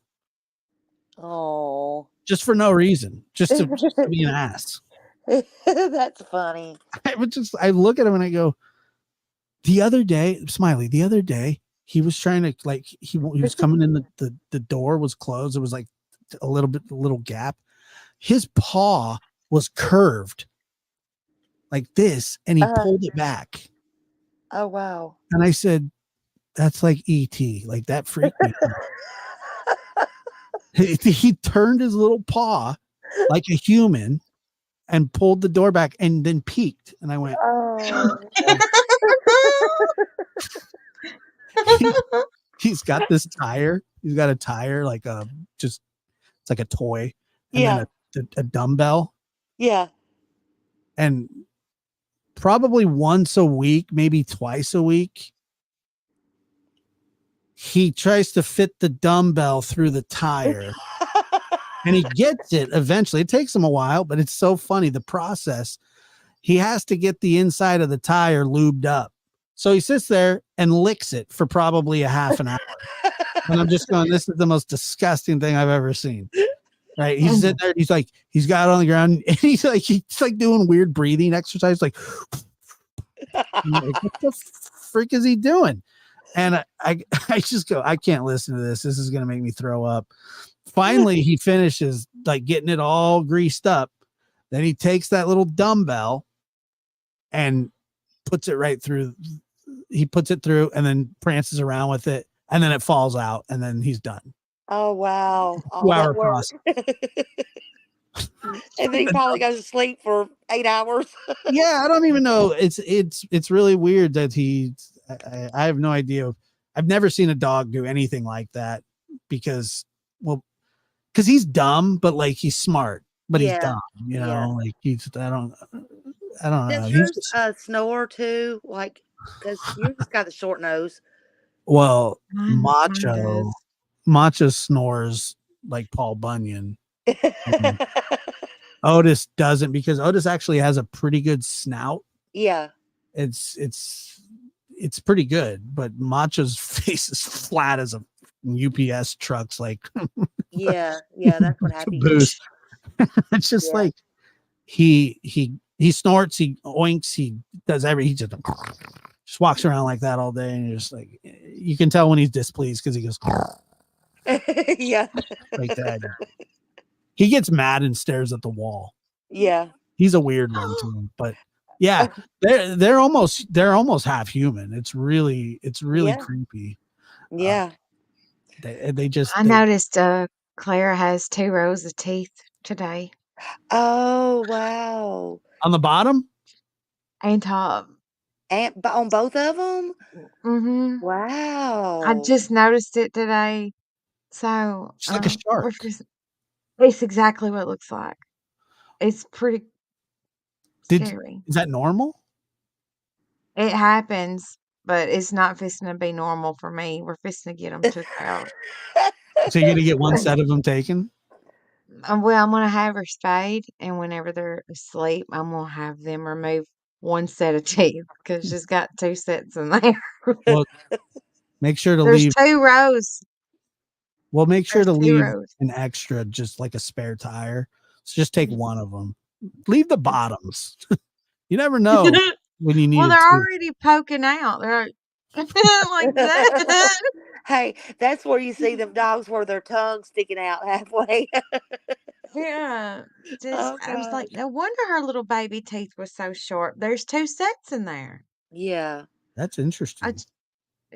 Oh. Just for no reason, just to be an ass. That's funny. I look at him and I go, the other day, he was trying to, like, he was coming in, the door was closed. It was like a little gap. His paw was curved like this, and he pulled it back. Oh, wow. And I said, that's like E.T. Like, that freaked me out. He turned his little paw like a human and pulled the door back and then peeked. And I went, Oh. he's got this tire. He's got a tire, like it's like a toy. And Yeah. then a dumbbell. Yeah. And probably once a week, maybe twice a week, he tries to fit the dumbbell through the tire. And he gets it eventually. It takes him a while, but it's so funny, the process. He has to get the inside of the tire lubed up. So he sits there and licks it for probably a half an hour. And I'm just going, this is the most disgusting thing I've ever seen. Right? He's sitting there, he's like, he's got it on the ground, and he's like doing weird breathing exercise, like, what the freak is he doing? And I just go, I can't listen to this. This is gonna make me throw up. Finally, he finishes like getting it all greased up. Then he takes that little dumbbell and puts it right through. He puts it through and then prances around with it, and then it falls out, and then he's done. Oh, wow. All 2-hour that work. process. And then he probably goes to sleep for 8 hours. Yeah, I don't even know. It's really weird that I have no idea. I've never seen a dog do anything like that because he's dumb, but like he's smart, but he's dumb, like I don't know. Does yours snore too? Like, because yours has got a short nose. Well, Mine Macho snores like Paul Bunyan. Otis doesn't, because Otis actually has a pretty good snout. Yeah. It's pretty good, but Macho's face is flat as a UPS truck's like. Yeah, that's what happens. It's just like he snorts, he oinks, he does he just walks around like that all day, and you're just like, you can tell when he's displeased because he goes yeah, like that. He gets mad and stares at the wall. Yeah, he's a weird one too, but yeah, they're almost half human. It's really creepy. Yeah. I noticed Clara has 2 rows of teeth today. Oh, wow. On the bottom and top. And on both of them? Mm-hmm. Wow. I just noticed it today. So it's like a shark. It's exactly what it looks like. It's pretty scary. Is that normal? It happens, but it's not fixing to be normal for me. We're fixing to get them took out. So you're gonna get one set of them taken? Well, I'm gonna have her spayed, and whenever they're asleep, I'm gonna have them remove one set of teeth because she's got 2 sets in there. Well, make sure to There's leave 2 rows. Well, make sure There's to 2 leave rows. an extra, just like a spare tire. So just take one of them. Leave the bottoms. You never know when you need. Well, they're already poking out. They're like that. Hey, that's where you see them dogs where their tongue's sticking out halfway. Yeah. Oh, I was like, gosh. no wonder her little baby teeth were so sharp. There's 2 sets in there. Yeah. That's interesting.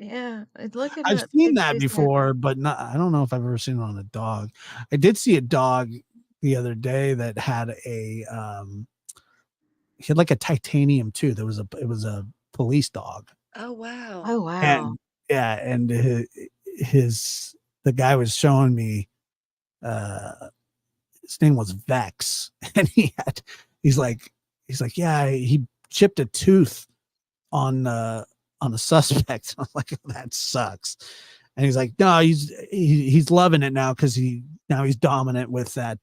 Yeah, look it I've up. seen that 627. before, but not. I don't know if I've ever seen it on a dog. I did see a dog the other day that had he had like a titanium tooth. It was a police dog, Oh wow. Oh, wow. and yeah, and his the guy was showing me. His name was Vex, and he's like yeah, he chipped a tooth on a suspect. I'm like, that sucks. And he's like, no, he's loving it now because he's dominant with that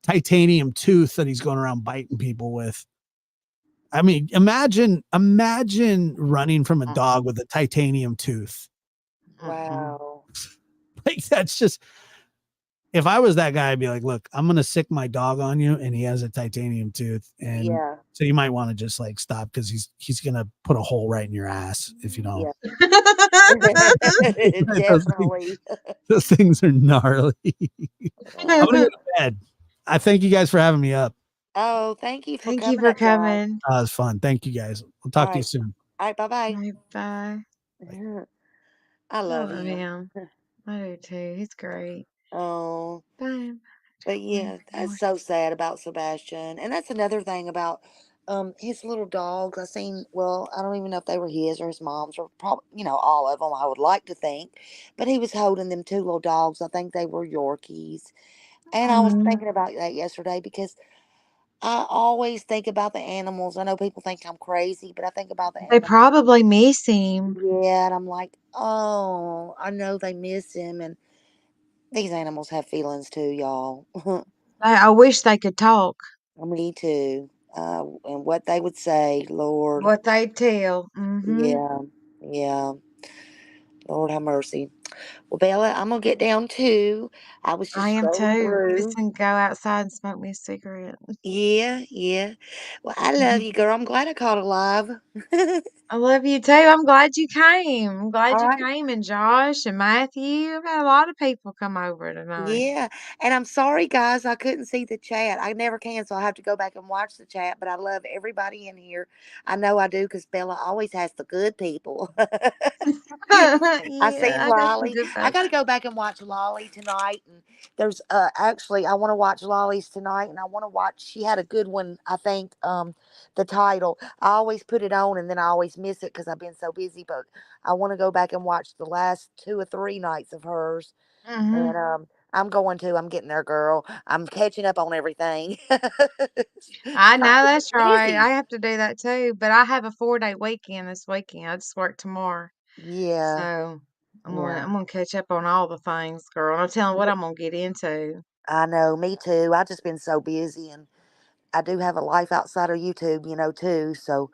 titanium tooth that he's going around biting people with. I mean, imagine running from a dog with a titanium tooth. Wow. Like that's just if I was that guy, I'd be like, look, I'm gonna sick my dog on you, and he has a titanium tooth, and Yeah. so you might want to just like stop because he's gonna put a hole right in your ass if you don't. Yeah. those, things, Definitely. those things are gnarly. I'm gonna Oh. go to bed. I thank you guys for having me up. Oh, thank you for Thank you coming for up, Josh. coming. It was fun. Thank you guys. We'll All talk to you right. soon. All right. Bye bye. Bye bye. I I love love him. him. I do too. He's great. Oh, Bye. but Wait, yeah, that's more. so sad about Sebastian. And that's another thing about his little dogs. I seen, well, I don't even know if they were his or his mom's or probably, all of them, I would like to think. But he was holding them two little dogs. I think they were Yorkies. And I was Mhm. thinking about that yesterday because I always think about the animals. I know people think I'm crazy, but I think about the They animals. probably miss him. Yeah, and I'm like, oh, I know they miss him. And these animals have feelings too, y'all. I wish they could talk. Me too. And what they would say, Lord. What they tell. Mm-hmm. Yeah, yeah. Lord have mercy. Well, Bella, I'm gonna get down too. I was I just am scrolling too. through. Fixing to go outside and smoke me a cigarette. Yeah, yeah. Well, I love Mhm. you, girl. I'm glad I caught alive. I love you too. I'm glad you came. I'm glad All you right. came, and Josh and Matthew. I've had a lot of people come over tonight. Yeah. And I'm sorry, guys, I couldn't see the chat. I never can, so I have to go back and watch the chat. But I love everybody in here. I know I do because Bella always has the good people. I seen Yeah, I got some Lolly. good I folks. got to go back and watch Lolly tonight. And there's actually I want to watch Lolly's tonight, and I want to watch. She had a good one, I think. The title. I always put it on, and then I always miss it because I've been so busy. But I want to go back and watch the last 2 or 3 nights of hers, Hmm. and I'm going to. I'm getting there, girl. I'm catching up on everything. I Trying know to that's get right. I busy. have to do that too, but I have a 4-day weekend this weekend. I just work tomorrow. Yeah, So yeah. I'm gonna catch up on all the things, girl. And I'm telling what I'm gonna get into. I know, me too. I've just been so busy, and I do have a life outside of YouTube, too. So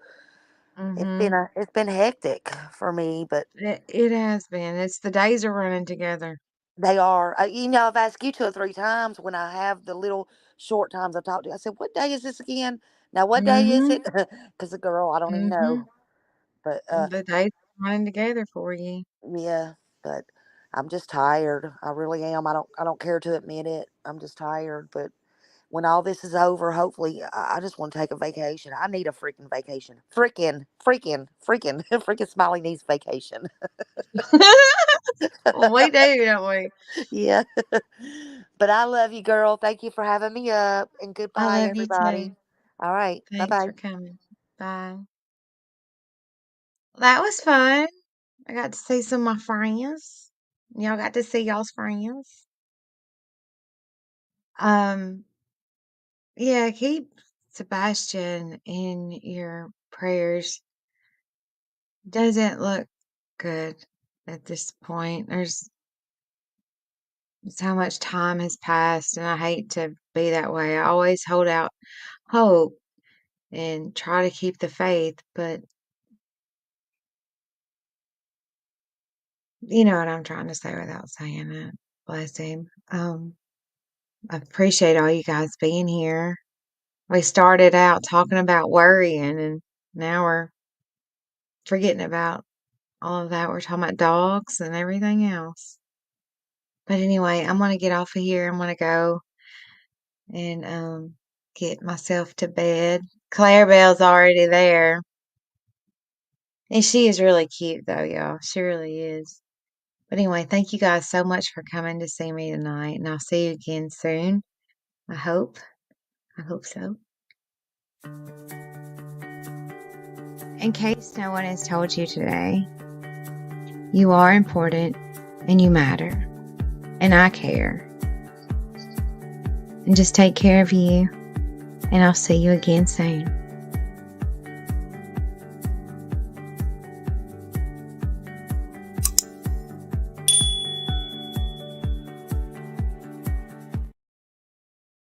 Hmm. it's been hectic for me, but It has been. It's the days are running together. they are. I've asked you 2 or 3 times when I have the little short times I talk to you. I said, "What day is this again? Now, what day is Hmm. it?" Because the girl, I don't even Hmm. know. But The days are running together for you. yeah, but I'm just tired. I really am. I don't care to admit it. I'm just tired. But when all this is over, hopefully, I just want to take a vacation. I need a freaking vacation. Freaking Smiley needs vacation. Well, we do, don't we? Yeah. But I love you, girl. Thank you for having me up. And I goodbye, love you everybody. too. All right. Bye Thanks bye. for coming. Bye. That was fun. I got to see some of my friends. Y'all got to see y'all's friends. Um, yeah, keep Sebastian in your prayers. Doesn't look good at this point. There's so much time has passed, and I hate to be that way. I always hold out hope and try to keep the faith, but you know what I'm trying to say without saying it. Bless him. I appreciate all you guys being here. We started out talking about worrying, and now we're forgetting about all of that. We're talking about dogs and everything else. But anyway, I'm gonna get off of here. I'm gonna go and get myself to bed. Clarabelle's already there. And she is really cute, though, y'all. She really is. But anyway, thank you guys so much for coming to see me tonight, and I'll see you again soon. I hope. I hope so. In case no one has told you today, you are important and you matter, and I care. And just take care of you, and I'll see you again soon.